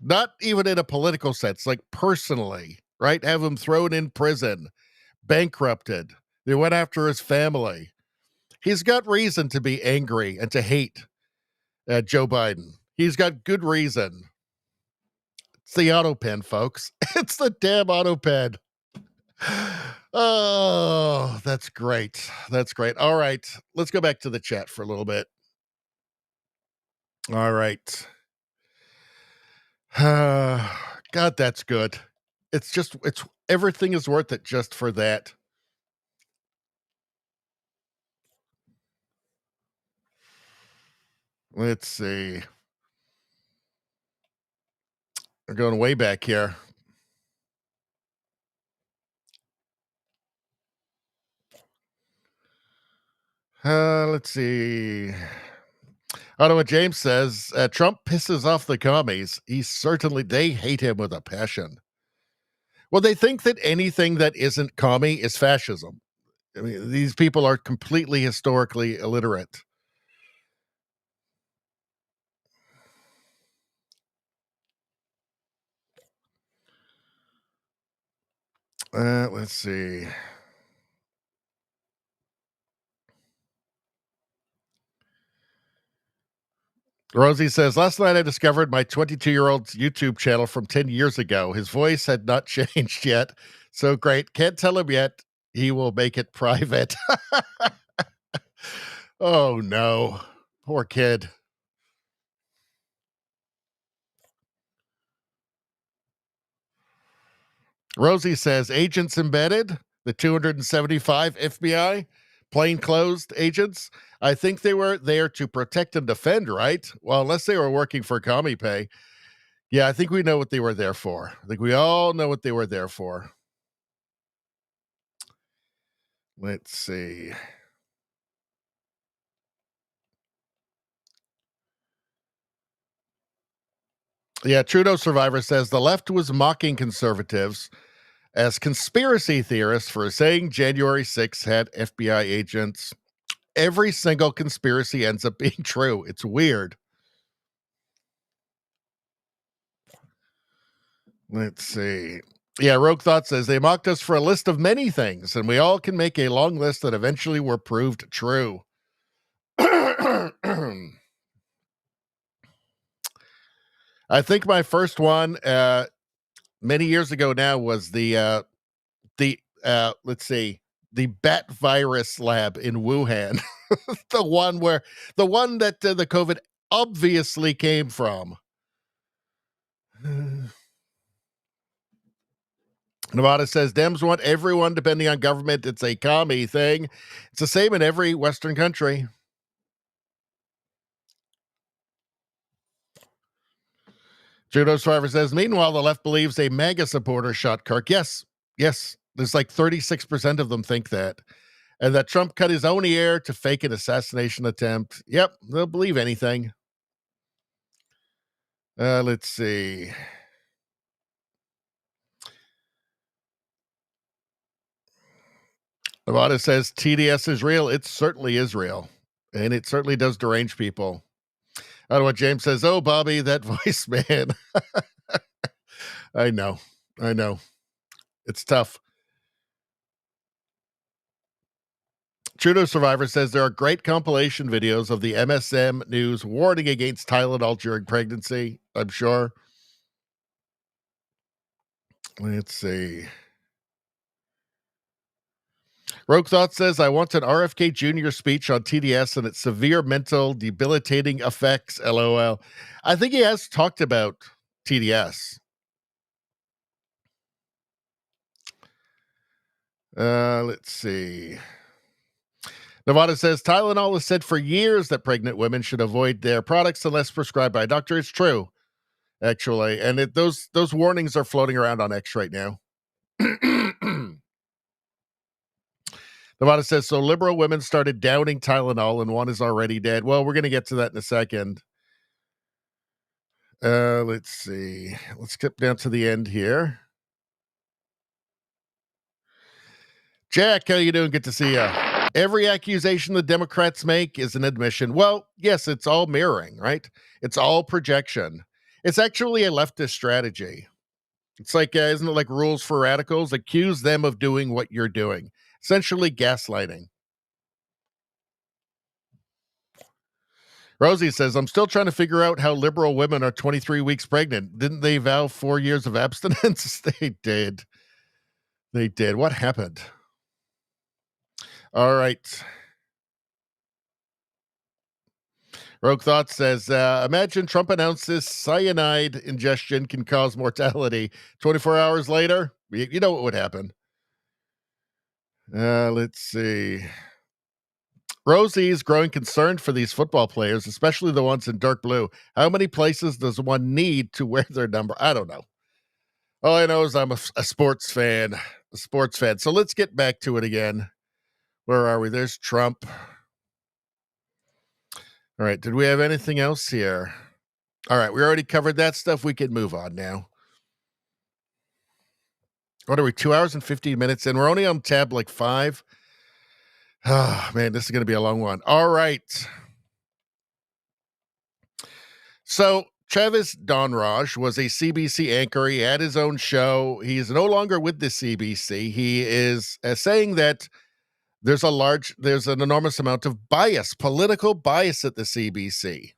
Not even in a political sense, like personally, right? Have him thrown in prison, bankrupted. They went after his family. He's got reason to be angry and to hate Joe Biden. He's got good reason. It's the auto pen, folks. It's the damn auto pen. Oh, that's great. That's great. All right. Let's go back to the chat for a little bit. All right. God, that's good. It's everything is worth it just for that. Let's see. We're going way back here. Let's see. I don't know what James says. Trump pisses off the commies. They hate him with a passion. Well, they think that anything that isn't commie is fascism. I mean, these people are completely historically illiterate. Let's see. Rosie says, last night I discovered my 22-year-old's YouTube channel from 10 years ago. His voice had not changed yet. So great. Can't tell him yet. He will make it private. Oh, no. Poor kid. Rosie says, agents embedded, the 275 FBI, plainclothes agents. I think they were there to protect and defend, right? Well, unless they were working for commie pay. Yeah, I think we know what they were there for. I think we all know what they were there for. Let's see. Yeah, Trudeau Survivor says the left was mocking conservatives as conspiracy theorists for saying January 6th had FBI agents. Every single conspiracy ends up being true. It's weird. Let's see. Yeah, Rogue Thought says they mocked us for a list of many things, and we all can make a long list that eventually were proved true. I think my first one many years ago now was the let's see, the bat virus lab in Wuhan. the one that the COVID obviously came from. Nevada says Dems want everyone depending on government. It's a commie thing. It's the same in every Western country. Judo Survivor says, meanwhile, the left believes a MAGA supporter shot Kirk. Yes. There's like 36% of them think that. And that Trump cut his own ear to fake an assassination attempt. Yep, they'll believe anything. Let's see. Nevada says TDS is real. It certainly is real. And it certainly does derange people. I don't know what James says. Oh, Bobby, that voice, man. I know. It's tough. Trudeau Survivor says there are great compilation videos of the MSM News warning against Tylenol during pregnancy, I'm sure. Let's see. Rogue Thought says, I want an RFK Jr. speech on TDS and its severe mental debilitating effects, LOL. I think he has talked about TDS. Let's see. Nevada says, Tylenol has said for years that pregnant women should avoid their products unless prescribed by a doctor. It's true. actually. And those warnings are floating around on X right now. Nevada says, so liberal women started downing Tylenol and one is already dead. Well, we're going to get to that in a second. Let's see. Let's skip down to the end here. Jack, how you doing? Good to see you. Every accusation the Democrats make is an admission. Well, yes, it's all mirroring, right? It's all projection. It's actually a leftist strategy. It's like, isn't it like rules for radicals? Accuse them of doing what you're doing. Essentially gaslighting. Rosie says, I'm still trying to figure out how liberal women are 23 weeks pregnant. Didn't they vow 4 years of abstinence? They did. They did. What happened? All right. Rogue Thought says, imagine Trump announces cyanide ingestion can cause mortality. 24 hours later, you know what would happen. Let's see. Rosie is growing concerned for these football players, especially the ones in dark blue. How many places does one need to wear their number? I don't know. All I know is I'm a sports fan. A sports fan. So let's get back to it again. Where are we? There's Trump. All right. Did we have anything else here? All right. We already covered that stuff. We can move on now. What are we? 2 hours and 15 minutes in. We're only on tab like 5. Oh, man, this is going to be a long one. All right. So Travis Dhanraj was a CBC anchor. He had his own show. He's no longer with the CBC. He is saying that there's an enormous amount of bias, political bias at the CBC,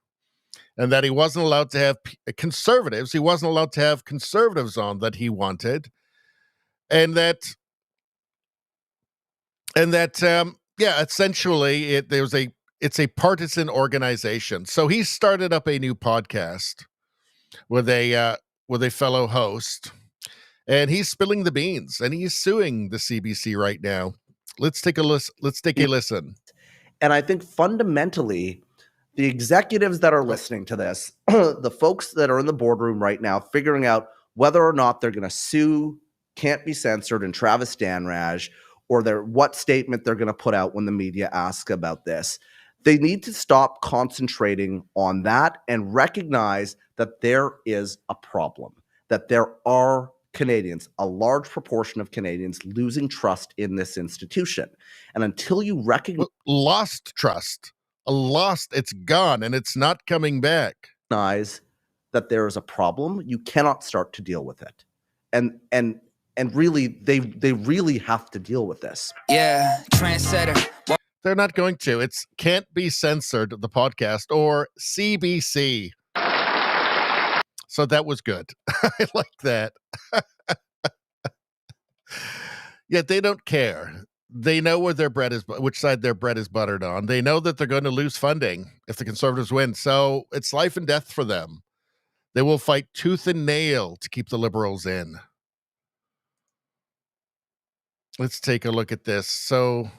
and that he wasn't allowed to have conservatives. He wasn't allowed to have conservatives on that he wanted, and that essentially it's a partisan organization. So he started up a new podcast with a fellow host, and he's spilling the beans, and he's suing the CBC right now. Let's take a listen. And I think fundamentally, the executives that are listening to this, the folks that are in the boardroom right now, figuring out whether or not they're going to sue Can't Be Censored and Travis Dhanraj, or what statement they're going to put out when the media asks about this. They need to stop concentrating on that and recognize that there is a problem, that there are Canadians, a large proportion of Canadians, losing trust in this institution. And until you recognize... Lost trust. It's gone, and it's not coming back. That there is a problem, you cannot start to deal with it. And really, they really have to deal with this. Yeah, trendsetter. They're not going to. It's Can't Be Censored, the podcast, or CBC. So that was good. I like that. Yeah, they don't care. They know where which side their bread is buttered on. They know that they're going to lose funding if the Conservatives win. So it's life and death for them. They will fight tooth and nail to keep the Liberals in. Let's take a look at this. So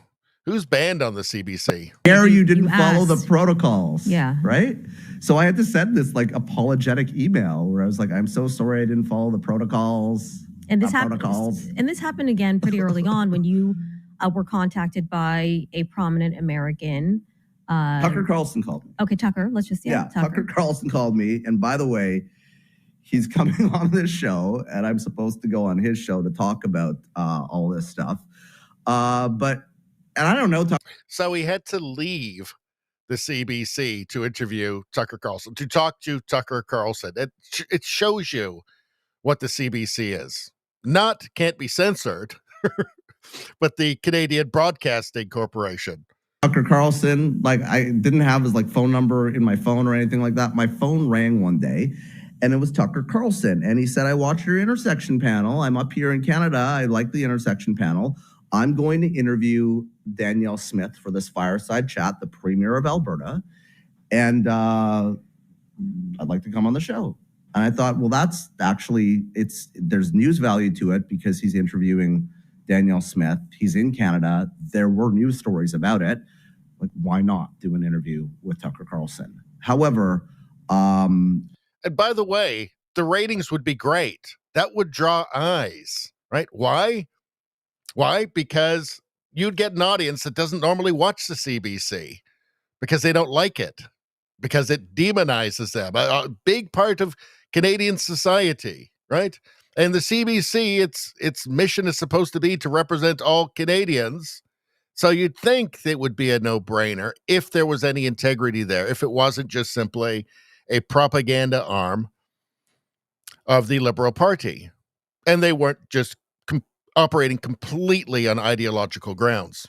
who's banned on the CBC? You didn't follow the protocols. Yeah. Right? So I had to send this like apologetic email where I was like, I'm so sorry I didn't follow the protocols. And this happened again pretty early on when you were contacted by a prominent American. Tucker Carlson called me. Okay, Tucker. Let's just Tucker Carlson called me. And by the way, he's coming on this show, and I'm supposed to go on his show to talk about all this stuff. And I don't know. So he had to leave the CBC to interview Tucker Carlson, to talk to Tucker Carlson. It shows you what the CBC is. Not Can't Be Censored, but the Canadian Broadcasting Corporation. Tucker Carlson, like I didn't have his like phone number in my phone or anything like that. My phone rang one day, and it was Tucker Carlson. And he said, I watched your Intersection panel. I'm up here in Canada. I like the Intersection panel. I'm going to interview Danielle Smith for this fireside chat, the Premier of Alberta. And I'd like to come on the show. And I thought, well, that's actually, there's news value to it because he's interviewing Danielle Smith. He's in Canada. There were news stories about it. Like, why not do an interview with Tucker Carlson? However, and by the way, the ratings would be great. That would draw eyes, right? Why? Because you'd get an audience that doesn't normally watch the CBC because they don't like it, because it demonizes them. A big part of Canadian society, right? And the CBC, its mission is supposed to be to represent all Canadians. So you'd think it would be a no-brainer if there was any integrity there, if it wasn't just simply a propaganda arm of the Liberal Party. And they weren't just operating completely on ideological grounds.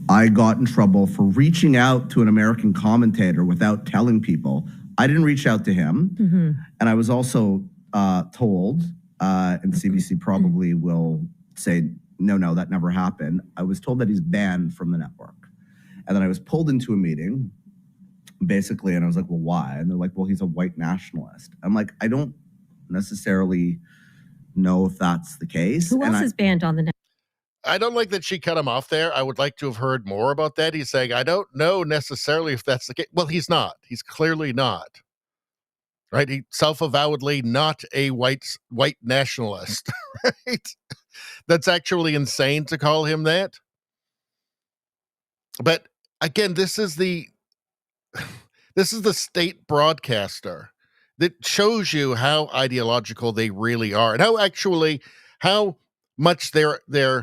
I got in trouble for reaching out to an American commentator without telling people. I didn't reach out to him. Mm-hmm. And I was also told, and CBC probably will say, no, that never happened. I was told that he's banned from the network. And then I was pulled into a meeting, basically, and I was like, well, why? And they're like, well, he's a white nationalist. I'm like, I don't necessarily know if that's the case. Who else is banned on the network? I don't like that she cut him off there. I would like to have heard more about that. He's saying, I don't know necessarily if that's the case. Well, he's not. He's clearly not. Right? He's self-avowedly not a white nationalist. Right? That's actually insane to call him that. But again, this is the state broadcaster that shows you how ideological they really are, and how much their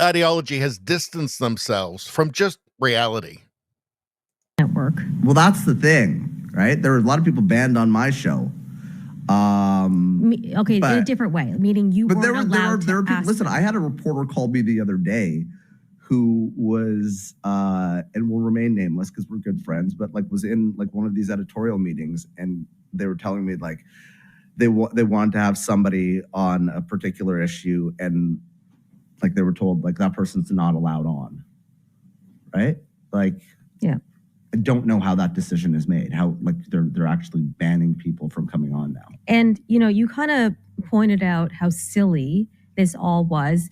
ideology has distanced themselves from just reality. Network. Well, that's the thing, right? There were a lot of people banned on my show. Okay, in a different way, meaning you weren't allowed to people. ask Listen, them. I had a reporter call me the other day who was, and will remain nameless because we're good friends, but like was in like one of these editorial meetings, and they were telling me like they wanted to have somebody on a particular issue, and like they were told like that person's not allowed on, right? Like, yeah. I don't know how that decision is made, how like they're actually banning people from coming on now. And, you kind of pointed out how silly this all was,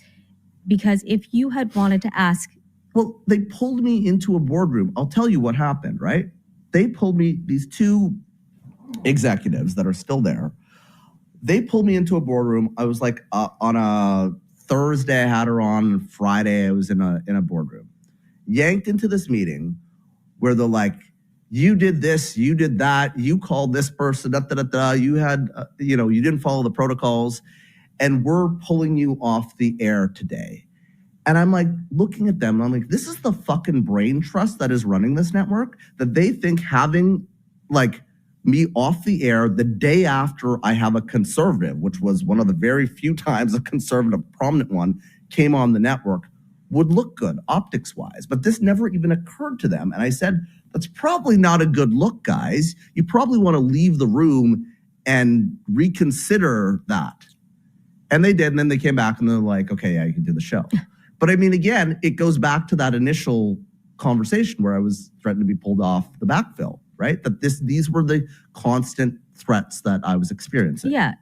because if you had wanted to ask. Well, they pulled me into a boardroom. I'll tell you what happened, right? They pulled me, these two executives that are still there, they pulled me into a boardroom. I was like on a Thursday, I had her on Friday, I was in a boardroom. Yanked into this meeting where they're like, you did this, you did that, you called this person, you had, you didn't follow the protocols, and we're pulling you off the air today. And I'm like, looking at them, and I'm like, this is the fucking brain trust that is running this network, that they think having like me off the air the day after I have a conservative, which was one of the very few times a conservative prominent one came on the network, would look good optics-wise. But this never even occurred to them. And I said, that's probably not a good look, guys. You probably want to leave the room and reconsider that. And they did, and then they came back and they're like, okay, yeah, you can do the show. But I mean, again, it goes back to that initial conversation where I was threatened to be pulled off the backfill, right? That these were the constant threats that I was experiencing. Yeah.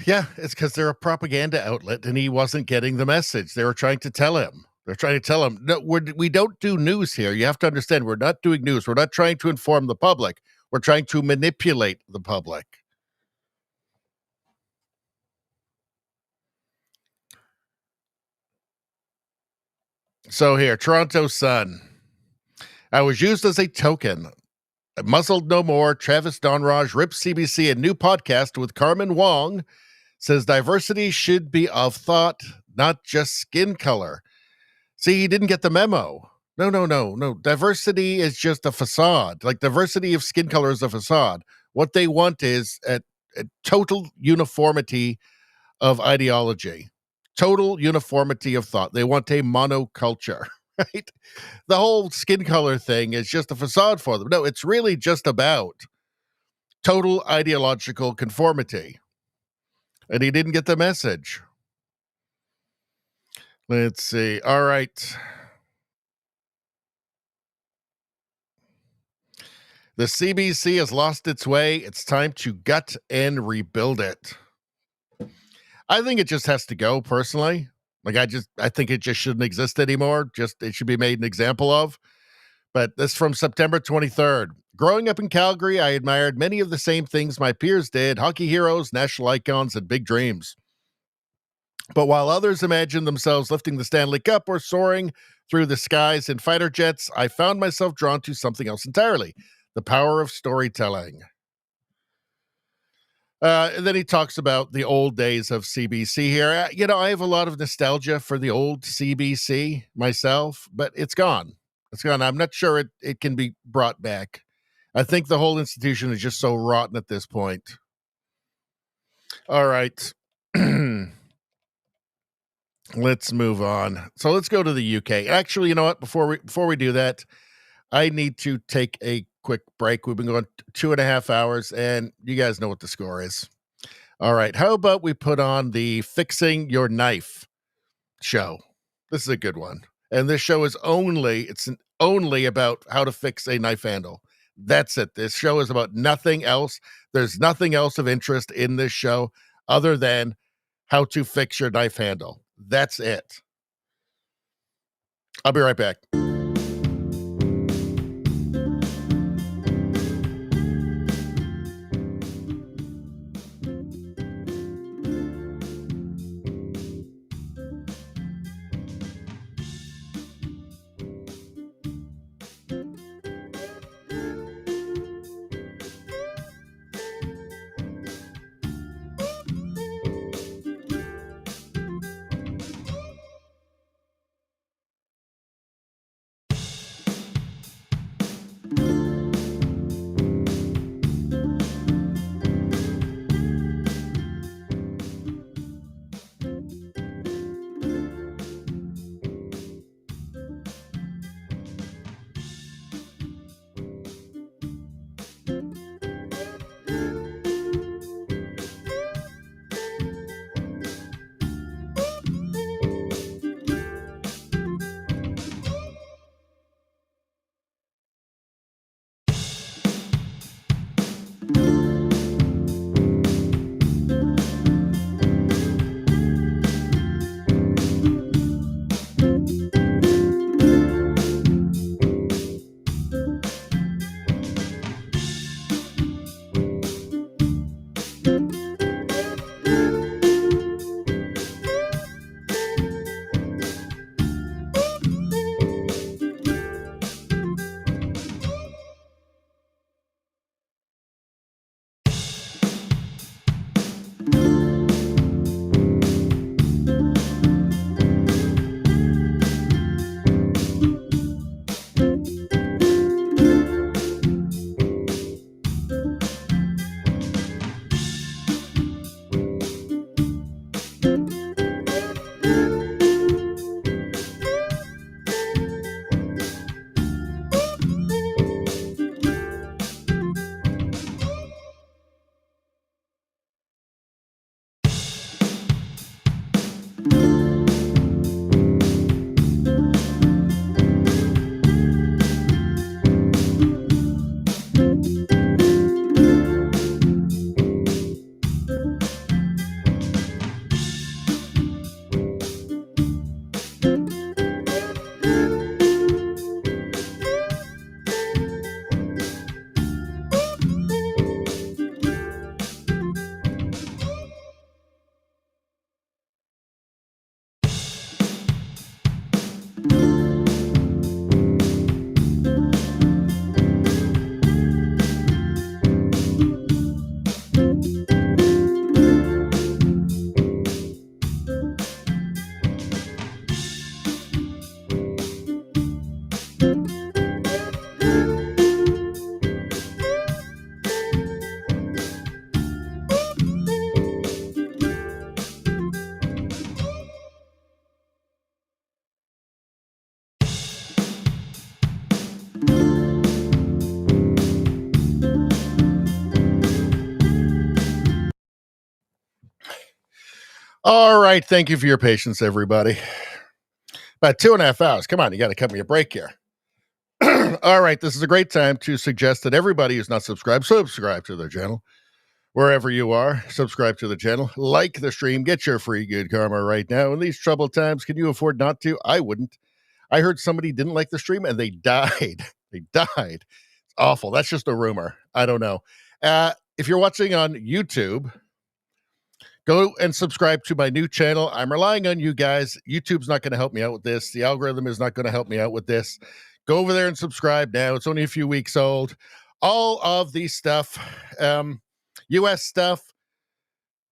Yeah, it's because they're a propaganda outlet and he wasn't getting the message. They were trying to tell him. They're trying to tell him, no, we don't do news here. You have to understand, we're not doing news. We're not trying to inform the public. We're trying to manipulate the public. So here, Toronto Sun. I was used as a token. Muzzled no more. Travis Dhanraj rips CBC a new podcast with Carmen Wong. Says diversity should be of thought, not just skin color. See, he didn't get the memo. No. Diversity is just a facade. Like diversity of skin color is a facade. What they want is a total uniformity of ideology, total uniformity of thought. They want a monoculture, right? The whole skin color thing is just a facade for them. No, it's really just about total ideological conformity. And he didn't get the message. Let's see. All right. The CBC has lost its way. It's time to gut and rebuild it. I think it just has to go, personally. Like, I think it just shouldn't exist anymore. It should be made an example of. But this is from September 23rd. Growing up in Calgary, I admired many of the same things my peers did: hockey heroes, national icons, and big dreams. But while others imagined themselves lifting the Stanley Cup or soaring through the skies in fighter jets, I found myself drawn to something else entirely: the power of storytelling. And then he talks about the old days of CBC here. I have a lot of nostalgia for the old CBC myself, but it's gone. It's gone. I'm not sure it can be brought back. I think the whole institution is just so rotten at this point. All right. Let's move on. So let's go to the UK. Actually, you know what? Before we do that, I need to take a quick break. We've been going 2.5 hours, and you guys know what the score is. All right. How about we put on the Fixing Your Knife show? This is a good one. And this show is only about how to fix a knife handle. That's it. This show is about nothing else. There's nothing else of interest in this show other than how to fix your knife handle. That's it. I'll be right back. All right. Thank you for your patience, everybody. About 2.5 hours. Come on, you got to cut me a break here. All right. This is a great time to suggest that everybody who's not subscribed, subscribe to the channel. Wherever you are, subscribe to the channel, like the stream, get your free good karma right now. In these troubled times, can you afford not to? I wouldn't. I heard somebody didn't like the stream and they died. He died. It's awful. That's just a rumor. I don't know. If you're watching on YouTube, go and subscribe to my new channel. I'm relying on you guys. YouTube's not going to help me out with this. The algorithm is not going to help me out with this. Go over there and subscribe now. It's only a few weeks old. All of the stuff, U.S. stuff,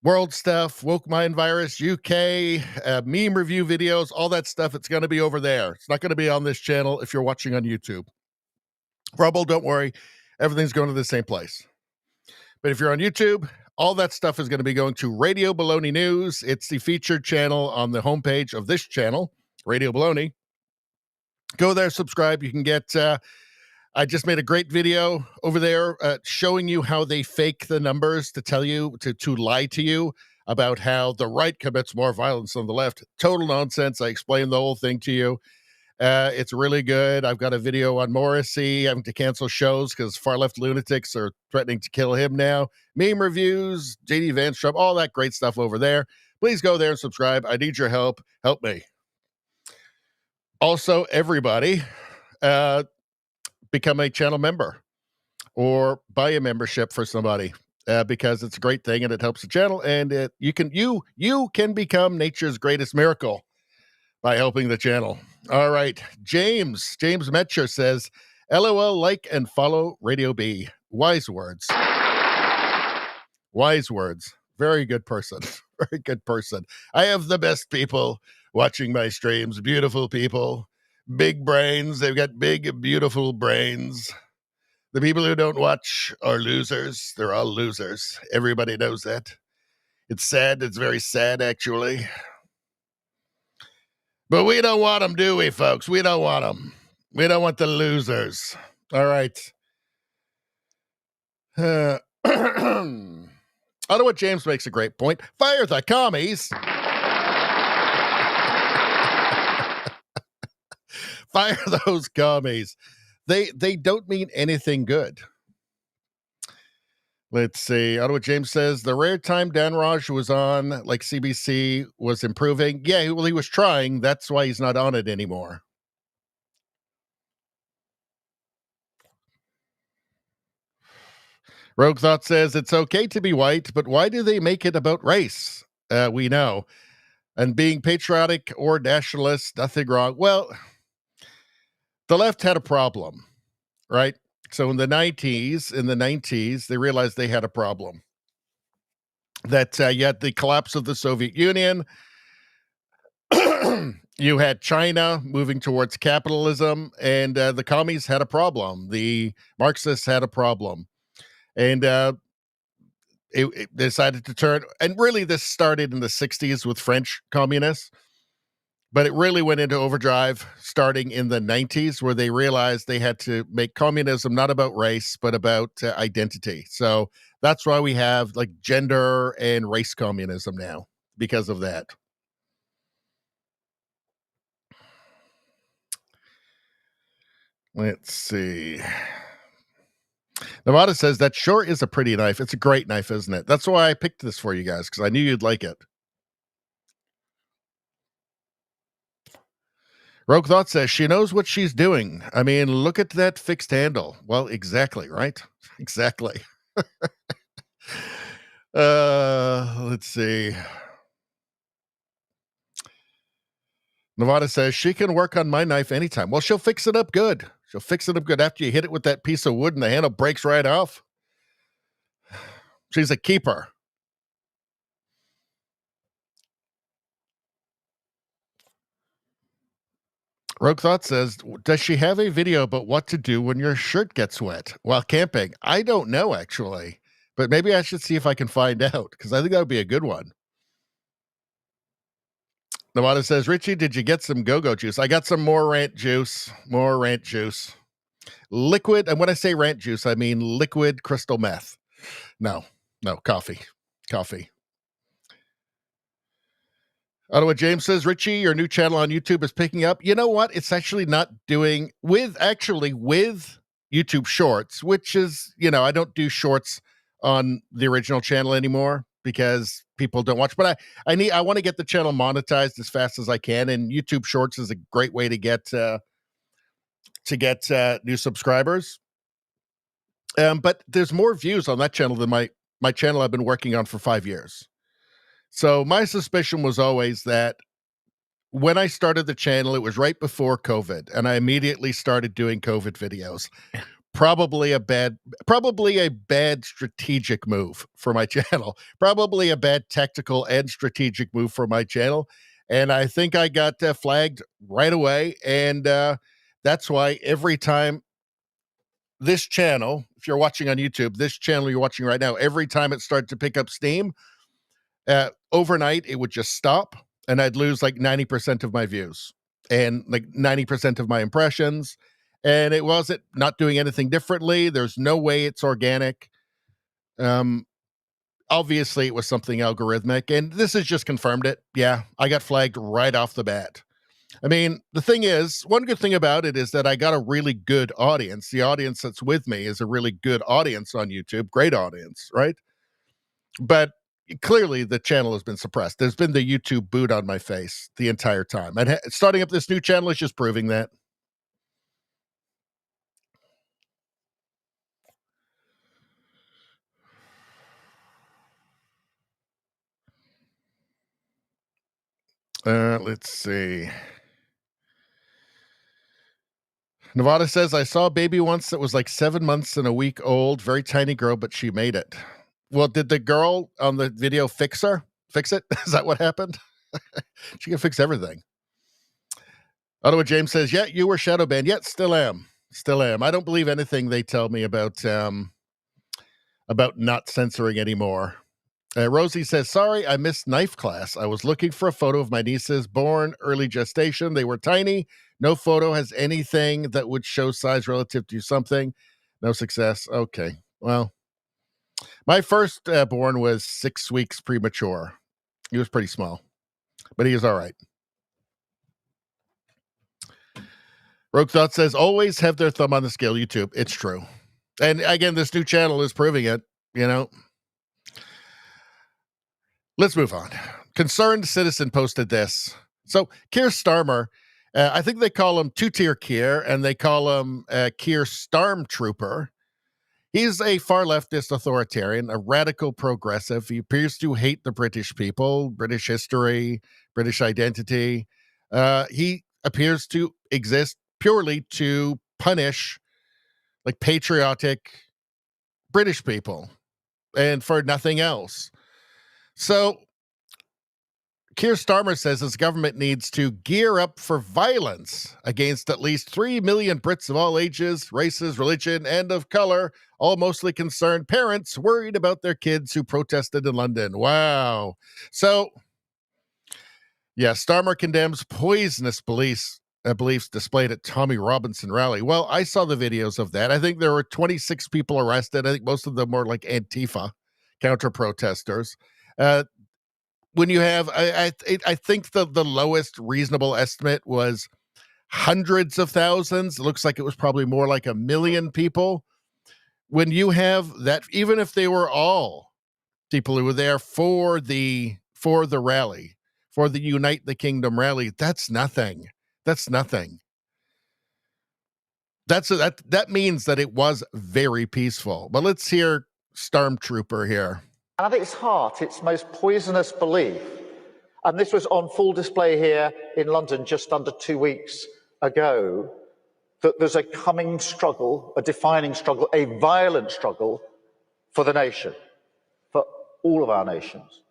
world stuff, woke mind virus, UK, meme review videos, all that stuff, it's going to be over there. It's not going to be on this channel if you're watching on YouTube. Rumble, don't worry. Everything's going to the same place. But if you're on YouTube, all that stuff is going to be going to Radio Baloney News. It's the featured channel on the homepage of this channel, Radio Baloney. Go there, subscribe. You can get, I just made a great video over there showing you how they fake the numbers to tell you, to lie to you about how the right commits more violence than the left. Total nonsense. I explained the whole thing to you. It's really good. I've got a video on Morrissey having to cancel shows because far-left lunatics are threatening to kill him now. Meme reviews, J.D. Vance Trump, all that great stuff over there. Please go there and subscribe. I need your help. Help me. Also, everybody, become a channel member or buy a membership for somebody because it's a great thing and it helps the channel. And you can become nature's greatest miracle by helping the channel. All right. James Metcher says, LOL, like and follow Radio B. Wise words. Wise words. Very good person. Very good person. I have the best people watching my streams. Beautiful people. Big brains. They've got big, beautiful brains. The people who don't watch are losers. They're all losers. Everybody knows that. It's sad. It's very sad, actually. But we don't want them, do we, folks? We don't want them. We don't want the losers. All right. Ottawa James makes a great point. Fire the commies. Fire those commies. They don't mean anything good. Let's see. Ottawa James says, the rare time Dhanraj was on, like CBC, was improving. Yeah, well, he was trying. That's why he's not on it anymore. Rogue Thought says, it's okay to be white, but why do they make it about race? We know. And being patriotic or nationalist, nothing wrong. Well, the left had a problem, right? So in the 90s, they realized they had a problem. That you had the collapse of the Soviet Union. You had China moving towards capitalism, and the commies had a problem. The Marxists had a problem. And it decided to turn, and really this started in the 60s with French communists. But it really went into overdrive starting in the 90s, where they realized they had to make communism not about race, but about identity. So that's why we have like gender and race communism now, because of that. Let's see. Nevada says, that sure is a pretty knife. It's a great knife, isn't it? That's why I picked this for you guys, because I knew you'd like it. Rogue Thought says, she knows what she's doing. I mean, look at that fixed handle. Well, exactly, right? Exactly. Let's see. Nevada says, she can work on my knife anytime. Well, she'll fix it up good. She'll fix it up good after you hit it with that piece of wood and the handle breaks right off. She's a keeper. Rogue Thought says, does she have a video about what to do when your shirt gets wet while camping? I don't know, actually. But maybe I should see if I can find out, because I think that would be a good one. Nevada says, Richie, did you get some go-go juice? I got some more rant juice. More rant juice. Liquid, and when I say rant juice, I mean liquid crystal meth. No, coffee. Coffee. Ottawa James says, Richie, your new channel on YouTube is picking up. You know what? It's actually not doing with YouTube Shorts, which is, I don't do shorts on the original channel anymore because people don't watch. But I want to get the channel monetized as fast as I can, and YouTube Shorts is a great way to get to get new subscribers. But there's more views on that channel than my channel I've been working on for 5 years. So my suspicion was always that when I started the channel, it was right before COVID, and I immediately started doing COVID videos. Probably a bad strategic move for my channel. Probably a bad tactical and strategic move for my channel. And I think I got flagged right away. And that's why every time this channel, if you're watching on YouTube, this channel you're watching right now, every time it started to pick up steam, overnight, it would just stop and I'd lose like 90% of my views and like 90% of my impressions. And it wasn't not doing anything differently. There's no way it's organic. Obviously, it was something algorithmic, and this has just confirmed it. Yeah, I got flagged right off the bat. I mean, the thing is, one good thing about it is that I got a really good audience. The audience that's with me is a really good audience on YouTube. Great audience, right? But clearly, the channel has been suppressed. There's been the YouTube boot on my face the entire time. And starting up this new channel is just proving that. Let's see. Nevada says, I saw a baby once that was like 7 months and a week old, very tiny girl, but she made it. Well, did the girl on the video fix it? Is that what happened? She can fix everything. Ottawa James says, yeah, you were shadow banned. Yet still am. I don't believe anything they tell me about not censoring anymore. Rosie says, sorry, I missed knife class. I was looking for a photo of my nieces born early gestation. They were tiny. No photo has anything that would show size relative to something. No success. Okay. Well, my first born was 6 weeks premature. He was pretty small, but he is all right. Rogue Thought says, always have their thumb on the scale, YouTube. It's true. And again, this new channel is proving it, you know. Let's move on. Concerned Citizen posted this. So Keir Starmer, I think they call him two-tier Keir, and they call him Keir Stormtrooper. He's a far leftist authoritarian, a radical progressive. He appears to hate the British people, British history, British identity. He appears to exist purely to punish like patriotic British people and for nothing else. So Keir Starmer says his government needs to gear up for violence against at least 3 million Brits of all ages, races, religion, and of color, all mostly concerned parents worried about their kids who protested in London. Wow. So, yeah, Starmer condemns poisonous beliefs displayed at Tommy Robinson rally. Well, I saw the videos of that. I think there were 26 people arrested. I think most of them were like Antifa counter-protesters. When you have, I think the lowest reasonable estimate was hundreds of thousands. It looks like it was probably more like 1 million people. When you have that, even if they were all people who were there for the rally, for the Unite the Kingdom rally, that's nothing. That's nothing. That means that it was very peaceful. But let's hear Stormtrooper here. And at its heart, its most poisonous belief, and this was on full display here in London just under 2 weeks ago, that there's a coming struggle, a defining struggle, a violent struggle for the nation, for all of our nations.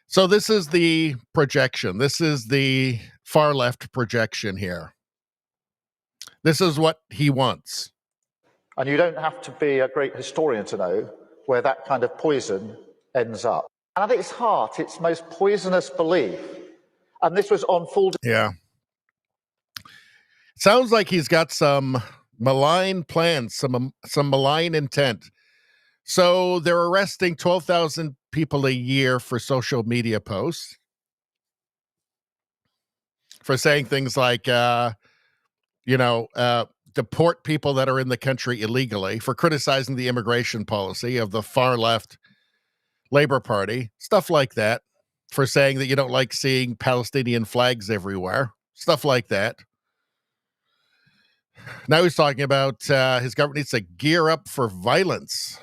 So this is the projection. This is the far left projection here. This is what he wants. And you don't have to be a great historian to know where that kind of poison ends up. And at its heart, its most poisonous belief, and this was on full... Yeah. Sounds like he's got some malign plans, some malign intent. So they're arresting 12,000 people a year for social media posts, for saying things like, deport people that are in the country illegally, for criticizing the immigration policy of the far left Labour Party, stuff like that, for saying that you don't like seeing Palestinian flags everywhere, stuff like that. Now he's talking about his government needs to gear up for violence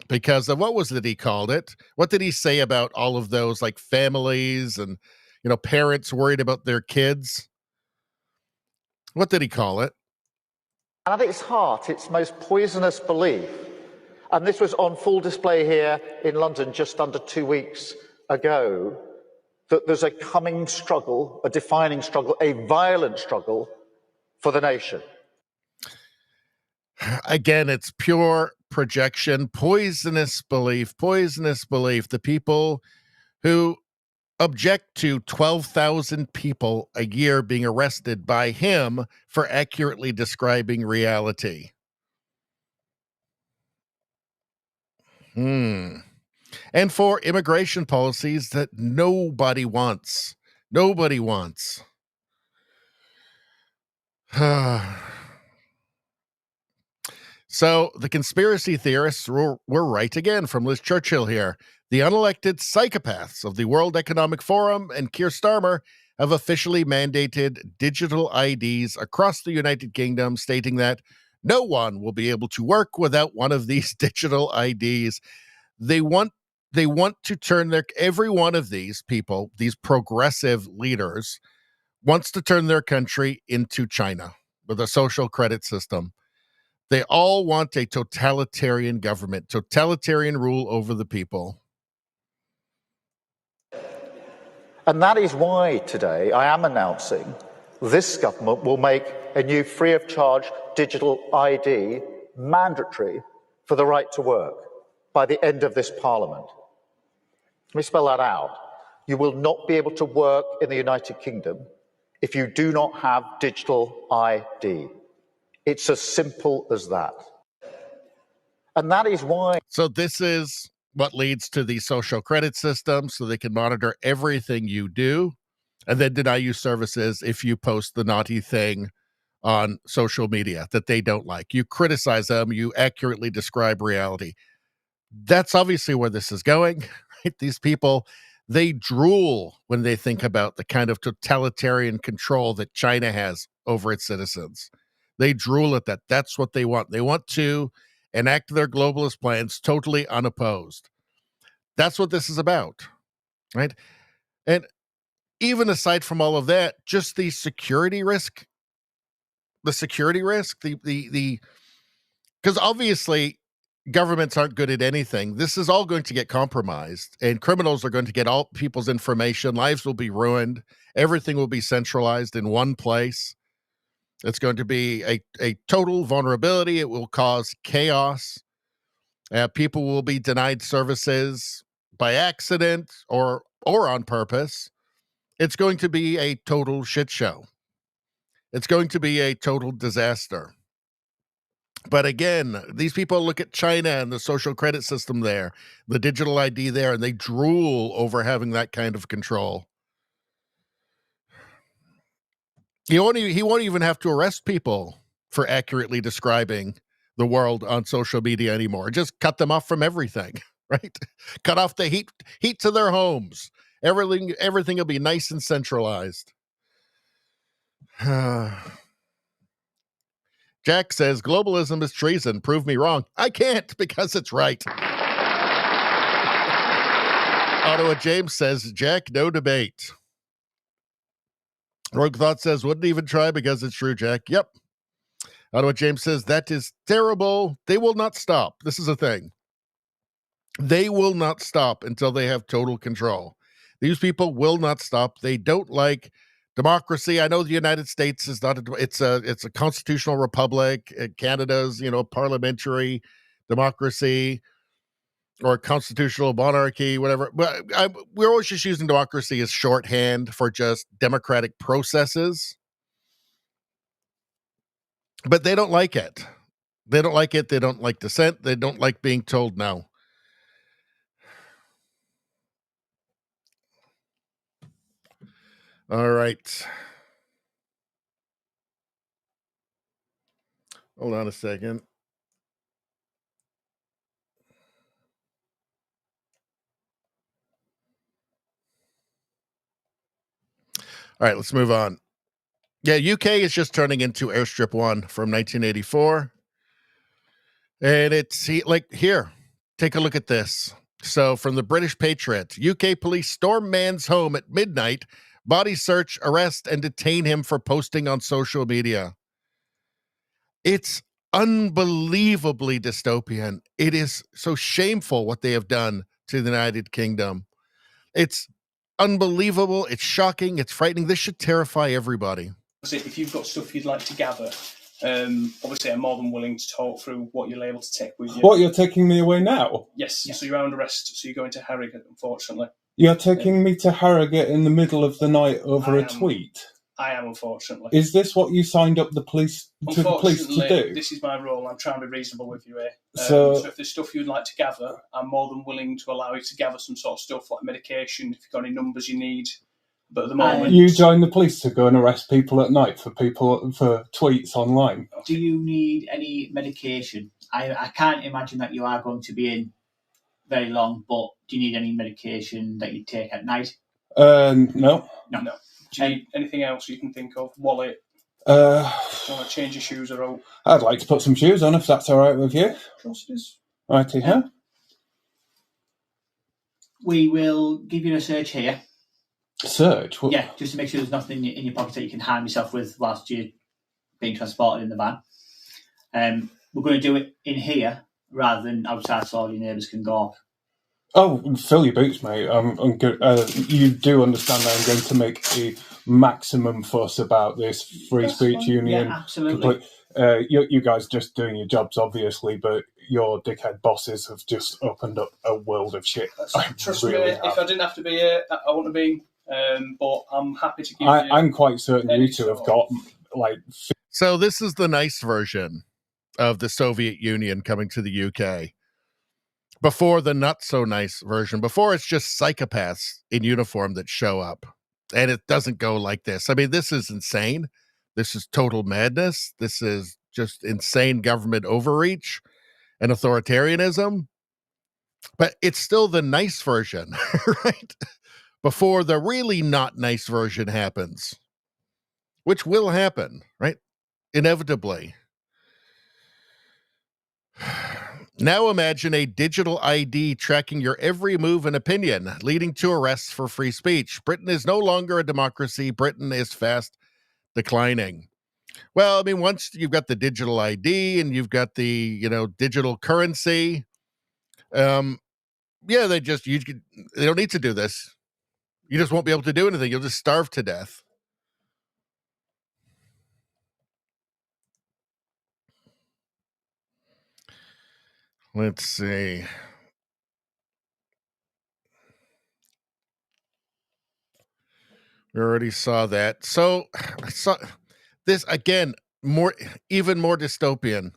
because of what was it he called it? What did he say about all of those like families and, parents worried about their kids? What did he call it? At its heart, its most poisonous belief, and this was on full display here in London just under 2 weeks ago, that there's a coming struggle, a defining struggle, a violent struggle for the nation. Again, it's pure projection, poisonous belief. The people who object to 12,000 people a year being arrested by him for accurately describing reality. And for immigration policies that nobody wants. Nobody wants. So the conspiracy theorists were right again from Liz Churchill here. The unelected psychopaths of the World Economic Forum and Keir Starmer have officially mandated digital IDs across the United Kingdom, stating that no one will be able to work without one of these digital IDs. They want to turn every one of these people, these progressive leaders, wants to turn their country into China with a social credit system. They all want a totalitarian government, totalitarian rule over the people. And that is why today I am announcing this government will make a new free of charge digital ID mandatory for the right to work by the end of this Parliament. Let me spell that out. You will not be able to work in the United Kingdom if you do not have digital ID. It's as simple as that. And that is why. So this is what leads to the social credit system, so they can monitor everything you do and then deny you services if you post the naughty thing on social media that they don't like. You criticize them, you accurately describe reality. That's obviously where this is going, right? These people, they drool when they think about the kind of totalitarian control that China has over its citizens. They drool at that. That's what they want. They want to enact their globalist plans totally unopposed. That's what this is about, right? And even aside from all of that, just the security risk, because obviously governments aren't good at anything. This is all going to get compromised, and criminals are going to get all people's information. Lives will be ruined. Everything will be centralized in one place. It's going to be a total vulnerability. It will cause chaos. People will be denied services by accident or on purpose. It's going to be a total shit show. It's going to be a total disaster. But again, these people look at China and the social credit system there, the digital ID there, and they drool over having that kind of control. He won't even have to arrest people for accurately describing the world on social media anymore. Just cut them off from everything, right? Cut off the heat to their homes. Everything will be nice and centralized. Jack says, globalism is treason. Prove me wrong. I can't because it's right. Ottawa James says, Jack, no debate. Rogue Thought says, wouldn't even try because it's true, Jack. Yep. Ottawa James says, that is terrible. They will not stop. This is a thing. They will not stop until they have total control. These people will not stop. They don't like democracy. I know the United States is not it's a constitutional republic. Canada's, parliamentary democracy or constitutional monarchy, whatever. But we're always just using democracy as shorthand for just democratic processes. But they don't like it. They don't like it. They don't like dissent. They don't like being told no. All right. Hold on a second. All right, let's move on. Yeah, UK is just turning into Airstrip 1 from 1984. And it's like, here, take a look at this. So from the British Patriot, UK police storm man's home at midnight, body search, arrest, and detain him for posting on social media. It's unbelievably dystopian. It is so shameful what they have done to the United Kingdom. It's unbelievable. It's shocking. It's frightening. This should terrify everybody. If you've got stuff you'd like to gather, obviously I'm more than willing to talk through what you're able to take with you. What, you're taking me away now? Yes, so you're under arrest, so you're going to Harrogate, unfortunately. You're taking me to Harrogate in the middle of the night over a tweet? I am, unfortunately. Is this what you signed up the police to do? This is my role. I'm trying to be reasonable with you here. So if there's stuff you'd like to gather, I'm more than willing to allow you to gather some sort of stuff like medication, if you've got any numbers you need. But at the moment, you join the police to go and arrest people at night for tweets online. Do you need any medication? I can't imagine that you are going to be in very long, but do you need any medication that you take at night? No. No. Do you need anything else you can think of? Wallet? Do you want to change your shoes or out? I'd like to put some shoes on if that's all right with you. Of course it is. Righty, huh? We will give you a search here. Search? What? Yeah, just to make sure there's nothing in your pocket that you can harm yourself with whilst you're being transported in the van. We're going to do it in here rather than outside so all your neighbours can gawk. Oh, fill your boots, mate. I'm good. You do understand that I'm going to make a maximum fuss about this free speech union. Yeah, absolutely. You guys just doing your jobs, obviously, but your dickhead bosses have just opened up a world of shit. Trust me, if I didn't have to be here, I wouldn't have been. But I'm happy to give you... I'm quite certain you two have got, like... So this is the nice version of the Soviet Union coming to the UK. Before the not-so-nice version. Before it's just psychopaths in uniform that show up. And it doesn't go like this. I mean, this is insane. This is total madness. This is just insane government overreach and authoritarianism. But it's still the nice version, right? Before the really not nice version happens, which will happen, right? Inevitably. Now imagine a digital ID tracking your every move and opinion, leading to arrests for free speech. Britain is no longer a democracy. Britain is fast declining. Well, I mean, once you've got the digital ID and you've got the, digital currency, they don't need to do this. You just won't be able to do anything. You'll just starve to death. Let's see. We already saw that. So I saw this again, even more dystopian.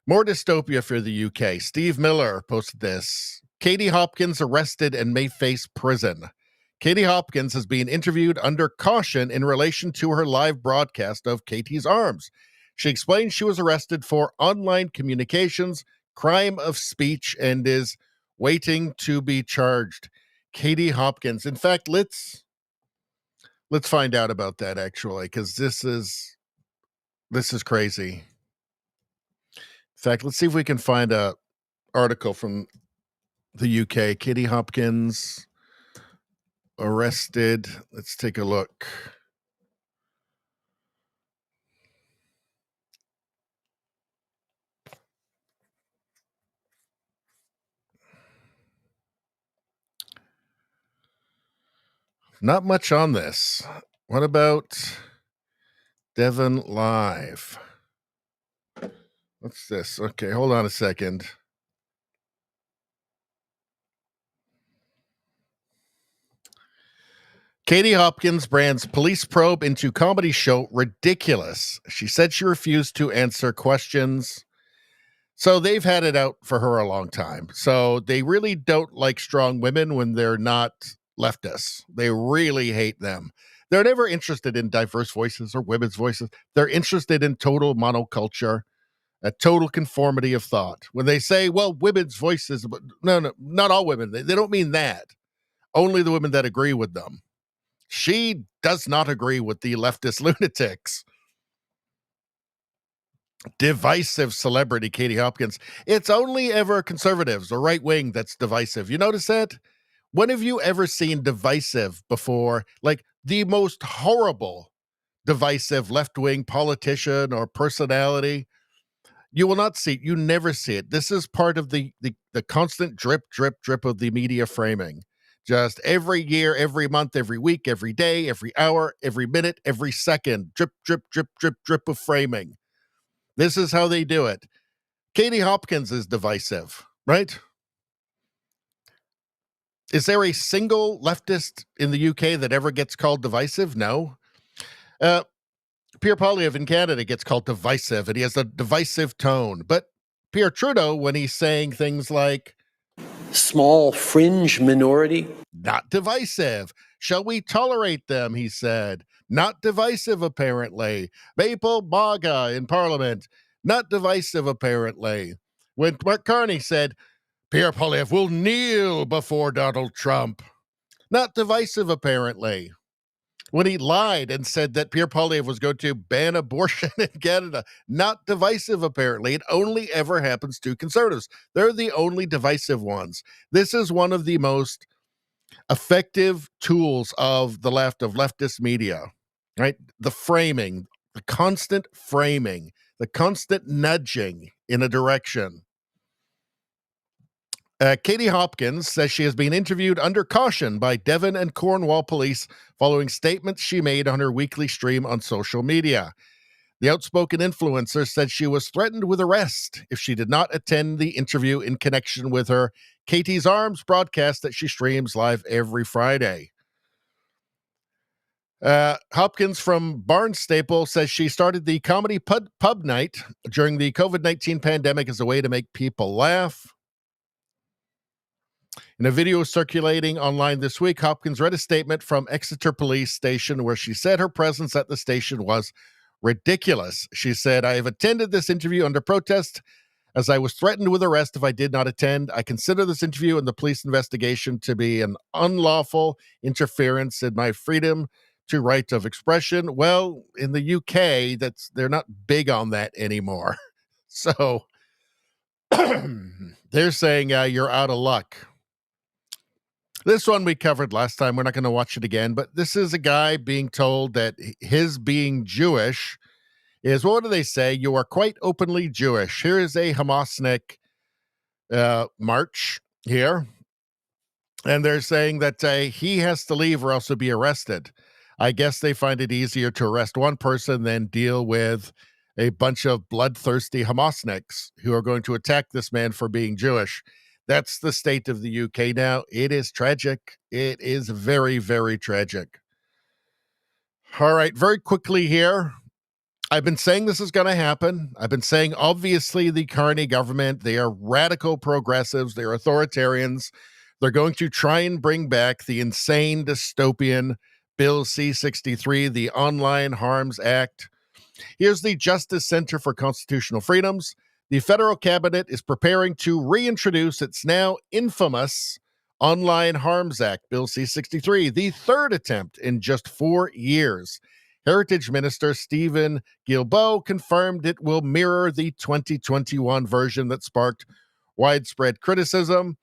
More dystopia for the UK. Steve Miller posted this. Katie Hopkins arrested and may face prison. Katie Hopkins is being interviewed under caution in relation to her live broadcast of Katie's Arms. She explained she was arrested for online communications, crime of speech, and is waiting to be charged. Katie Hopkins. In fact, let's find out about that actually, because this is crazy. In fact, let's see if we can find a article from the UK. Katie Hopkins arrested. Let's take a look. Not much on this. What about Devon Live? What's this? Okay, hold on a second. Katie Hopkins brands police probe into comedy show ridiculous. She said she refused to answer questions. So they've had it out for her a long time. So they really don't like strong women when they're not leftists. They really hate them. They're never interested in diverse voices or women's voices. They're interested in total monoculture, a total conformity of thought. When they say, well, women's voices, no, not all women. They don't mean that. Only the women that agree with them. She does not agree with the leftist lunatics. Divisive celebrity Katie Hopkins. It's only ever conservatives or right wing that's divisive. You notice that? When have you ever seen divisive before? Like the most horrible divisive left wing politician or personality. You will not see it. You never see it. This is part of the constant drip, drip, drip of the media framing. Just every year, every month, every week, every day, every hour, every minute, every second. Drip, drip, drip, drip, drip of framing. This is how they do it. Katie Hopkins is divisive, right? Is there a single leftist in the UK that ever gets called divisive? No. Pierre Poilievre in Canada gets called divisive, and he has a divisive tone. But Pierre Trudeau, when he's saying things like, small fringe minority, not divisive. Shall we tolerate them, he said. Not divisive, apparently. Maple MAGA in Parliament. Not divisive, apparently. When Mark Carney said, Pierre Poilievre will kneel before Donald Trump. Not divisive, apparently. When he lied and said that Pierre Poilievre was going to ban abortion in Canada. Not divisive, apparently. It only ever happens to conservatives. They're the only divisive ones. This is one of the most effective tools of the left, of leftist media, right? The framing, the constant framing, the constant nudging in a direction. Katie Hopkins says she has been interviewed under caution by Devon and Cornwall police following statements she made on her weekly stream on social media. The outspoken influencer said she was threatened with arrest if she did not attend the interview in connection with her Katie's Arms broadcast that she streams live every Friday. Hopkins from Barnstaple says she started the comedy pub night during the COVID-19 pandemic as a way to make people laugh. In a video circulating online this week, Hopkins read a statement from Exeter Police Station where she said her presence at the station was ridiculous. She said, I have attended this interview under protest as I was threatened with arrest if I did not attend. I consider this interview and the police investigation to be an unlawful interference in my freedom to right of expression. Well, in the UK, they're not big on that anymore. So they're saying you're out of luck. This one we covered last time. We're not going to watch it again, but this is a guy being told that his being Jewish is, what do they say? You are quite openly Jewish. Here is a Hamasnik march here. And they're saying that he has to leave or else he'll be arrested. I guess they find it easier to arrest one person than deal with a bunch of bloodthirsty Hamasniks who are going to attack this man for being Jewish. That's the state of the UK now. It is tragic. It is very, very tragic. All right, very quickly here. I've been saying this is going to happen. I've been saying, obviously, the Carney government, they are radical progressives. They're authoritarians. They're going to try and bring back the insane dystopian Bill C-63, the Online Harms Act. Here's the Justice Center for Constitutional Freedoms. The federal cabinet is preparing to reintroduce its now infamous Online Harms Act, Bill C-63, the third attempt in just 4 years. Heritage Minister Stephen Guilbeault confirmed it will mirror the 2021 version that sparked widespread criticism.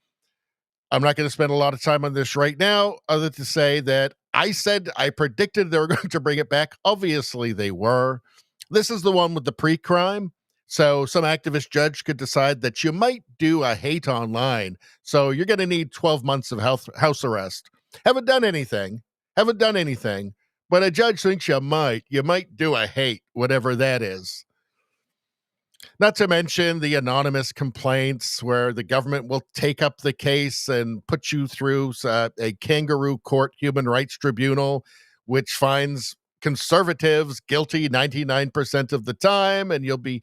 I'm not going to spend a lot of time on this right now, other to say that I predicted they were going to bring it back. Obviously, they were. This is the one with the pre-crime. So some activist judge could decide that you might do a hate online. So you're going to need 12 months of house arrest. Haven't done anything, but a judge thinks you might do a hate, whatever that is. Not to mention the anonymous complaints where the government will take up the case and put you through a kangaroo court human rights tribunal, which finds conservatives guilty 99% of the time, and you'll be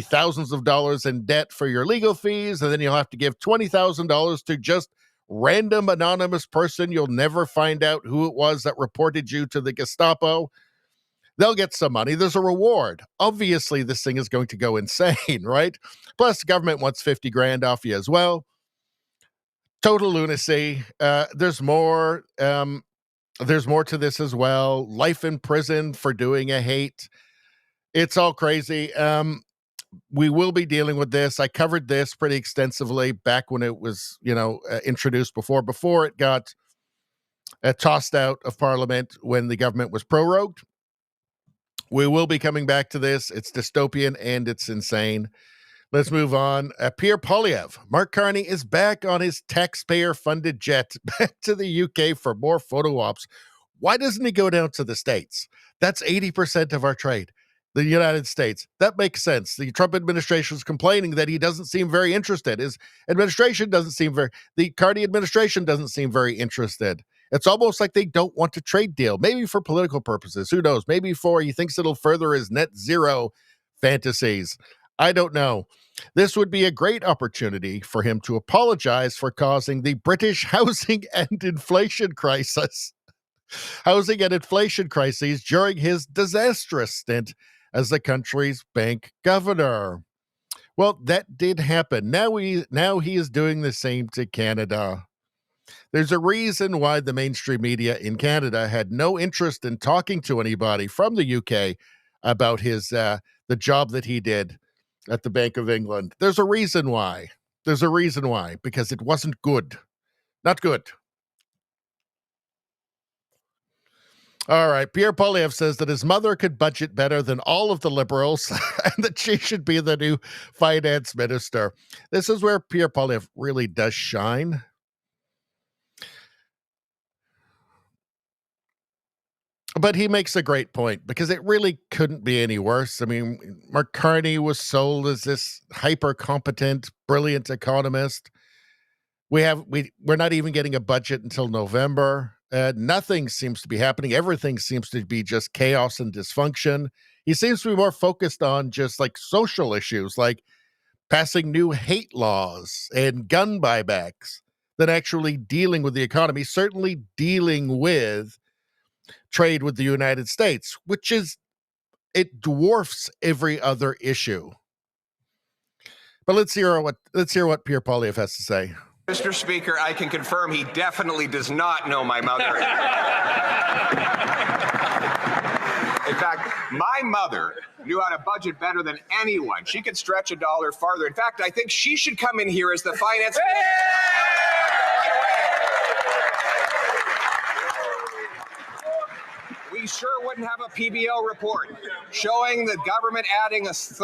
thousands of dollars in debt for your legal fees, and then you'll have to give $20,000 to just random anonymous person. You'll never find out who it was that reported you to the Gestapo. They'll get some money. There's a reward. Obviously, this thing is going to go insane, right? Plus, the government wants 50 grand off you as well. Total lunacy. There's more. There's more to this as well. Life in prison for doing a hate. It's all crazy. We will be dealing with this. I covered this pretty extensively back when it was, introduced before it got tossed out of Parliament when the government was prorogued. We will be coming back to this. It's dystopian and it's insane. Let's move on. Pierre Poilievre. Mark Carney is back on his taxpayer-funded jet back to the UK for more photo ops. Why doesn't he go down to the States? That's 80% of our trade. The United States. That makes sense. The Trump administration is complaining that he doesn't seem very interested. His administration doesn't seem the Carney administration doesn't seem very interested. It's almost like they don't want a trade deal, maybe for political purposes. Who knows? Maybe he thinks it'll further his net zero fantasies. I don't know. This would be a great opportunity for him to apologize for causing the British housing and inflation crisis. Housing and inflation crises during his disastrous stint as the country's bank governor. Well, that did happen. Now he is doing the same to Canada. There's a reason why the mainstream media in Canada had no interest in talking to anybody from the UK about his the job that he did at the Bank of England. There's a reason why. Because it wasn't good. Not good. All right. Pierre Poilievre says that his mother could budget better than all of the Liberals and that she should be the new finance minister. This is where Pierre Poilievre really does shine. But he makes a great point because it really couldn't be any worse. I mean, Mark Carney was sold as this hyper-competent, brilliant economist. We're not even getting a budget until November. Nothing seems to be happening. Everything seems to be just chaos and dysfunction. He seems to be more focused on just like social issues, like passing new hate laws and gun buybacks, than actually dealing with the economy, certainly dealing with trade with the United States, it dwarfs every other issue. But let's hear what Pierre Poilievre has to say. Mr. Speaker, I can confirm he definitely does not know my mother. In fact, my mother knew how to budget better than anyone. She could stretch a dollar farther. In fact, I think she should come in here as the finance... We sure wouldn't have a PBO report showing the government adding $1/3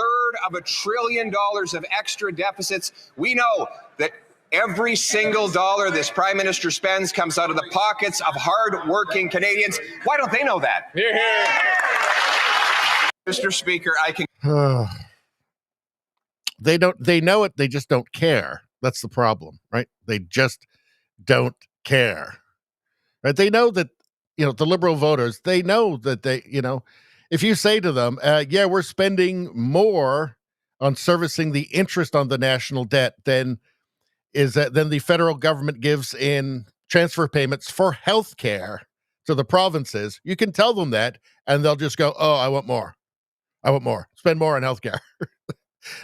of $1 trillion of extra deficits. We know that every single dollar this Prime Minister spends comes out of the pockets of hard-working Canadians. Why don't they know that? Mr. Speaker, I can... They know it, they just don't care. That's the problem, right? They just don't care. Right? They know that, the Liberal voters, they know that if you say to them, we're spending more on servicing the interest on the national debt than the federal government gives in transfer payments for health care to the provinces, you can tell them that, and they'll just go, I want more. Spend more on health care.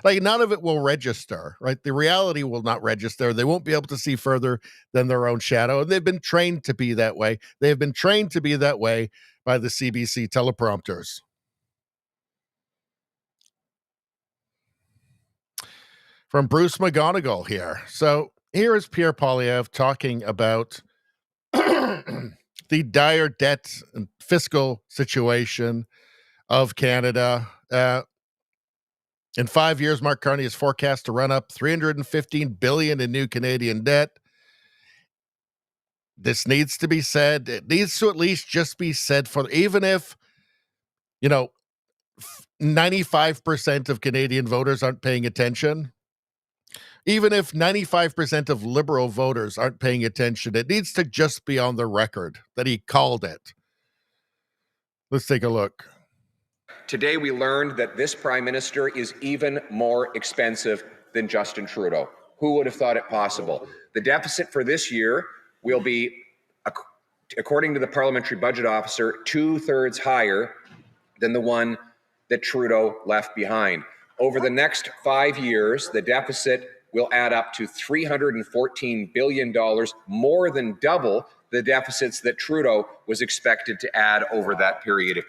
Like, none of it will register, right? The reality will not register. They won't be able to see further than their own shadow. And they've been trained to be that way. They have been trained to be that way by the CBC teleprompters. From Bruce McGonigal here. So here is Pierre Poilievre talking about the dire debt and fiscal situation of Canada. In 5 years, Mark Carney is forecast to run up $315 billion in new Canadian debt. This needs to be said. It needs to at least just be said for, even if, 95% of Canadian voters aren't paying attention, even if 95% of Liberal voters aren't paying attention, it needs to just be on the record that he called it. Let's take a look. Today we learned that this Prime Minister is even more expensive than Justin Trudeau. Who would have thought it possible? The deficit for this year will be, according to the Parliamentary Budget Officer, 2/3 higher than the one that Trudeau left behind. Over the next 5 years, the deficit will add up to $314 billion, more than double the deficits that Trudeau was expected to add over that period.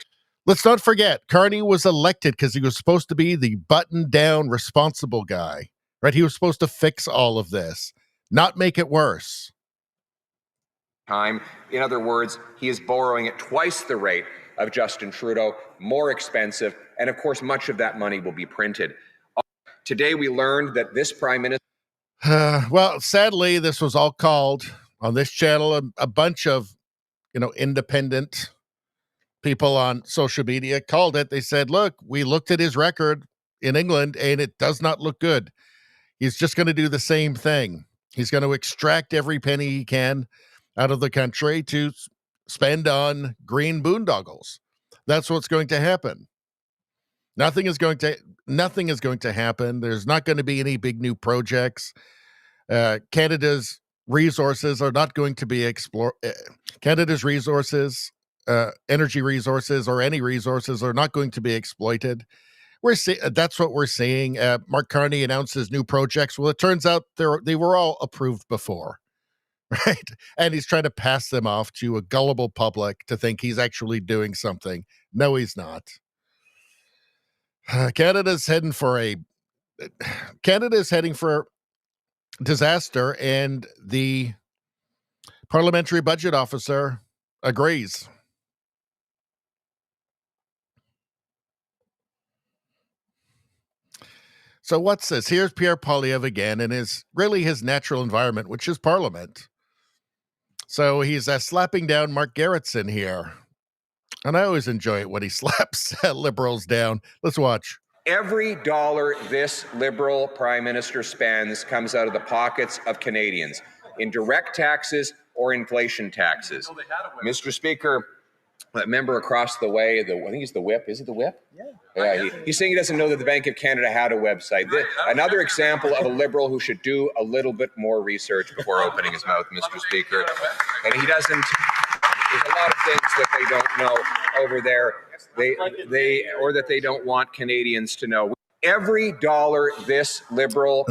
Let's not forget, Carney was elected because he was supposed to be the button-down, responsible guy, right? He was supposed to fix all of this, not make it worse. Time. In other words, he is borrowing at twice the rate of Justin Trudeau, more expensive, and of course, much of that money will be printed. Today, we learned that this Prime Minister... Well, sadly, this was all called on this channel. A bunch of, independent people on social media called it. They said, look, we looked at his record in England, and it does not look good. He's just going to do the same thing. He's going to extract every penny he can out of the country to spend on green boondoggles. That's what's going to happen. Nothing is going to happen. There's not going to be any big new projects. Canada's resources are not going to be explored. Canada's resources, energy resources, or any resources are not going to be exploited. That's what we're seeing. Mark Carney announces new projects. Well, it turns out they were all approved before. Right. And he's trying to pass them off to a gullible public to think he's actually doing something. No, he's not. Canada's heading for disaster, and the parliamentary budget officer agrees. So what's this? Here's Pierre Poilievre again in his natural environment, which is Parliament. So he's slapping down Mark Gerritsen here. And I always enjoy it when he slaps liberals down. Let's watch. Every dollar this Liberal Prime Minister spends comes out of the pockets of Canadians in direct taxes or inflation taxes. Mr. Speaker, that member across the way, I think he's the whip. Is it the whip? Yeah. He's saying he doesn't know that the Bank of Canada had a website. Another example of a Liberal who should do a little bit more research before opening his mouth, Mr. Speaker. And he doesn't. There's a lot of things that they don't know over there. Or that they don't want Canadians to know. Every dollar this Liberal.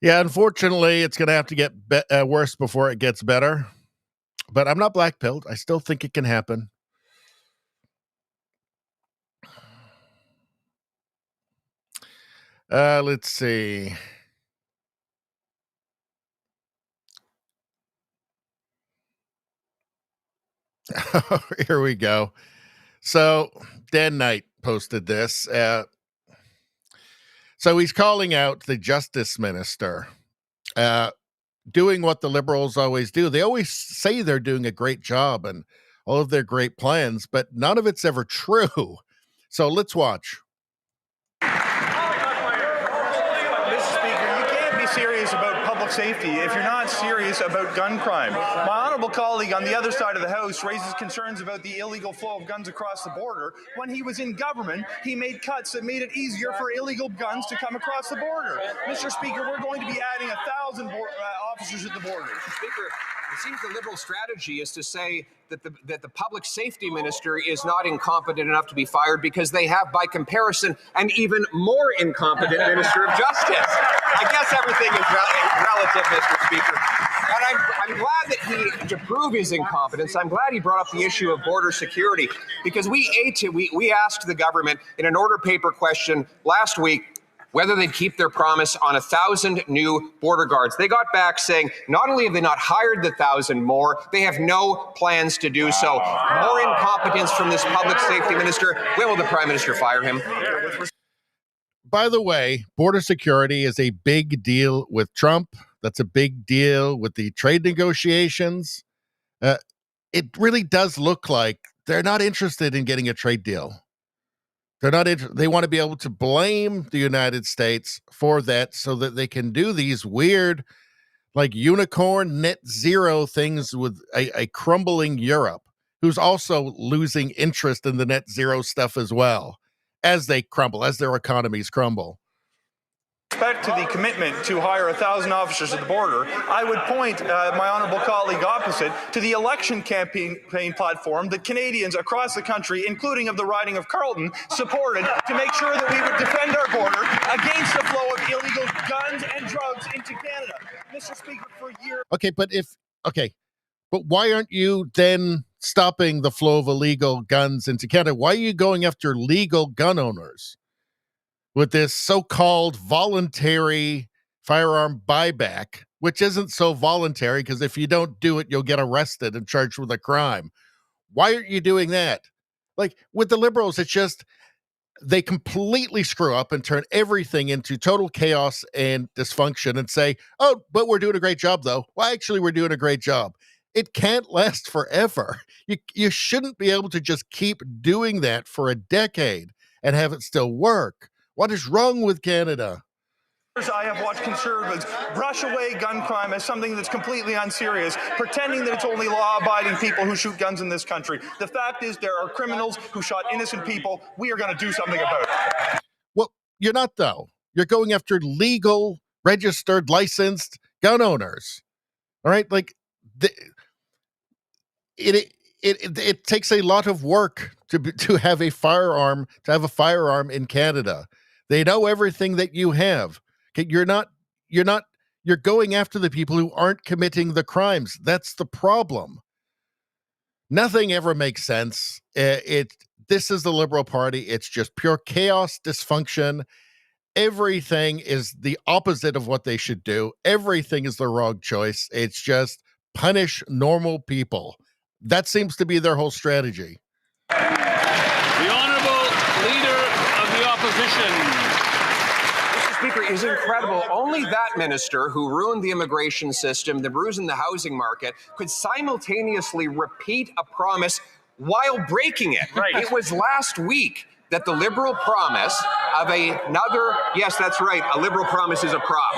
Yeah, unfortunately, it's going to have to get worse before it gets better. But I'm not black-pilled. I still think it can happen. Let's see. Here we go. So Dan Knight posted this. So he's calling out the justice minister, doing what the Liberals always do. They always say they're doing a great job and all of their great plans, but none of it's ever true. So let's watch. Mr. Speaker, you can't be serious about public safety if you're not serious about gun crime. My honorable colleague on the other side of the House raises concerns about the illegal flow of guns across the border. When he was in government, he made cuts that made it easier for illegal guns to come across the border. Mr. Speaker, we're going to be adding 1,000 officers at the border. Speaker, it seems the Liberal strategy is to say that the public safety minister is not incompetent enough to be fired because they have, by comparison, an even more incompetent minister of justice. I guess everything is relative, Mr. Speaker. And I'm glad that to prove his incompetence, I'm glad he brought up the issue of border security, because we asked the government in an order paper question last week whether they'd keep their promise on 1,000 new border guards. They got back saying not only have they not hired the 1,000 more, they have no plans to do so. More incompetence from this public safety minister. When will the Prime Minister fire him? By the way, border security is a big deal with Trump. That's a big deal with the trade negotiations. It really does look like they're not interested in getting a trade deal. They want to be able to blame the United States for that so that they can do these weird, like unicorn net zero things with a crumbling Europe, who's also losing interest in the net zero stuff as well, as they crumble, as their economies crumble. respect to the commitment to hire 1,000 officers at the border, I would point my honourable colleague opposite to the election campaign platform that Canadians across the country, including of the riding of Carleton, supported to make sure that we would defend our border against the flow of illegal guns and drugs into Canada. Mr. Speaker, for years... But why aren't you then stopping the flow of illegal guns into Canada? Why are you going after legal gun owners with this so-called voluntary firearm buyback, which isn't so voluntary because if you don't do it, you'll get arrested and charged with a crime? Why aren't you doing that? Like with the Liberals, it's just they completely screw up and turn everything into total chaos and dysfunction and say, oh, but we're doing a great job, though. Well, actually, we're doing a great job. It can't last forever. You shouldn't be able to just keep doing that for a decade and have it still work. What is wrong with Canada? I have watched Conservatives brush away gun crime as something that's completely unserious, pretending that it's only law-abiding people who shoot guns in this country. The fact is there are criminals who shot innocent people. We are going to do something about it. Well, you're not, though. You're going after legal, registered, licensed gun owners. All right? Like, it takes a lot of work to have a firearm, in Canada. They know everything that you have. Okay, you're going after the people who aren't committing the crimes. That's the problem. Nothing ever makes sense. This is the Liberal Party. It's just pure chaos, dysfunction. Everything is the opposite of what they should do. Everything is the wrong choice. It's just punish normal people. That seems to be their whole strategy. The Honourable Leader of the Opposition. Speaker, is incredible. Only that minister who ruined the immigration system, that ruined the housing market, could simultaneously repeat a promise while breaking it. Right. It was last week that the Liberal promise of another, yes, that's right, a Liberal promise is a prop.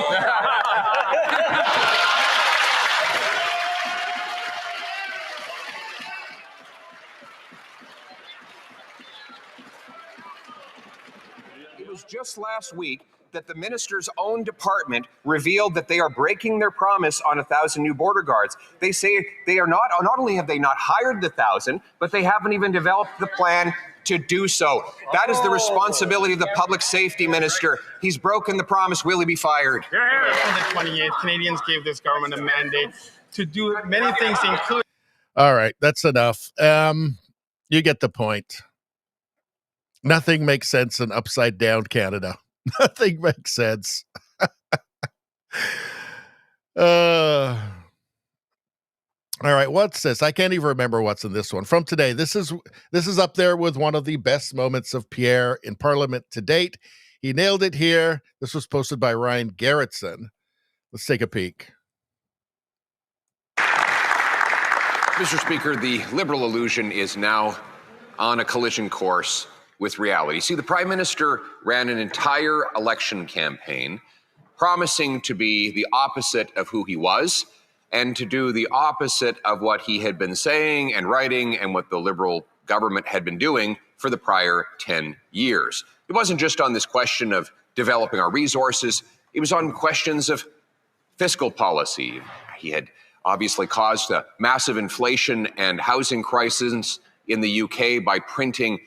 It was just last week that the minister's own department revealed that they are breaking their promise on 1,000 new border guards. They say they are not only have they not hired the 1,000, but they haven't even developed the plan to do so. That is the responsibility of the public safety minister. He's broken the promise. Will he be fired? On the 28th, Canadians gave this government a mandate to do many things, including... All right, that's enough. You get the point. Nothing makes sense in upside down Canada. Nothing makes sense. All right, what's this? I can't even remember what's in this one. From today, this is up there with one of the best moments of Pierre in Parliament to date. He nailed it here. This was posted by Ryan Garrettson. Let's take a peek. Mr. Speaker, the Liberal illusion is now on a collision course with reality. See, the Prime Minister ran an entire election campaign promising to be the opposite of who he was and to do the opposite of what he had been saying and writing and what the Liberal government had been doing for the prior 10 years. It wasn't just on this question of developing our resources. It was on questions of fiscal policy. He had obviously caused a massive inflation and housing crisis in the UK by printing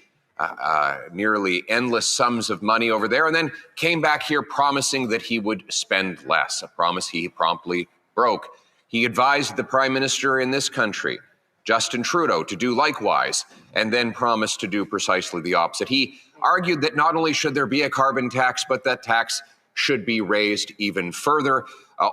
nearly endless sums of money over there, and then came back here promising that he would spend less, a promise he promptly broke. He advised the Prime Minister in this country, Justin Trudeau, to do likewise, and then promised to do precisely the opposite. He argued that not only should there be a carbon tax, but that tax should be raised even further,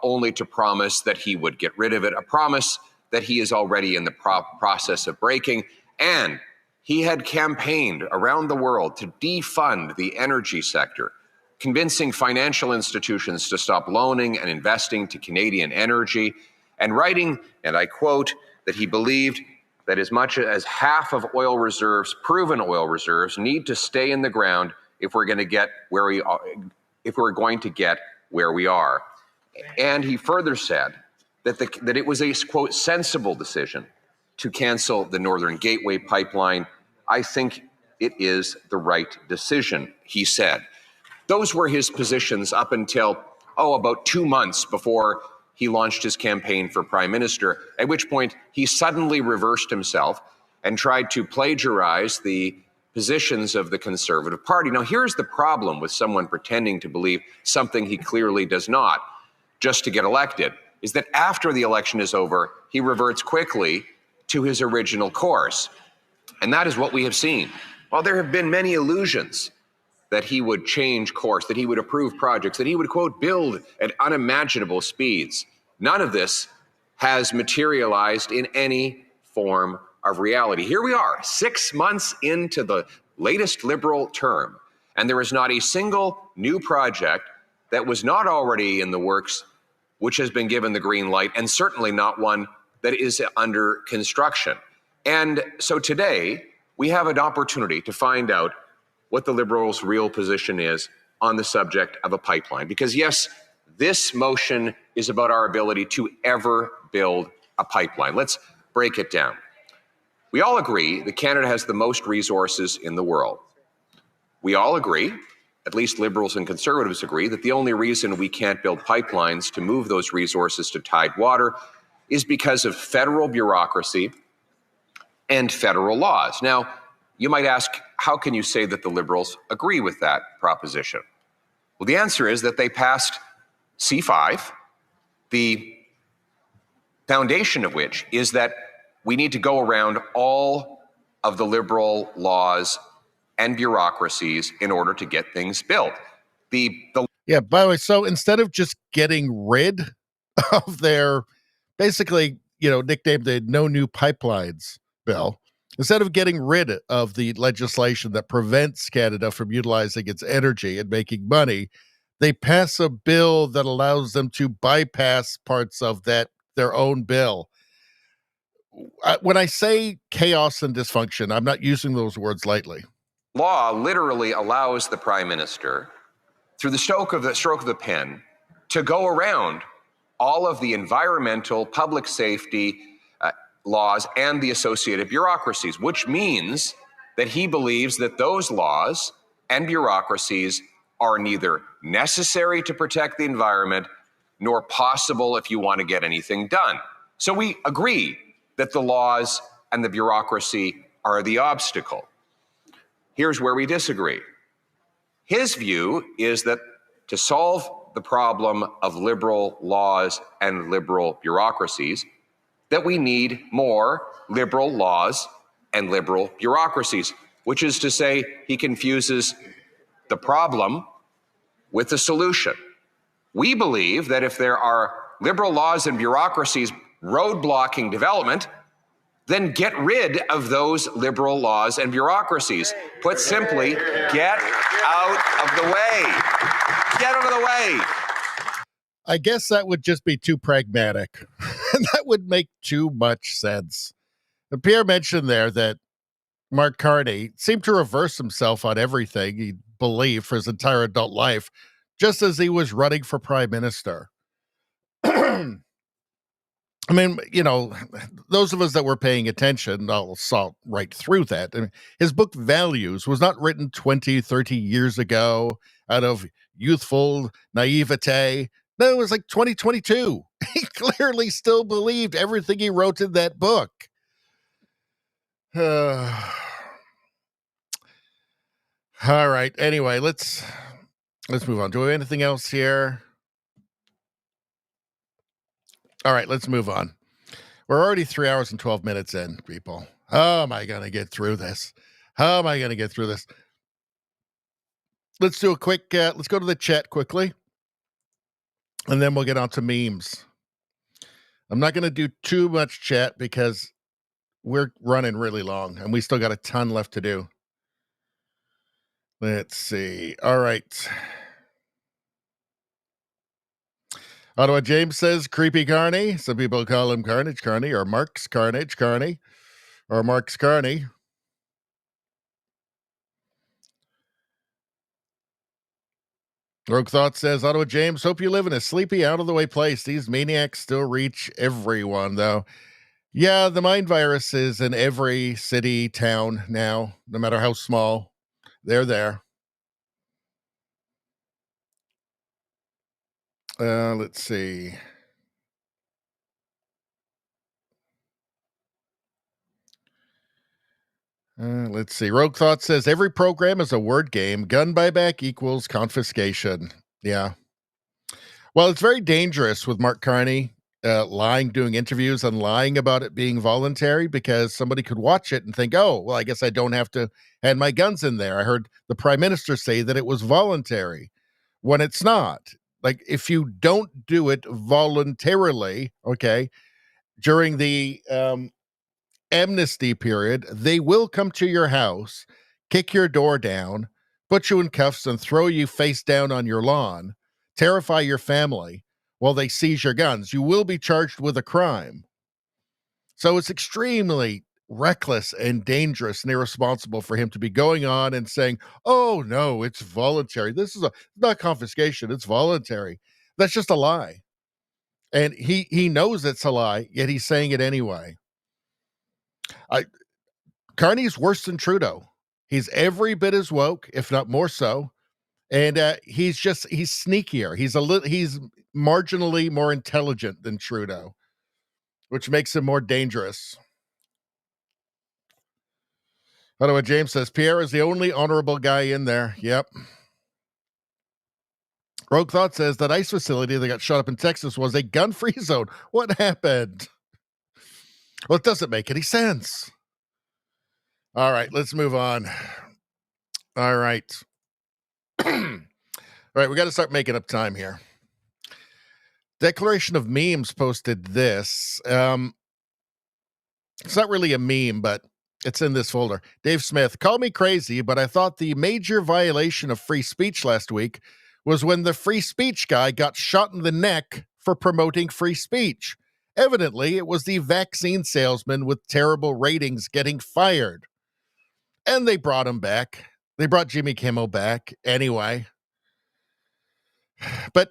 only to promise that he would get rid of it, a promise that he is already in the process of breaking. And he had campaigned around the world to defund the energy sector, convincing financial institutions to stop loaning and investing to Canadian energy, and writing, and I quote, that he believed that as much as half of oil reserves, proven oil reserves, need to stay in the ground if we're going to get where we are, And he further said that it was a, quote, sensible decision to cancel the Northern Gateway pipeline. I think it is the right decision, he said. Those were his positions up until, about 2 months before he launched his campaign for prime minister, at which point he suddenly reversed himself and tried to plagiarize the positions of the Conservative Party. Now, here's the problem with someone pretending to believe something he clearly does not, just to get elected, is that after the election is over, he reverts quickly to his original course. And that is what we have seen. While there have been many illusions that he would change course, that he would approve projects, that he would, quote, build at unimaginable speeds, none of this has materialized in any form of reality. Here we are, 6 months into the latest Liberal term, and there is not a single new project that was not already in the works which has been given the green light, and certainly not one that is under construction. And so today, we have an opportunity to find out what the Liberals' real position is on the subject of a pipeline. Because yes, this motion is about our ability to ever build a pipeline. Let's break it down. We all agree that Canada has the most resources in the world. We all agree, at least Liberals and Conservatives agree, that the only reason we can't build pipelines to move those resources to tidewater is because of federal bureaucracy and federal laws. Now, you might ask, how can you say that the Liberals agree with that proposition? Well, the answer is that they passed C5, the foundation of which is that we need to go around all of the Liberal laws and bureaucracies in order to get things built. Yeah, by the way, so instead of just getting rid of their, basically, nicknamed the No New Pipelines bill, instead of getting rid of the legislation that prevents Canada from utilizing its energy and making money, they pass a bill that allows them to bypass parts of their own bill. When I say chaos and dysfunction, I'm not using those words lightly. Law literally allows the Prime Minister, through the stroke of the pen, to go around all of the environmental, public safety laws and the associated bureaucracies, which means that he believes that those laws and bureaucracies are neither necessary to protect the environment nor possible if you want to get anything done. So we agree that the laws and the bureaucracy are the obstacle. Here's where we disagree. His view is that to solve the problem of Liberal laws and Liberal bureaucracies, that we need more Liberal laws and Liberal bureaucracies, which is to say he confuses the problem with the solution. We believe that if there are Liberal laws and bureaucracies roadblocking development, then get rid of those Liberal laws and bureaucracies. Put simply, get out of the way. Get out of the way. I guess that would just be too pragmatic. That would make too much sense. Pierre mentioned there that Mark Carney seemed to reverse himself on everything he believed for his entire adult life, just as he was running for prime minister. I mean, those of us that were paying attention, I'll saw right through that. I mean, his book Values was not written 20, 30 years ago out of youthful naivete. No, it was like 2022. He clearly still believed everything he wrote in that book. All right. Anyway, let's move on. Do we have anything else here? All right, let's move on. We're already 3 hours and 12 minutes in, people. How am I going to get through this? Let's do a quick, let's go to the chat quickly, and then we'll get on to memes. I'm not going to do too much chat because we're running really long, and we still got a ton left to do. Let's see. All right. Ottawa James says, creepy Carney. Some people call him Carnage Carney or Mark's Carnage Carney or Mark's Carney. Rogue Thought says, Ottawa James, hope you live in a sleepy, out-of-the-way place. These maniacs still reach everyone, though. Yeah, the mind virus is in every city, town now, no matter how small. They're there. Let's see. Let's see. Rogue Thought says every program is a word game. Gun buyback equals confiscation. Yeah. Well, it's very dangerous with Mark Carney lying, doing interviews and lying about it being voluntary, because somebody could watch it and think, oh, well, I guess I don't have to hand my guns in there. I heard the prime minister say that it was voluntary when it's not. Like, if you don't do it voluntarily, okay, during the amnesty period, they will come to your house, kick your door down, put you in cuffs, and throw you face down on your lawn, terrify your family while they seize your guns. You will be charged with a crime. So it's extremely reckless and dangerous and irresponsible for him to be going on and saying, oh, no, it's voluntary. This is not confiscation. It's voluntary. That's just a lie. And he knows it's a lie, yet he's saying it anyway. Carney's worse than Trudeau. He's every bit as woke, if not more so. And he's sneakier. He's marginally more intelligent than Trudeau, which makes him more dangerous. By the way, James says, Pierre is the only honorable guy in there. Yep. Rogue Thought says that ICE facility that got shot up in Texas was a gun-free zone. What happened? Well, it doesn't make any sense. All right, let's move on. All right. All right, we got to start making up time here. Declaration of Memes posted this. It's not really a meme, but it's in this folder. Dave Smith, call me crazy, but I thought the major violation of free speech last week was when the free speech guy got shot in the neck for promoting free speech. Evidently, it was the vaccine salesman with terrible ratings getting fired. And they brought him back. They brought Jimmy Kimmel back anyway. But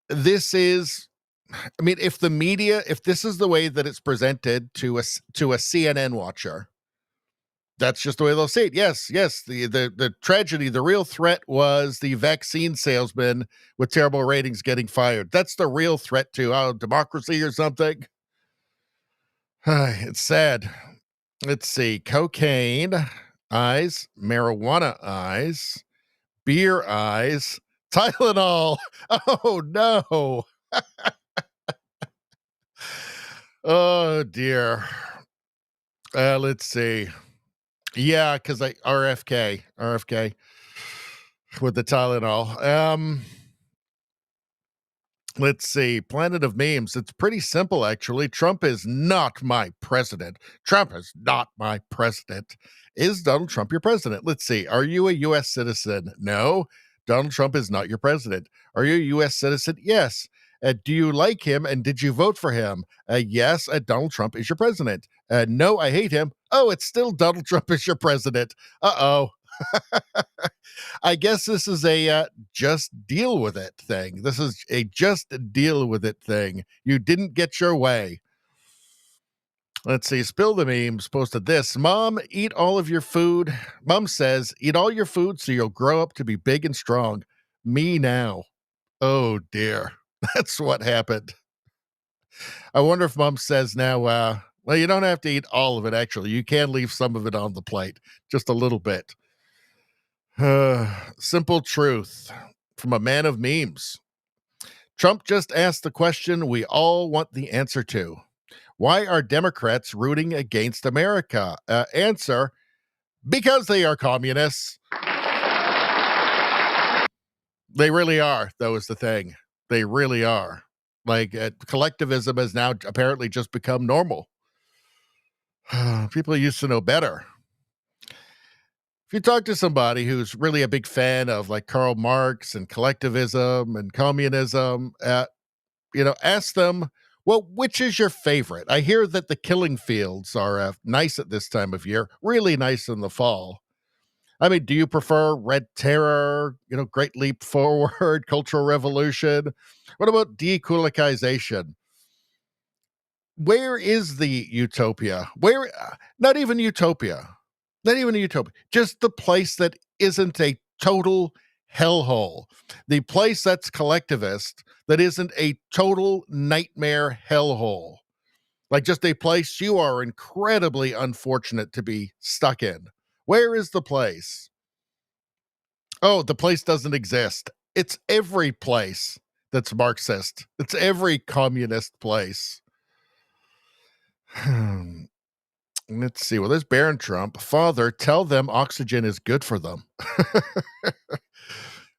this is, I mean, if this is the way that it's presented to a CNN watcher, that's just the way they'll see it. Yes, the tragedy, the real threat was the vaccine salesman with terrible ratings getting fired. That's the real threat to democracy or something. It's sad. Let's see. Cocaine eyes, marijuana eyes, beer eyes, Tylenol. Oh, no. Oh, dear. Let's see. Yeah, because RFK with the Tylenol. Let's see. Planet of Memes. It's pretty simple, actually. Trump is not my president. Trump is not my president. Is Donald Trump your president? Let's see. Are you a U.S. citizen? No. Donald Trump is not your president. Are you a U.S. citizen? Yes. Do you like him and did you vote for him? Yes, Donald Trump is your president. No, I hate him. Oh, it's still Donald Trump is your president. Uh-oh. I guess this is a just deal with it thing. This is a just deal with it thing. You didn't get your way. Let's see. Spill the Memes posted this. Mom, eat all of your food. Mom says, eat all your food so you'll grow up to be big and strong. Me now. Oh, dear. That's what happened. I wonder if Mom says now, well, you don't have to eat all of it, actually. You can leave some of it on the plate. Just a little bit. Simple truth from a man of memes. Trump just asked the question we all want the answer to. Why are Democrats rooting against America? Answer, because they are communists. They really are, though, is the thing. They really are. Like, collectivism has now apparently just become normal. People used to know better. If you talk to somebody who's really a big fan of like Karl Marx and collectivism and communism, ask them, well, which is your favorite? I hear that the killing fields are nice at this time of year, really nice in the fall. I mean, do you prefer Red Terror, Great Leap Forward, Cultural Revolution? What about decoolization? Where is the utopia? Not even utopia. Not even a utopia. Just the place that isn't a total hellhole. The place that's collectivist, that isn't a total nightmare hellhole? Like just a place you are incredibly unfortunate to be stuck in. Where is the place? Oh, the place doesn't exist. It's every place that's Marxist. It's every communist place. Let's see. Well, there's Baron Trump. Father, tell them oxygen is good for them.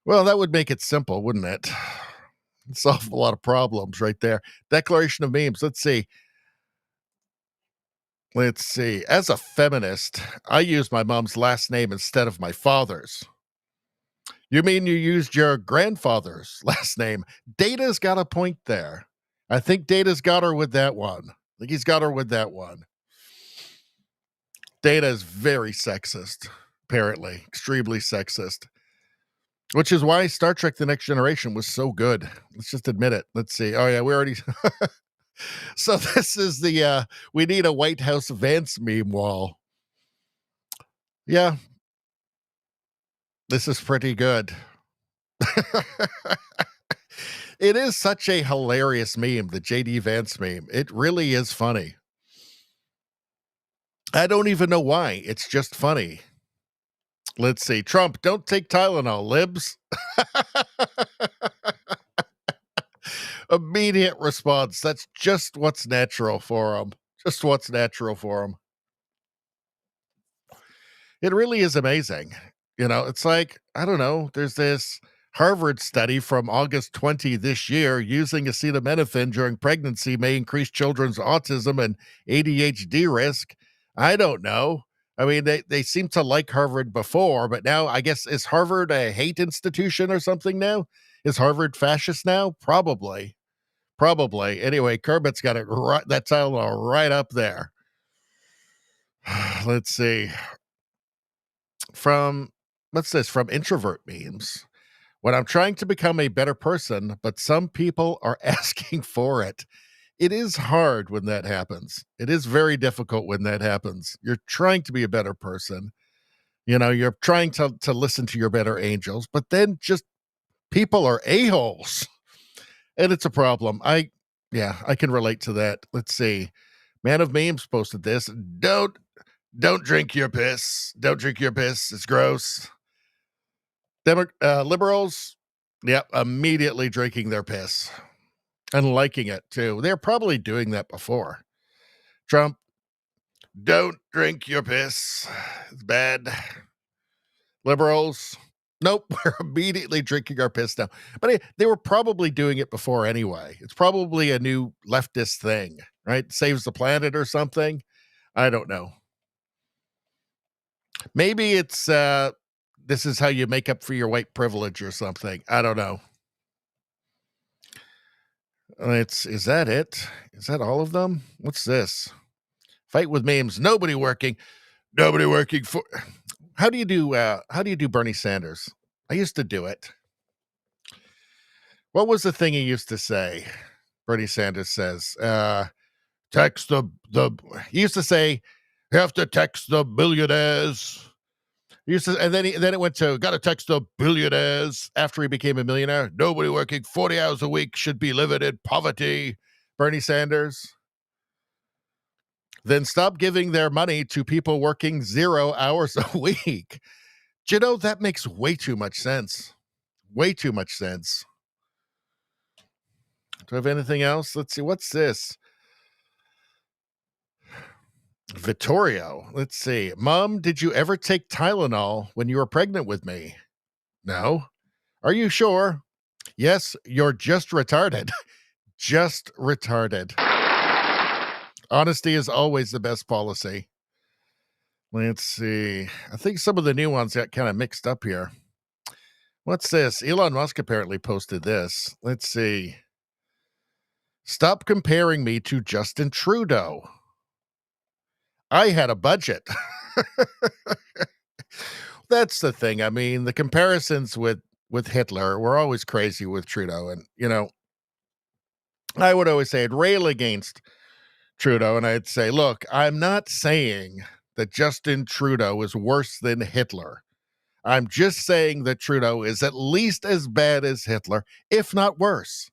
Well, that would make it simple, wouldn't it? Solve a lot of problems right there. Declaration of memes. Let's see. As a feminist, I use my mom's last name instead of my father's. You mean you used your grandfather's last name? Data's got a point there. I think Data's got her with that one. I think he's got her with that one. Data is very sexist, apparently. Extremely sexist. Which is why Star Trek The Next Generation was so good. Let's just admit it. Let's see. Oh, yeah, we already... So this is the we need a White House Vance meme wall. Yeah. This is pretty good. It is such a hilarious meme, the JD Vance meme. It really is funny. I don't even know why. It's just funny. Let's see. Trump, don't take Tylenol, libs. Immediate response. That's just what's natural for him. Just what's natural for him. It really is amazing. You know, it's like, I don't know, there's this Harvard study from August 20 this year using acetaminophen during pregnancy may increase children's autism and ADHD risk. I don't know. I mean, they seem to like Harvard before, but now I guess, is Harvard a hate institution or something now? Is Harvard fascist now? Probably. Anyway, Kermit's got it right, that title right up there. Let's see. What's this? From introvert memes. When I'm trying to become a better person, but some people are asking for it. It is hard when that happens. It is very difficult when that happens. You're trying to be a better person. You know, you're trying to listen to your better angels, but then just people are a-holes. And it's a problem. I can relate to that. Let's see. Man of Memes posted this. Don't drink your piss. Don't drink your piss. It's gross. Liberals, immediately drinking their piss and liking it too. They're probably doing that before. Trump, don't drink your piss. It's bad. Liberals, nope, we're immediately drinking our piss now. But they were probably doing it before anyway. It's probably a new leftist thing, right? Saves the planet or something. I don't know. Maybe it's this is how you make up for your white privilege or something. I don't know. Is that it? Is that all of them? What's this? Fight with memes. Nobody working for. How do you do Bernie Sanders? I used to do it. What was the thing he used to say? Bernie Sanders says, text he used to say, you have to text the billionaires. He used to, and then it went to, got to text the billionaires after he became a millionaire. Nobody working 40 hours a week should be living in poverty. Bernie Sanders. Then stop giving their money to people working 0 hours a week. Do you know, that makes way too much sense. Way too much sense. Do I have anything else? Let's see. What's this? Vittorio. Let's see. Mom, did you ever take Tylenol when you were pregnant with me? No. Are you sure? Yes, you're just retarded. Just retarded. Honesty is always the best policy. Let's see. I think some of the new ones got kind of mixed up here. What's this? Elon Musk apparently posted this. Let's see. Stop comparing me to Justin Trudeau. I had a budget. That's the thing. I mean, the comparisons with Hitler were always crazy with Trudeau. And, you know, I would always say I'd rail against Trudeau and I'd say, look, I'm not saying that Justin Trudeau is worse than Hitler. I'm just saying that Trudeau is at least as bad as Hitler, if not worse.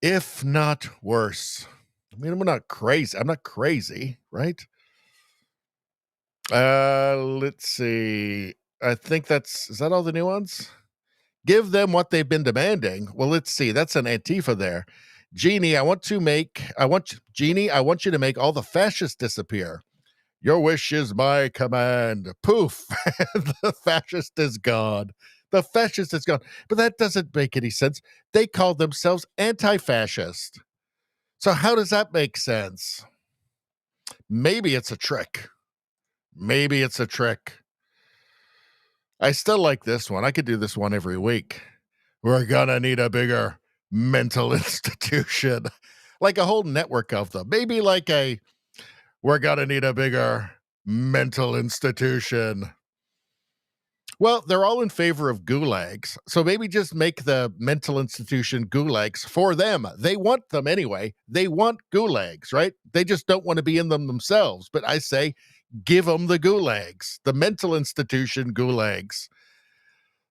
if not worse. I mean, I'm not crazy. I'm not crazy, right? Let's see. I think is that all the new ones? Give them what they've been demanding. Well, let's see. That's an Antifa there. Jeannie, I want you to make all the fascists disappear. Your wish is my command. Poof. The fascist is gone. The fascist is gone. But that doesn't make any sense. They call themselves anti-fascist. So how does that make sense? Maybe it's a trick. Maybe it's a trick. I still like this one. I could do this one every week. We're gonna need a bigger mental institution. Like a whole network of them. Maybe like we're gonna need a bigger mental institution. Well, they're all in favor of gulags. So maybe just make the mental institution gulags for them. They want them anyway. They want gulags, right? They just don't want to be in them themselves. But I say, give them the gulags, the mental institution gulags.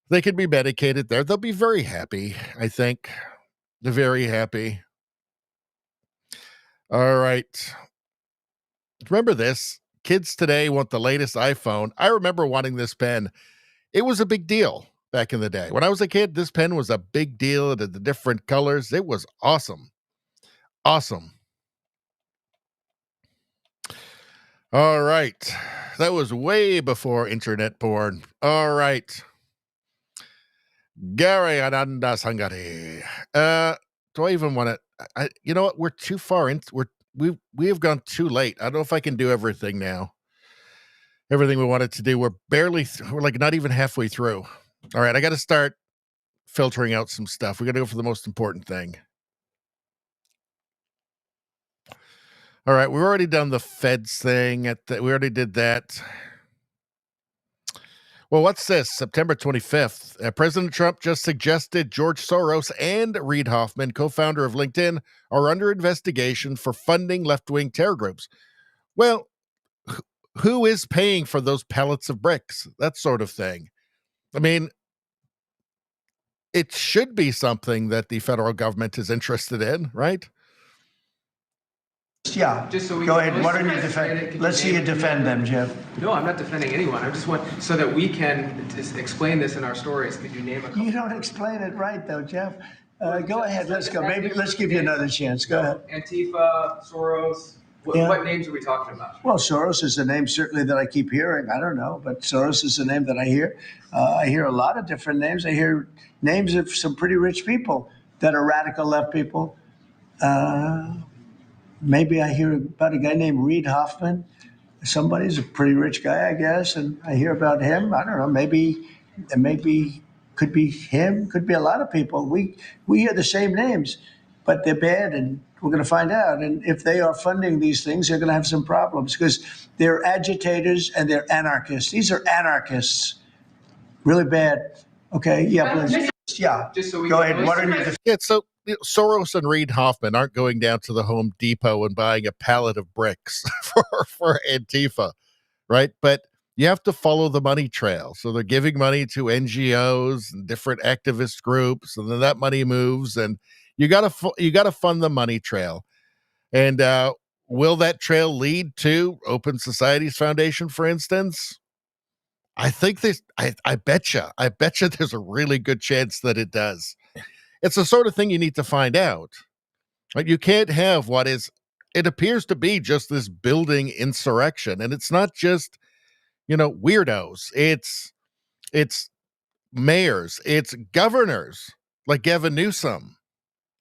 They can be medicated there. They'll be very happy, I think. They're very happy. All right. Remember this. Kids today want the latest iPhone. I remember wanting this pen. It was a big deal back in the day. When I was a kid, this pen was a big deal. It had the different colors. It was awesome. Awesome. All right. That was way before internet porn. All right. Gary Ananda Sangari. Do I even want to? You know what? We're too far in. We have gone too late. I don't know if I can do everything now. Everything we wanted to do. We're like not even halfway through. All right, I got to start filtering out some stuff. We got to go for the most important thing. All right, we've already done the feds thing. We already did that. Well, what's this? September 25th. President Trump just suggested George Soros and Reid Hoffman, co-founder of LinkedIn, are under investigation for funding left-wing terror groups. Well, who is paying for those pallets of bricks? That sort of thing. I mean, it should be something that the federal government is interested in, right? Yeah, just so we go can, ahead. Why don't you defend? Let's see you defend them, Jeff. No, I'm not defending anyone. I just want so that we can just explain this in our stories. Could you name a couple? You don't explain it right, though, Jeff. Go ahead. Let's go. Maybe let's give you another chance. Go ahead. Antifa, Soros. What names are we talking about? Well, Soros is a name certainly that I keep hearing. I don't know, but Soros is a name that I hear. I hear a lot of different names. I hear names of some pretty rich people that are radical left people. Maybe I hear about a guy named Reid Hoffman. Somebody's a pretty rich guy, I guess, and I hear about him. I don't know. Maybe could be him. Could be a lot of people. We hear the same names, but they're bad, and we're going to find out. And if they are funding these things, they're going to have some problems because they're agitators and they're anarchists. These are anarchists. Really bad. Okay. Yeah. Please. Yeah. Just so we go ahead. What are you? Yeah. So Soros and Reid Hoffman aren't going down to the Home Depot and buying a pallet of bricks for Antifa, right? But you have to follow the money trail. So they're giving money to NGOs and different activist groups, and then that money moves, and you gotta fund the money trail. And will that trail lead to Open Societies Foundation, for instance? I think I betcha there's a really good chance that it does. It's the sort of thing you need to find out. Right? You can't have it appears to be just this building insurrection. And it's not just, weirdos. It's mayors. It's governors like Gavin Newsom,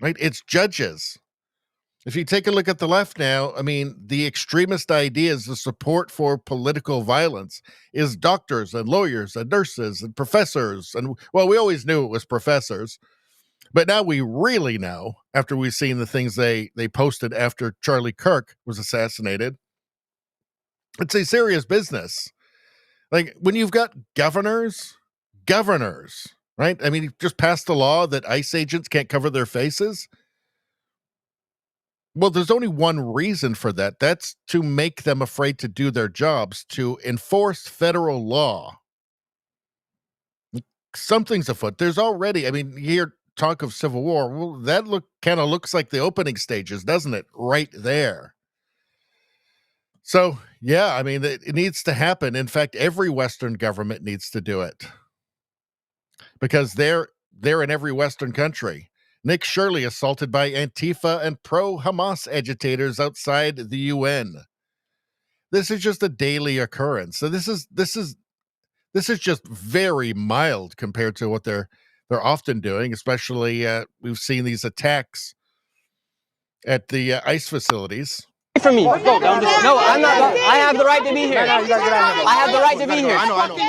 right? It's judges. If you take a look at the left now, I mean, the extremist ideas, the support for political violence is doctors and lawyers and nurses and professors. And well, we always knew it was professors. But now we really know, after we've seen the things they posted after Charlie Kirk was assassinated, it's a serious business. Like when you've got governors, right? I mean, you just passed a law that ICE agents can't cover their faces. Well, there's only one reason for that. That's to make them afraid to do their jobs, to enforce federal law. Something's afoot. There's already, I mean, here talk of civil war. Well, that kind of looks like the opening stages, doesn't it? Right there. So, yeah, I mean, it needs to happen. In fact, every Western government needs to do it because they're in every Western country. Nick Shirley assaulted by Antifa and pro-Hamas agitators outside the UN. This is just a daily occurrence. So this is just very mild compared to what they're often doing. Especially, we've seen these attacks at the ICE facilities. From me. No, I'm not. I have the right to be here. I have the right to be here.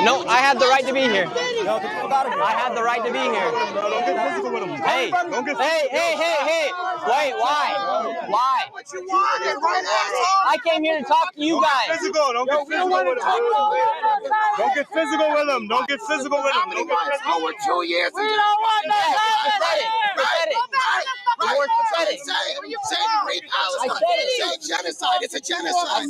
No, I have the right to be here. I have the right to be here. Hey, hey. Wait, why? I came here to talk to you guys. Don't get physical with them. Don't get physical with them. Over 2 years. We don't want that. Pathetic. Say free Palestine. Say genocide. It's a genocide.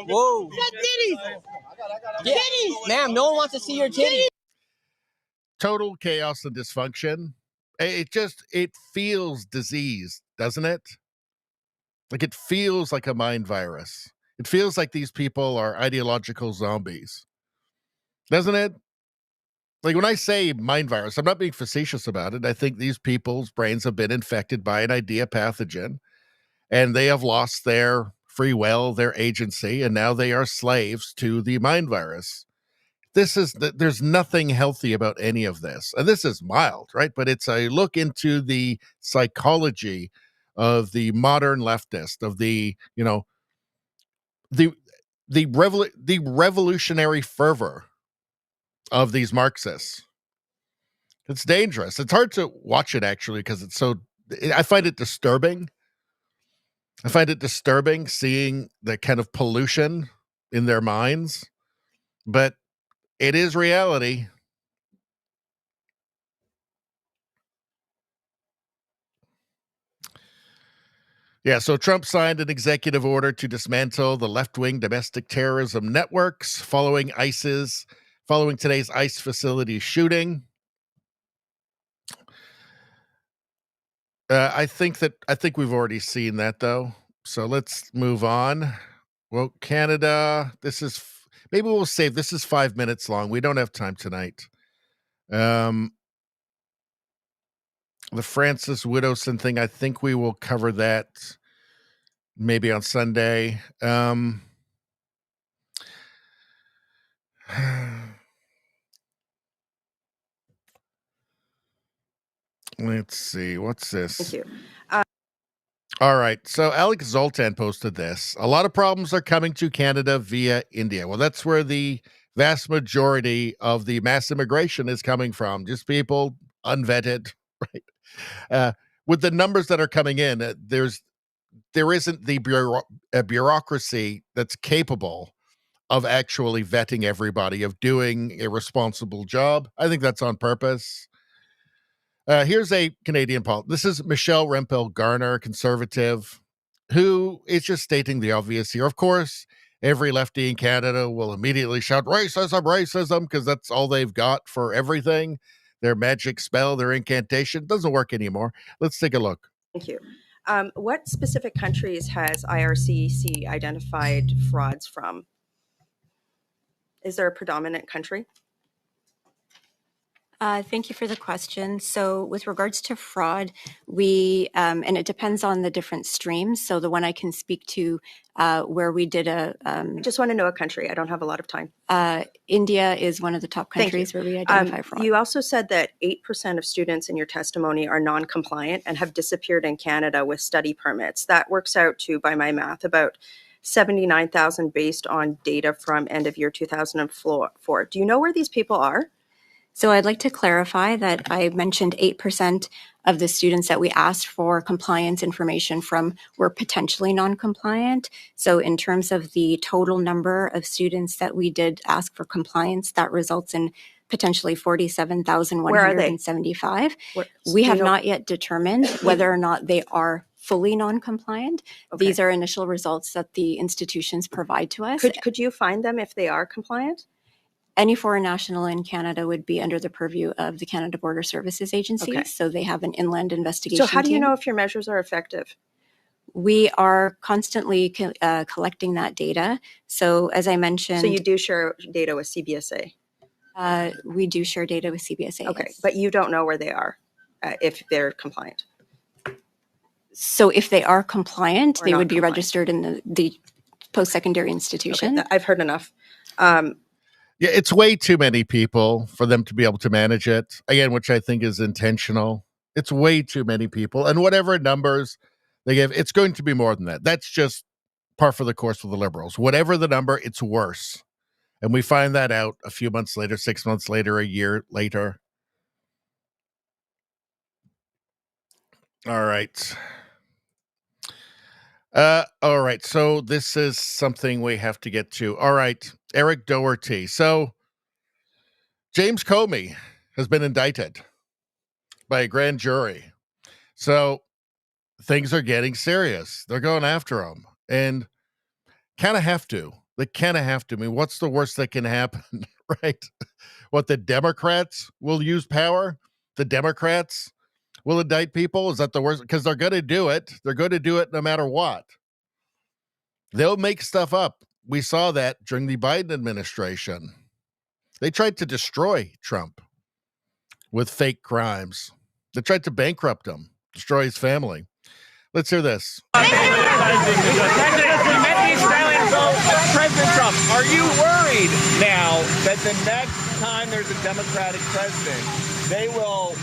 Whoa. Ma'am, no one wants to see your titties. Total chaos and dysfunction. It feels diseased, doesn't it? Like it feels like a mind virus. It feels like these people are ideological zombies. Doesn't it? Like when I say mind virus, I'm not being facetious about it. I think these people's brains have been infected by an idea pathogen, and they have lost their free will, their agency, and now they are slaves to the mind virus. There's nothing healthy about any of this. And this is mild, right? But it's a look into the psychology of the modern leftist, of the revolutionary fervor of these Marxists. It's dangerous. It's hard to watch it, actually, because I find it disturbing. I find it disturbing seeing the kind of pollution in their minds, but it is reality. Yeah, so Trump signed an executive order to dismantle the left-wing domestic terrorism networks following today's ICE facility shooting. I think we've already seen that, though. So let's move on. Well, Canada, maybe we'll save, this is 5 minutes long. We don't have time tonight. The Francis Widdowson thing, I think we will cover that maybe on Sunday. Let's see. What's this? Thank you. All right. So Alex Zoltan posted this. A lot of problems are coming to Canada via India. Well, that's where the vast majority of the mass immigration is coming from. Just people unvetted, right? With the numbers that are coming in, there isn't the bureaucracy that's capable of actually vetting everybody, of doing a responsible job. I think that's on purpose. Here's a Canadian politician. This is Michelle Rempel-Garner, conservative, who is just stating the obvious here. Of course, every lefty in Canada will immediately shout racism, because that's all they've got for everything. Their magic spell, their incantation doesn't work anymore. Let's take a look. Thank you. What specific countries has IRCC identified frauds from? Is there a predominant country? Thank you for the question. So with regards to fraud, we, and it depends on the different streams. So the one I can speak to where we did I just want to know a country. I don't have a lot of time. India is one of the top countries where we identify fraud. You also said that 8% of students in your testimony are non-compliant and have disappeared in Canada with study permits. That works out to, by my math, about 79,000 based on data from end of year 2004. Do you know where these people are? So I'd like to clarify that I mentioned 8% of the students that we asked for compliance information from were potentially non-compliant. So in terms of the total number of students that we did ask for compliance, that results in potentially 47,175. We have not yet determined whether or not they are fully non-compliant. Okay. These are initial results that the institutions provide to us. Could you find them if they are compliant? Any foreign national in Canada would be under the purview of the Canada Border Services Agency. Okay. So they have an inland investigation So how do you team. know if your measures are effective? We are constantly collecting that data. So as I mentioned, So you do share data with CBSA? We do share data with CBSA. Okay, yes. but you don't know where they are, if they're compliant? So if they are compliant, Or they not would be compliant. registered in the post-secondary institution. Okay, I've heard enough. Yeah, it's way too many people for them to be able to manage it. Again, which I think is intentional. It's way too many people. And whatever numbers they give, it's going to be more than that. That's just par for the course with the Liberals. Whatever the number, it's worse. And we find that out a few months later, 6 months later, a year later. All right. All right. So this is something we have to get to. All right. Eric Doherty. So James Comey has been indicted by a grand jury. So things are getting serious. They're going after him and kind of have to. They kind of have to. I mean, what's the worst that can happen, right? What, the Democrats will use power? The Democrats will indict people? Is that the worst? Because they're going to do it. They're going to do it no matter what. They'll make stuff up. We saw that during the Biden administration. They tried to destroy Trump with fake crimes. They tried to bankrupt him, destroy his family. Let's hear this. President Trump, are you worried now that the next time there's a Democratic president, they will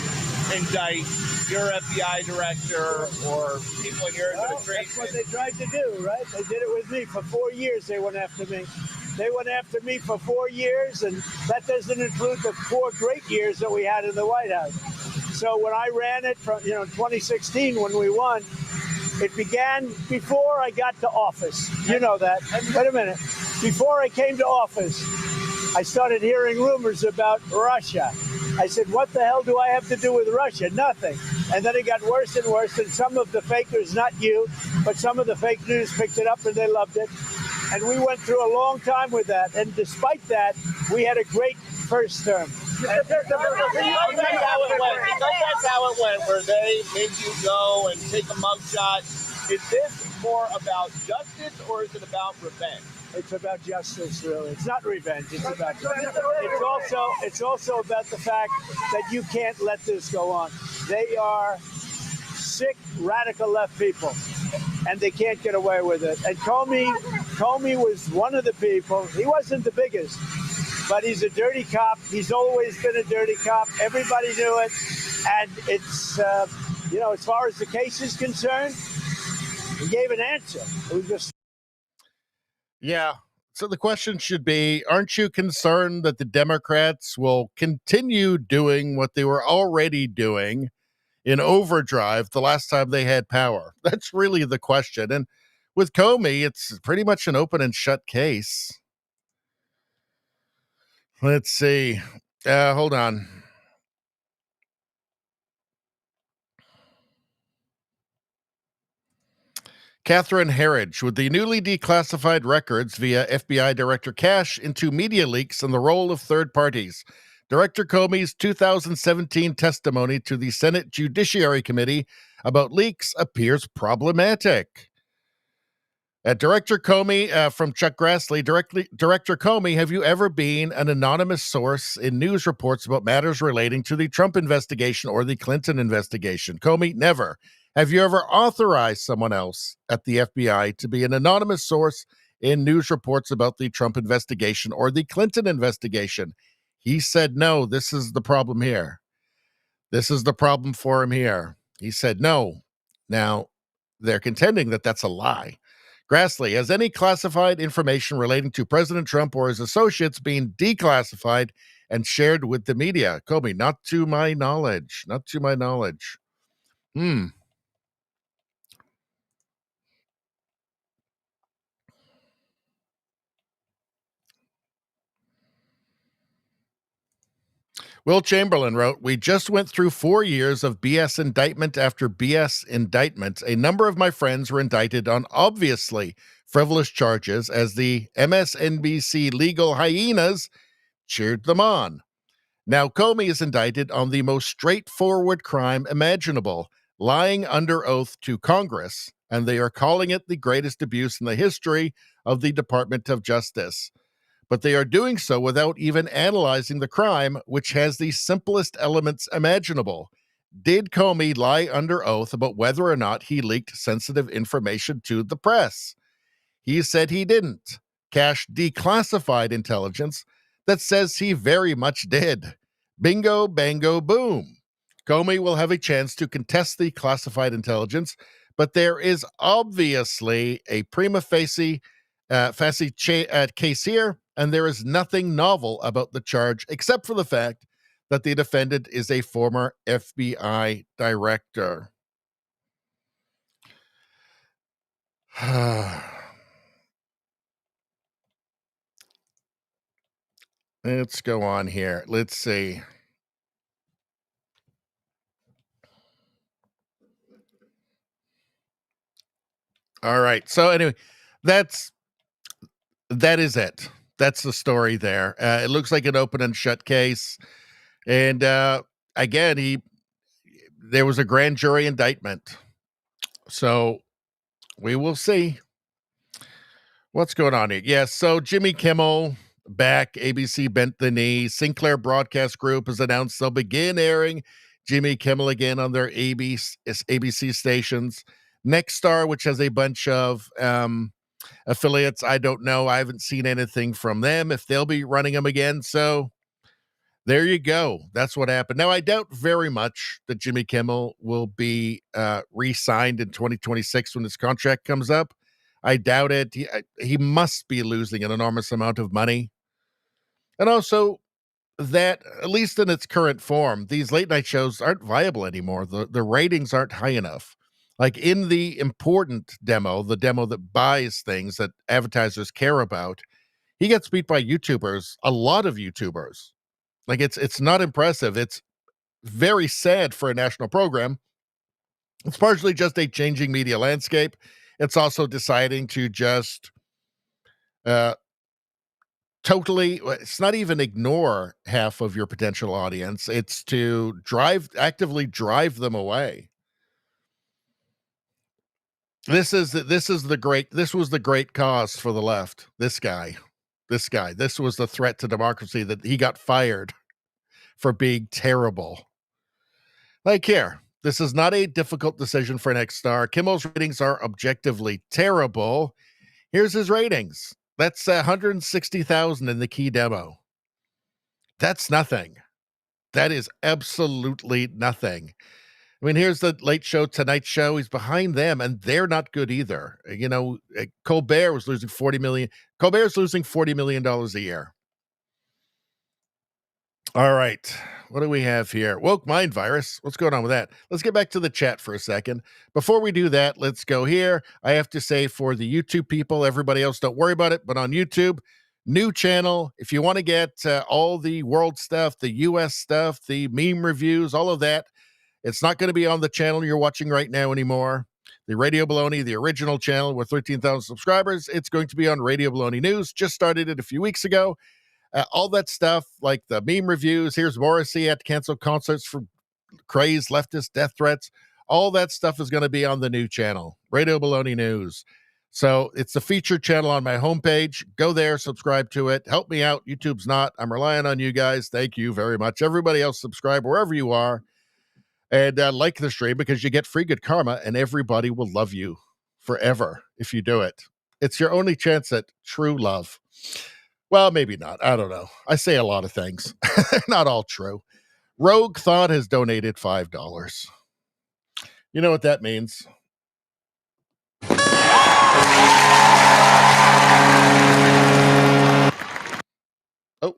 indict your FBI director or people in your administration? That's what they tried to do, right? They did it with me for 4 years. They went after me. They went after me for 4 years, and that doesn't include the 4 great years that we had in the White House. So when I ran it from, 2016 when we won, it began before I got to office. You know that. Wait a minute. Before I came to office, I started hearing rumors about Russia. I said, what the hell do I have to do with Russia? Nothing. And then it got worse and worse. And some of the fakers, not you, but some of the fake news picked it up and they loved it. And we went through a long time with that. And despite that, we had a great first term. That's how it went, where they made you go and take a mugshot. Is this more about justice or is it about revenge? It's about justice, really. It's not revenge. It's about justice. It's also about the fact that you can't let this go on. They are sick, radical left people, and they can't get away with it. And Comey was one of the people. He wasn't the biggest, but he's a dirty cop. He's always been a dirty cop. Everybody knew it. And it's, as far as the case is concerned, he gave an answer. It was just. Yeah. So the question should be, aren't you concerned that the Democrats will continue doing what they were already doing in overdrive the last time they had power? That's really the question. And with Comey, it's pretty much an open and shut case. Let's see. Hold on. Catherine Herridge, with the newly declassified records via FBI Director Cash into media leaks and the role of third parties. Director Comey's 2017 testimony to the Senate Judiciary Committee about leaks appears problematic. Director Comey, from Chuck Grassley, Director Comey, have you ever been an anonymous source in news reports about matters relating to the Trump investigation or the Clinton investigation? Comey, never. Have you ever authorized someone else at the FBI to be an anonymous source in news reports about the Trump investigation or the Clinton investigation? He said no. This is the problem here. This is the problem for him here. He said no. Now, they're contending that that's a lie. Grassley, has any classified information relating to President Trump or his associates been declassified and shared with the media? Comey, not to my knowledge. Not to my knowledge. Will Chamberlain wrote, we just went through 4 years of BS indictment after BS indictment. A number of my friends were indicted on obviously frivolous charges as the MSNBC legal hyenas cheered them on. Now Comey is indicted on the most straightforward crime imaginable, lying under oath to Congress, and they are calling it the greatest abuse in the history of the Department of Justice. But they are doing so without even analyzing the crime, which has the simplest elements imaginable. Did Comey lie under oath about whether or not he leaked sensitive information to the press? He said he didn't. Cached declassified intelligence that says he very much did. Bingo, bango, boom. Comey will have a chance to contest the classified intelligence, but there is obviously a prima facie case here, and there is nothing novel about the charge except for the fact that the defendant is a former FBI director. Let's go on here. Let's see. All right. So anyway, that is it. That's the story there. It looks like an open and shut case. And again, there was a grand jury indictment. So we will see what's going on here. Yes. So Jimmy Kimmel back. ABC bent the knee. Sinclair Broadcast Group has announced they'll begin airing Jimmy Kimmel again on their ABC stations. Nexstar, which has a bunch of affiliates, I don't know. I haven't seen anything from them if they'll be running them again. So there you go. That's what happened. Now, I doubt very much that Jimmy Kimmel will be re-signed in 2026 when his contract comes up. I doubt it. He must be losing an enormous amount of money. And also that, at least in its current form, these late night shows aren't viable anymore. The ratings aren't high enough. Like in the important demo, the demo that buys things that advertisers care about, he gets beat by YouTubers, a lot of YouTubers. Like it's not impressive. It's very sad for a national program. It's partially just a changing media landscape. It's also deciding to just it's not even ignore half of your potential audience. It's to actively drive them away. This was the great cause for the left. This guy, this was the threat to democracy, that he got fired for being terrible. Like here, this is not a difficult decision for Nexstar. Kimmel's ratings are objectively terrible. Here's his ratings. That's 160,000 in the key demo. That's nothing. That is absolutely nothing. I mean, here's the Late Show, Tonight Show. He's behind them, and they're not good either. You know, Colbert was losing $40 million. Colbert's losing $40 million a year. All right. What do we have here? Woke mind virus. What's going on with that? Let's get back to the chat for a second. Before we do that, let's go here. I have to say, for the YouTube people, everybody else, don't worry about it. But on YouTube, new channel. If you want to get all the world stuff, the US stuff, the meme reviews, all of that, it's not going to be on the channel you're watching right now anymore. The Radio Baloney, the original channel with 13,000 subscribers, it's going to be on Radio Baloney News. Just started it a few weeks ago. All that stuff, like the meme reviews, here's Morrissey had to cancel concerts for crazed leftist death threats. All that stuff is going to be on the new channel, Radio Baloney News. So it's the featured channel on my homepage. Go there, subscribe to it. Help me out. YouTube's not. I'm relying on you guys. Thank you very much. Everybody else, subscribe wherever you are. And like the stream, because you get free good karma, and everybody will love you forever if you do it. It's your only chance at true love. Well, maybe not. I don't know. I say a lot of things. Not all true. Rogue Thought has donated $5. You know what that means? Oh.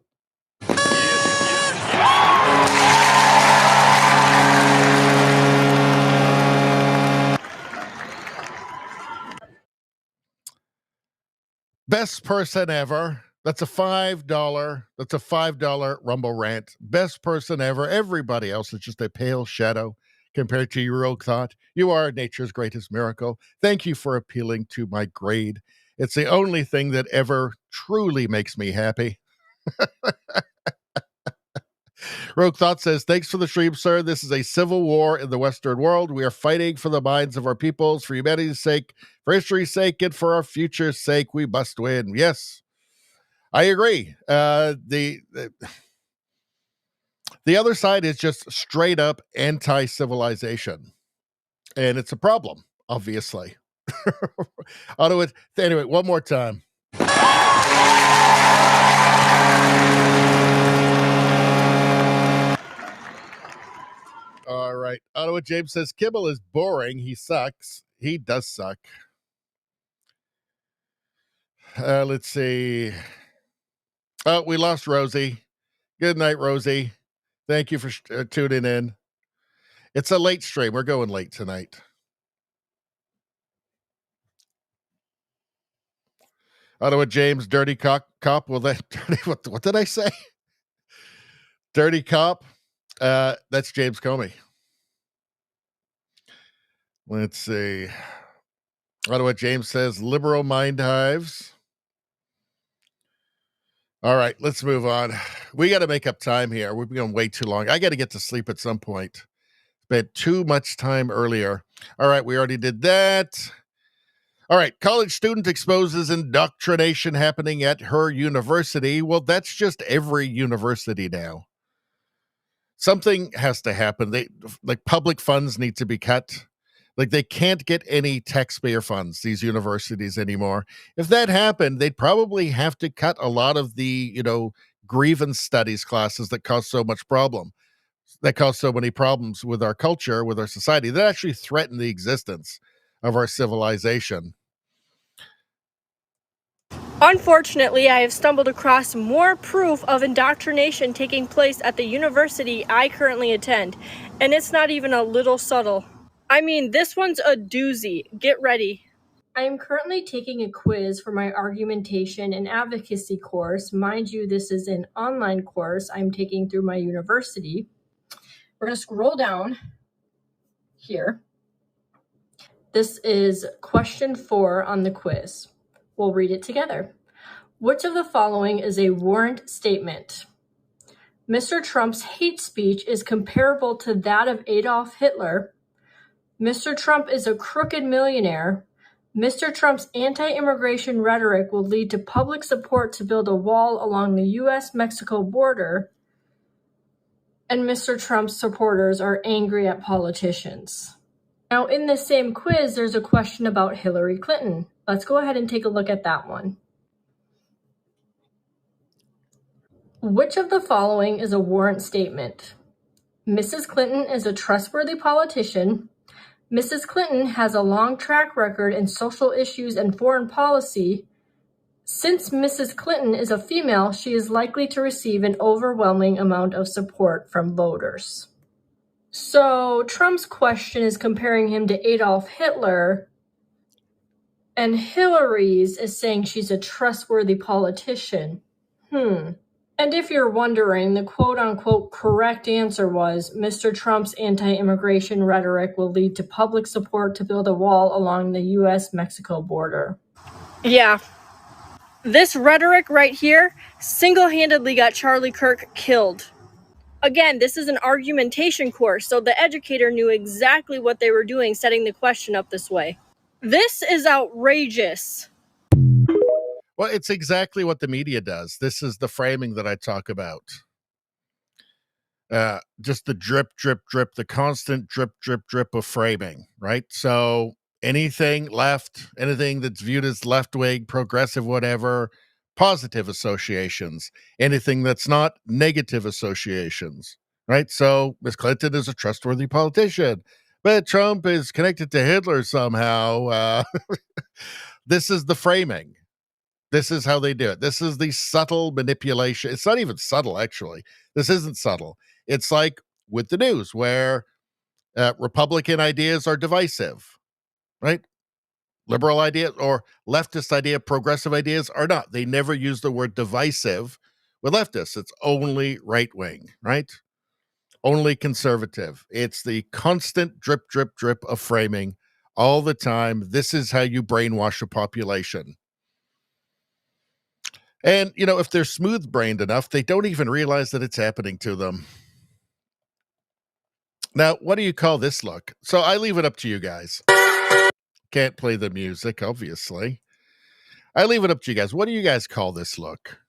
Best person ever. That's a $5. That's a $5 Rumble rant. Best person ever. Everybody else is just a pale shadow compared to your Rogue Thought. You are nature's greatest miracle. Thank you for appealing to my grade. It's the only thing that ever truly makes me happy. Rogue Thought says, thanks for the stream, sir. This is a civil war in the Western world. We are fighting for the minds of our peoples, for humanity's sake, for history's sake, and for our future's sake. We must win. Yes, I agree. The other side is just straight up anti-civilization. And it's a problem, obviously. Anyway, one more time. All right. Ottawa James says, Kimmel is boring. He sucks. He does suck. Let's see. Oh, we lost Rosie. Good night, Rosie. Thank you for tuning in. It's a late stream. We're going late tonight. Ottawa James, dirty cop. Well, that dirty. What did I say? Dirty cop. That's James Comey. Let's see. Ottawa James says liberal mind hives. All right, let's move on. We got to make up time here. We've been going way too long. I got to get to sleep at some point. Spent too much time earlier. All right, we already did that. All right, college student exposes indoctrination happening at her university. Well, that's just every university now. Something has to happen. Like public funds need to be cut. Like they can't get any taxpayer funds, these universities anymore. If that happened, they'd probably have to cut a lot of the, grievance studies classes that cause so much problem, that cause so many problems with our culture, with our society, that actually threaten the existence of our civilization. Unfortunately, I have stumbled across more proof of indoctrination taking place at the university I currently attend, and it's not even a little subtle. I mean, this one's a doozy. Get ready. I am currently taking a quiz for my argumentation and advocacy course. Mind you, this is an online course I'm taking through my university. We're going to scroll down here. This is question 4 on the quiz. We'll read it together. Which of the following is a warrant statement? Mr. Trump's hate speech is comparable to that of Adolf Hitler. Mr. Trump is a crooked millionaire. Mr. Trump's anti-immigration rhetoric will lead to public support to build a wall along the U.S.-Mexico border. And Mr. Trump's supporters are angry at politicians. Now, in this same quiz, there's a question about Hillary Clinton. Let's go ahead and take a look at that one. Which of the following is a warrant statement? Mrs. Clinton is a trustworthy politician. Mrs. Clinton has a long track record in social issues and foreign policy. Since Mrs. Clinton is a female, she is likely to receive an overwhelming amount of support from voters. So Trump's question is comparing him to Adolf Hitler, and Hillary's is saying she's a trustworthy politician. And if you're wondering, the quote-unquote correct answer was, Mr. Trump's anti-immigration rhetoric will lead to public support to build a wall along the U.S.-Mexico border. Yeah. This rhetoric right here single-handedly got Charlie Kirk killed. Again, this is an argumentation course, so the educator knew exactly what they were doing setting the question up this way. This is outrageous. Well, it's exactly what the media does. This is the framing that I talk about. Just the drip, drip, drip, the constant drip, drip, drip of framing, right? So anything left, anything that's viewed as left-wing, progressive, whatever, positive associations. Anything that's not, negative associations, right? So Ms. Clinton is a trustworthy politician, but Trump is connected to Hitler somehow. This is the framing. This is how they do it. This is the subtle manipulation. It's not even subtle, actually. This isn't subtle. It's like with the news where Republican ideas are divisive, right? Liberal ideas or leftist idea, progressive ideas are not. They never use the word divisive with leftists. It's only right-wing, right? Only conservative. It's the constant drip, drip, drip of framing all the time. This is how you brainwash a population. And, you know, if they're smooth-brained enough, they don't even realize that it's happening to them. Now, what do you call this look? So I leave it up to you guys. Can't play the music, obviously. I leave it up to you guys. What do you guys call this look?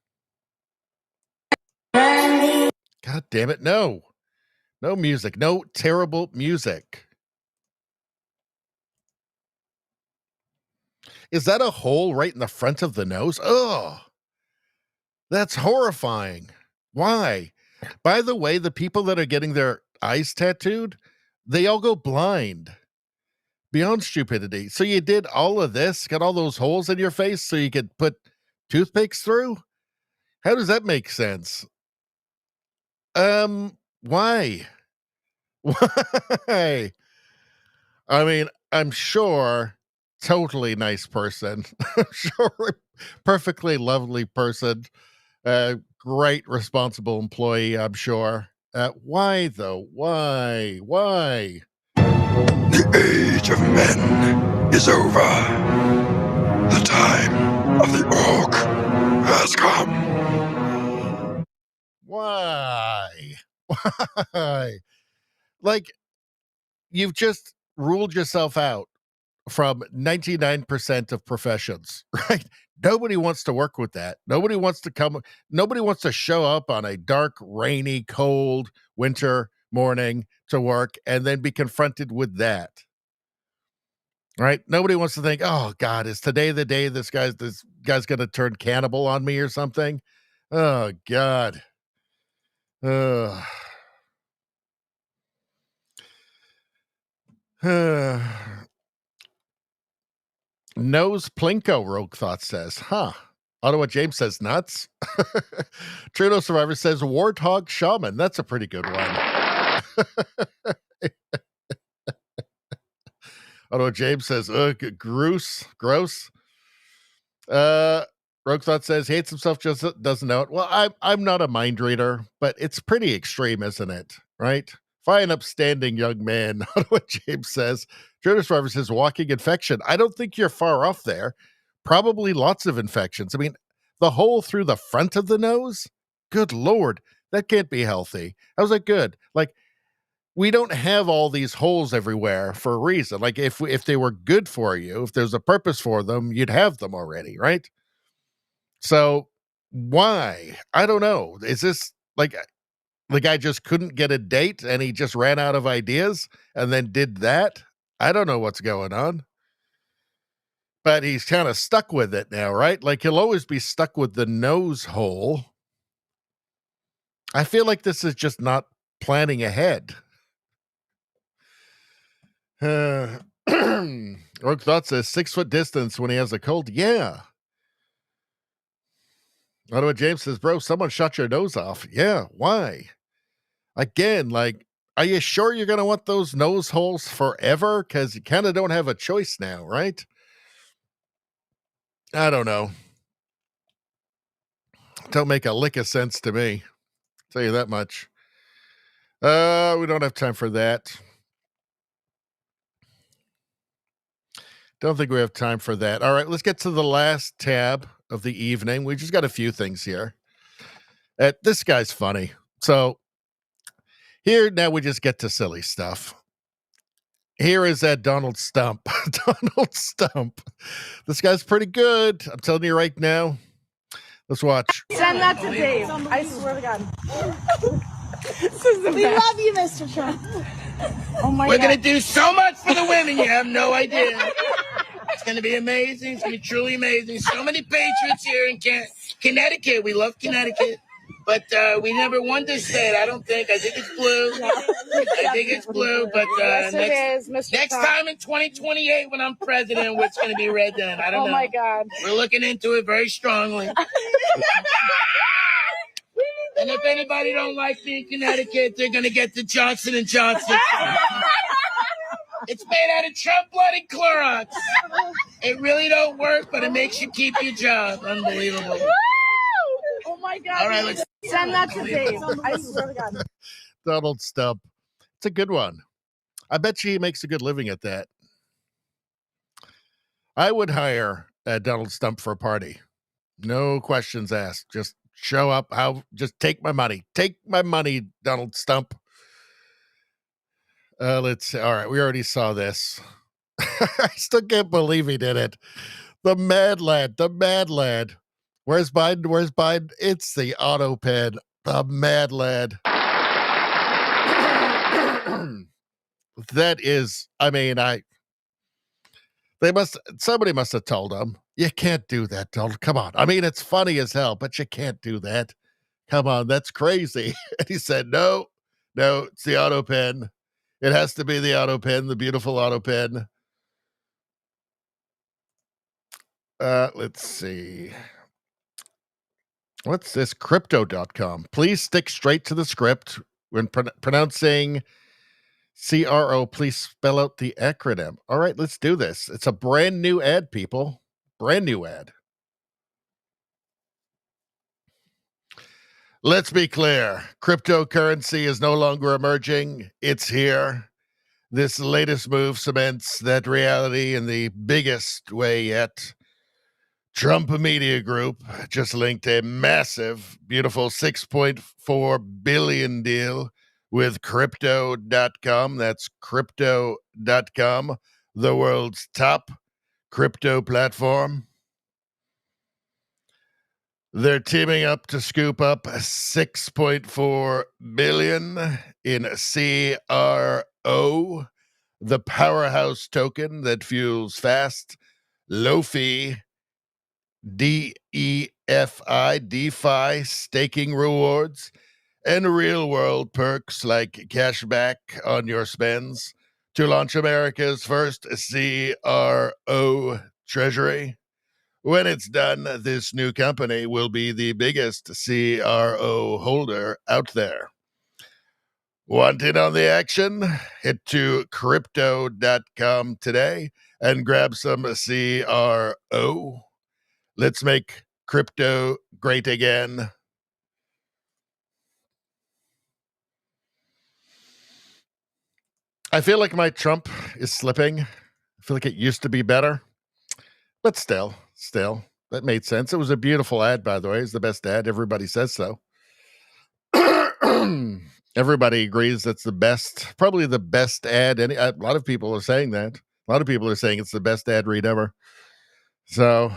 God damn it, no. No music. No terrible music. Is that a hole right in the front of the nose? Ugh. That's horrifying. Why? By the way, the people that are getting their eyes tattooed, they all go blind. Beyond stupidity. So you did all of this, got all those holes in your face so you could put toothpicks through? How does that make sense? Why? Why? I mean, I'm sure totally nice person. I'm sure perfectly lovely person. Great responsible employee, I'm sure. Why though? Why? Why? The age of men is over. The time of the orc has come. Why? Why? Like, you've just ruled yourself out from 99% of professions, right? Nobody wants to work with that. Nobody wants to show up on a dark, rainy, cold winter morning to work and then be confronted with that. Right? Nobody wants to think, oh God, is today the day this guy's gonna turn cannibal on me or something? Oh God. Nose Plinko, Rogue Thought says, huh? Ottawa James says nuts. Trudeau Survivor says warthog shaman. That's a pretty good one. Ottawa James says, gross. Rogue Thought says hates himself, just doesn't know it. Well, I'm not a mind reader, but it's pretty extreme, isn't it? Right? Fine, upstanding young man. Ottawa James says, Trudeau Survivor says walking infection. I don't think you're far off there. Probably lots of infections. I mean, the hole through the front of the nose? Good Lord, that can't be healthy. How's that good? Like, we don't have all these holes everywhere for a reason. Like, if they were good for you, if there's a purpose for them, you'd have them already, right? So why? I don't know. Is this like the guy just couldn't get a date and he just ran out of ideas and then did that? I don't know what's going on. But he's kind of stuck with it now, right? Like, he'll always be stuck with the nose hole. I feel like this is just not planning ahead. Rogue Thought says 6 foot distance when he has a cold. Yeah. Ottawa James says, bro, someone shut your nose off. Yeah. Why? Again, like, are you sure you're going to want those nose holes forever? Because you kind of don't have a choice now, right? I don't know. Don't make a lick of sense to me. I'll tell you that much. We don't have time for that. Don't think we have time for that. All right, let's get to the last tab of the evening. We just got a few things here. This guy's funny. So here, now we just get to silly stuff. Here is that Donald Stump. Donald Stump. This guy's pretty good. I'm telling you right now. Let's watch. Send that to Dave. I swear to God. This is the best. Love you, Mr. Trump. Oh my God. We're going to do so much for the women. You have no idea. It's going to be amazing. It's going to be truly amazing. So many patriots here in Connecticut. We love Connecticut. But we never won this state, I don't think. I think it's blue. I think it's blue. But next time in 2028 when I'm president, it's going to be red then. I don't know. Oh, my God. We're looking into it very strongly. And if anybody don't like me in Connecticut, they're going to get the Johnson & Johnson. It's made out of Trump blood and Clorox. It really don't work, but it makes you keep your job. Unbelievable. Oh my God. All right, let's send that to Dave. I swear to God. Donald Stump. It's a good one. I bet you he makes a good living at that. I would hire Donald Stump for a party. No questions asked. Just show up. Just take my money. Take my money, Donald Stump. Let's see. All right. We already saw this. I still can't believe he did it. The mad lad. Where's Biden? It's the auto pen. The mad lad. That is, somebody must have told him, you can't do that, Donald. Come on. I mean, it's funny as hell, but you can't do that. Come on, that's crazy. And he said, no, it's the auto pen. It has to be the auto pen, the beautiful auto pen. Let's see. What's this? Crypto.com. Please stick straight to the script. When pronouncing CRO, please spell out the acronym. All right, let's do this. It's a brand new ad, people. Brand new ad. Let's be clear. Cryptocurrency is no longer emerging. It's here. This latest move cements that reality in the biggest way yet. Trump Media Group just linked a massive, beautiful $6.4 billion deal with Crypto.com. That's Crypto.com, the world's top crypto platform. They're teaming up to scoop up $6.4 billion in CRO, the powerhouse token that fuels fast, low-fee, DEFI, DeFi staking rewards, and real-world perks like cashback on your spends to launch America's first CRO treasury. When it's done, this new company will be the biggest CRO holder out there. Want in on the action? Head to Crypto.com today and grab some CRO. Let's make crypto great again. I feel like my Trump is slipping. I feel like it used to be better. But still, that made sense. It was a beautiful ad, by the way. It's the best ad. Everybody says so. Everybody agrees that's the best, probably the best ad. A lot of people are saying that. A lot of people are saying it's the best ad read ever. So,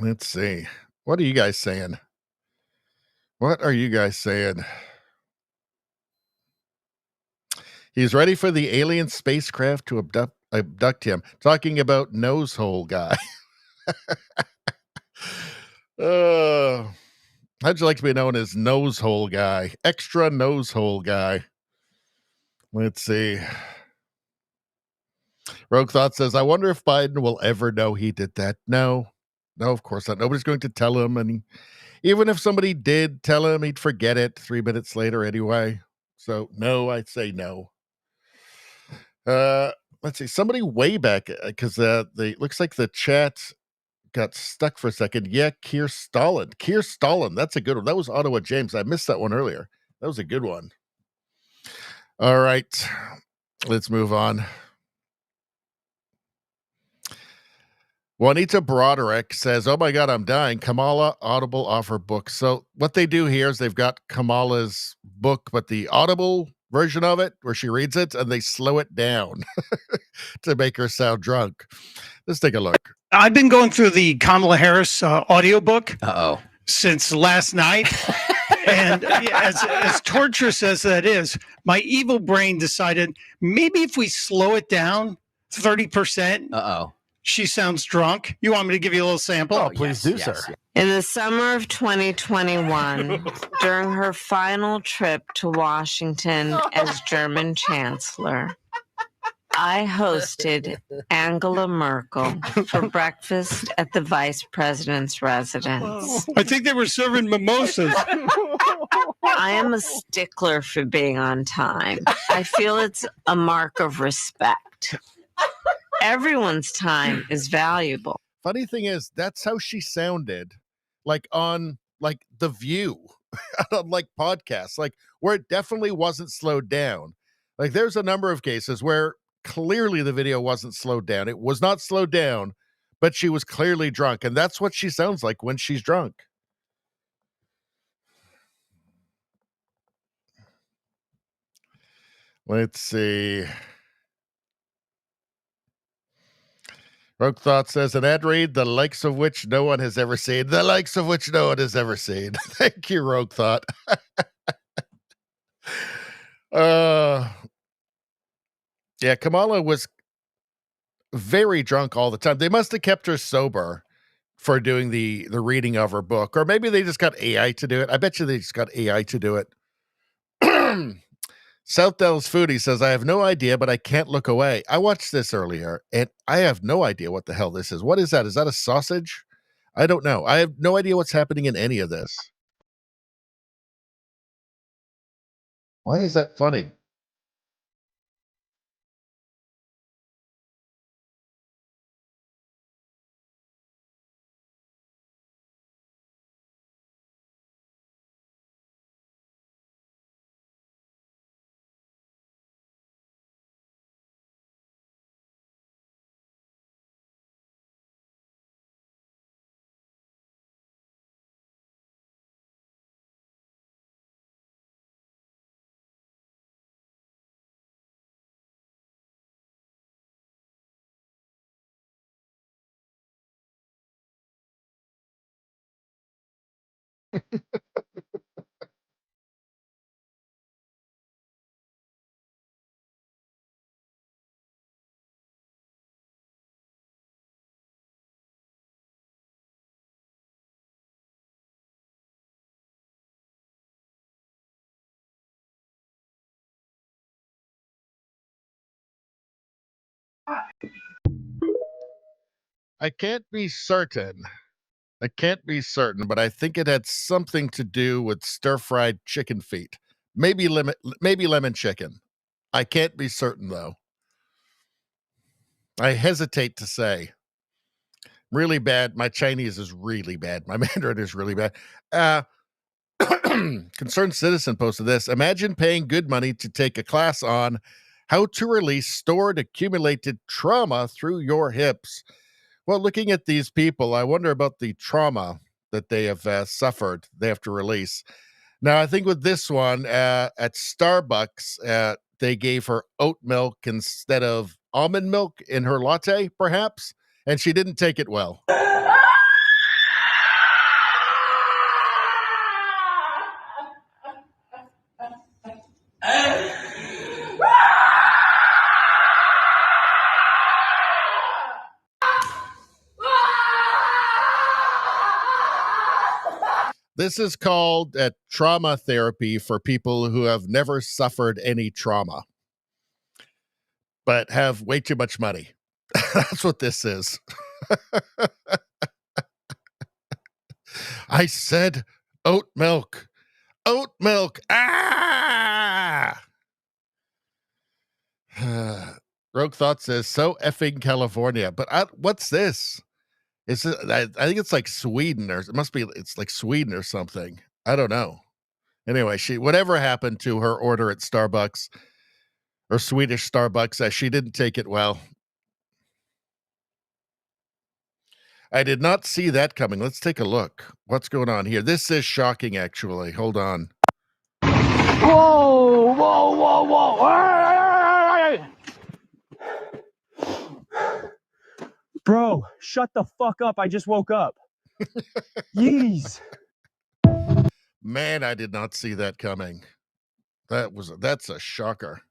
let's see. What are you guys saying? He's ready for the alien spacecraft to abduct him. Talking about nose hole guy. How'd you like to be known as nose hole guy? Extra nose hole guy. Let's see. Rogue Thought says, I wonder if Biden will ever know he did that. No, of course not. Nobody's going to tell him. And even if somebody did tell him, he'd forget it 3 minutes later anyway. So no, I'd say no. Let's see. Somebody way back, because looks like the chat got stuck for a second. Yeah, Keir Stalin. That's a good one. That was Ottawa James. I missed that one earlier. That was a good one. All right. Let's move on. Juanita Broderick says, oh my God, I'm dying. Kamala Audible offer book. So what they do here is they've got Kamala's book, but the Audible version of it where she reads it and they slow it down to make her sound drunk. Let's take a look. I've been going through the Kamala Harris audiobook since last night. And as torturous as that is, my evil brain decided maybe if we slow it down 30%, she sounds drunk. You want me to give you a little sample? Oh, please do, sir. In the summer of 2021, during her final trip to Washington as German Chancellor, I hosted Angela Merkel for breakfast at the Vice President's residence. I think they were serving mimosas. I am a stickler for being on time. I feel it's a mark of respect. Everyone's time is valuable. Funny thing is, that's how she sounded, like on like The View, on like podcasts, like where it definitely wasn't slowed down. Like there's a number of cases where clearly the video wasn't slowed down. It was not slowed down, but she was clearly drunk, and that's what she sounds like when she's drunk. Let's see. Rogue Thought says, an ad read, the likes of which no one has ever seen. The likes of which no one has ever seen. Thank you, Rogue Thought. Yeah, Kamala was very drunk all the time. They must have kept her sober for doing the reading of her book. Or maybe they just got AI to do it. I bet you they just got AI to do it. South Dallas Foodie says, I have no idea, but I can't look away. I watched this earlier, and I have no idea what the hell this is. What is that? Is that a sausage? I don't know. I have no idea what's happening in any of this. Why is that funny? I can't be certain. I can't be certain, but I think it had something to do with stir-fried chicken feet. Maybe lemon chicken. I can't be certain, though. I hesitate to say. Really bad. My Chinese is really bad. My Mandarin is really bad. Concerned Citizen posted this. Imagine paying good money to take a class on how to release stored accumulated trauma through your hips. Well, looking at these people, I wonder about the trauma that they have suffered. They have to release. Now, I think with this one at Starbucks, they gave her oat milk instead of almond milk in her latte, perhaps, and she didn't take it well. This is called trauma therapy for people who have never suffered any trauma, but have way too much money. That's what this is. I said oat milk. Oat milk. Ah! Rogue Thought says, so effing California. But what's this? I think it's like Sweden, or it's like Sweden or something. I don't know. Anyway, whatever happened to her order at Starbucks or Swedish Starbucks, she didn't take it well. I did not see that coming. Let's take a look. What's going on here? This is shocking, actually. Hold on. Whoa, whoa, whoa, whoa. Bro, shut the fuck up. I just woke up. Yeez. Man, I did not see that coming. That's a shocker.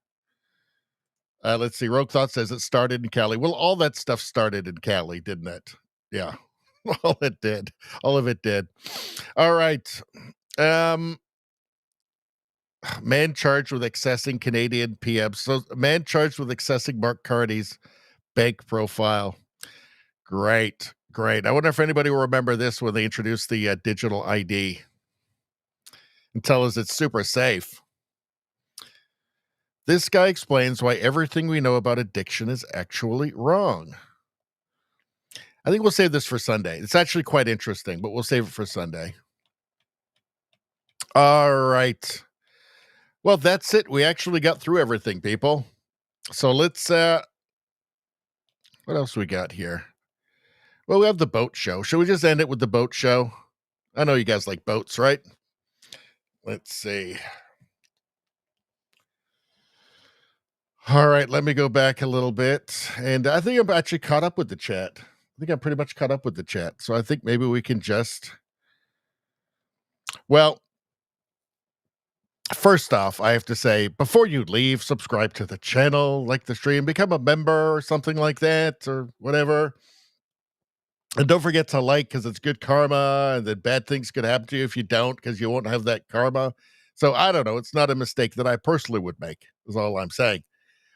Let's see. Rogue Thought says it started in Cali. Well, all that stuff started in Cali, didn't it? Yeah. All it did. All of it did. All right. Man charged with accessing Canadian PMs. So, man charged with accessing Mark Carney's bank profile. Great. I wonder if anybody will remember this when they introduced the digital ID and tell us it's super safe. This guy explains why everything we know about addiction is actually wrong. I think we'll save this for Sunday. It's actually quite interesting, but we'll save it for Sunday. All right. Well, that's it. We actually got through everything, people. So let's, what else we got here? Well, we have the boat show. Should we just end it with the boat show? I know you guys like boats, right? Let's see. All right, let me go back a little bit. And I think I'm actually caught up with the chat. I think I'm pretty much caught up with the chat. So I think maybe we can just... Well, first off, I have to say, before you leave, subscribe to the channel, like the stream, become a member or something like that, or whatever. And don't forget to like, because it's good karma, and then bad things could happen to you if you don't, because you won't have that karma. So I don't know. It's not a mistake that I personally would make, is all I'm saying.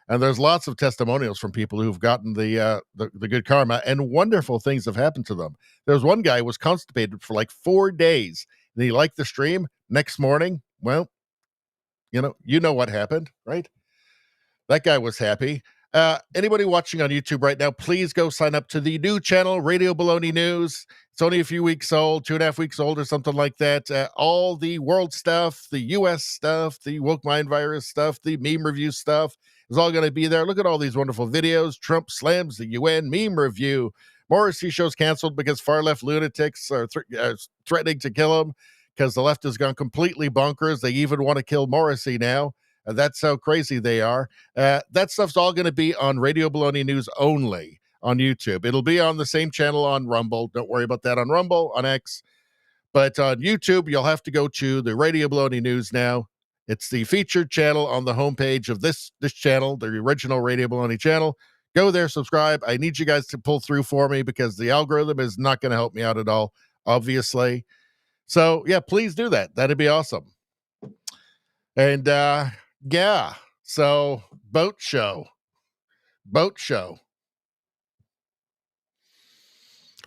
And there's lots of testimonials from people who've gotten the good karma, and wonderful things have happened to them. There was one guy who was constipated for like 4 days, and he liked the stream. Next morning, well, you know what happened, right? That guy was happy. Anybody watching on YouTube right now, please go sign up to the new channel, Radio Baloney News. It's only a few weeks old, 2.5 weeks old or something like that. All the world stuff, the U.S. stuff, the woke mind virus stuff, the meme review stuff is all going to be there. Look at all these wonderful videos. Trump slams the UN meme review. Morrissey show's canceled because far-left lunatics are threatening to kill him because the left has gone completely bonkers. They even want to kill Morrissey now. That's how crazy they are. That stuff's all going to be on Radio Baloney News only on YouTube. It'll be on the same channel on Rumble. Don't worry about that on Rumble, on X. But on YouTube, you'll have to go to the Radio Baloney News now. It's the featured channel on the homepage of this channel, the original Radio Baloney channel. Go there, subscribe. I need you guys to pull through for me because the algorithm is not going to help me out at all, obviously. So, yeah, please do that. That'd be awesome. And, yeah, so boat show.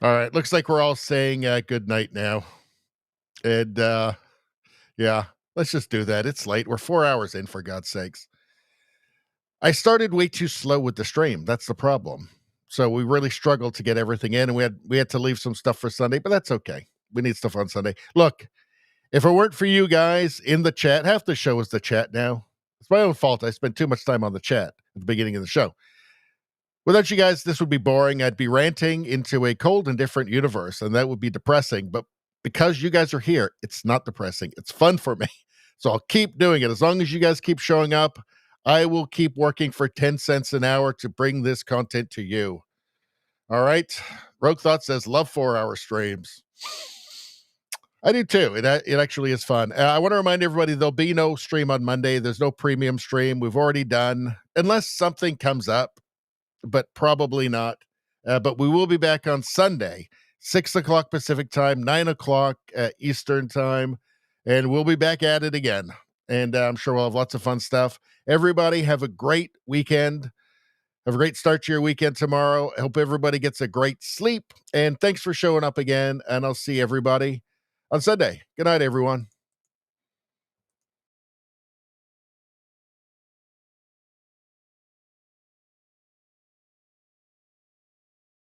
All right, looks like we're all saying good night now. And yeah, let's just do that. It's late. We're 4 hours in, for God's sakes. I started way too slow with the stream. That's the problem. So we really struggled to get everything in, and we had to leave some stuff for Sunday, but that's okay. We need stuff on Sunday. Look, if it weren't for you guys in the chat, half the show is the chat now. It's my own fault. I spent too much time on the chat at the beginning of the show. Without you guys, this would be boring. I'd be ranting into a cold and different universe, and that would be depressing. But because you guys are here, it's not depressing. It's fun for me. So I'll keep doing it. As long as you guys keep showing up, I will keep working for 10 cents an hour to bring this content to you. All right? Rogue Thought says, love 4-hour streams. I do too. It actually is fun. I want to remind everybody there'll be no stream on Monday. There's no premium stream. We've already done, unless something comes up, but probably not. But we will be back on Sunday, 6 o'clock Pacific time, 9 o'clock Eastern time, and we'll be back at it again. And I'm sure we'll have lots of fun stuff. Everybody have a great weekend. Have a great start to your weekend tomorrow. I hope everybody gets a great sleep. And thanks for showing up again. And I'll see everybody on Sunday. Good night, everyone.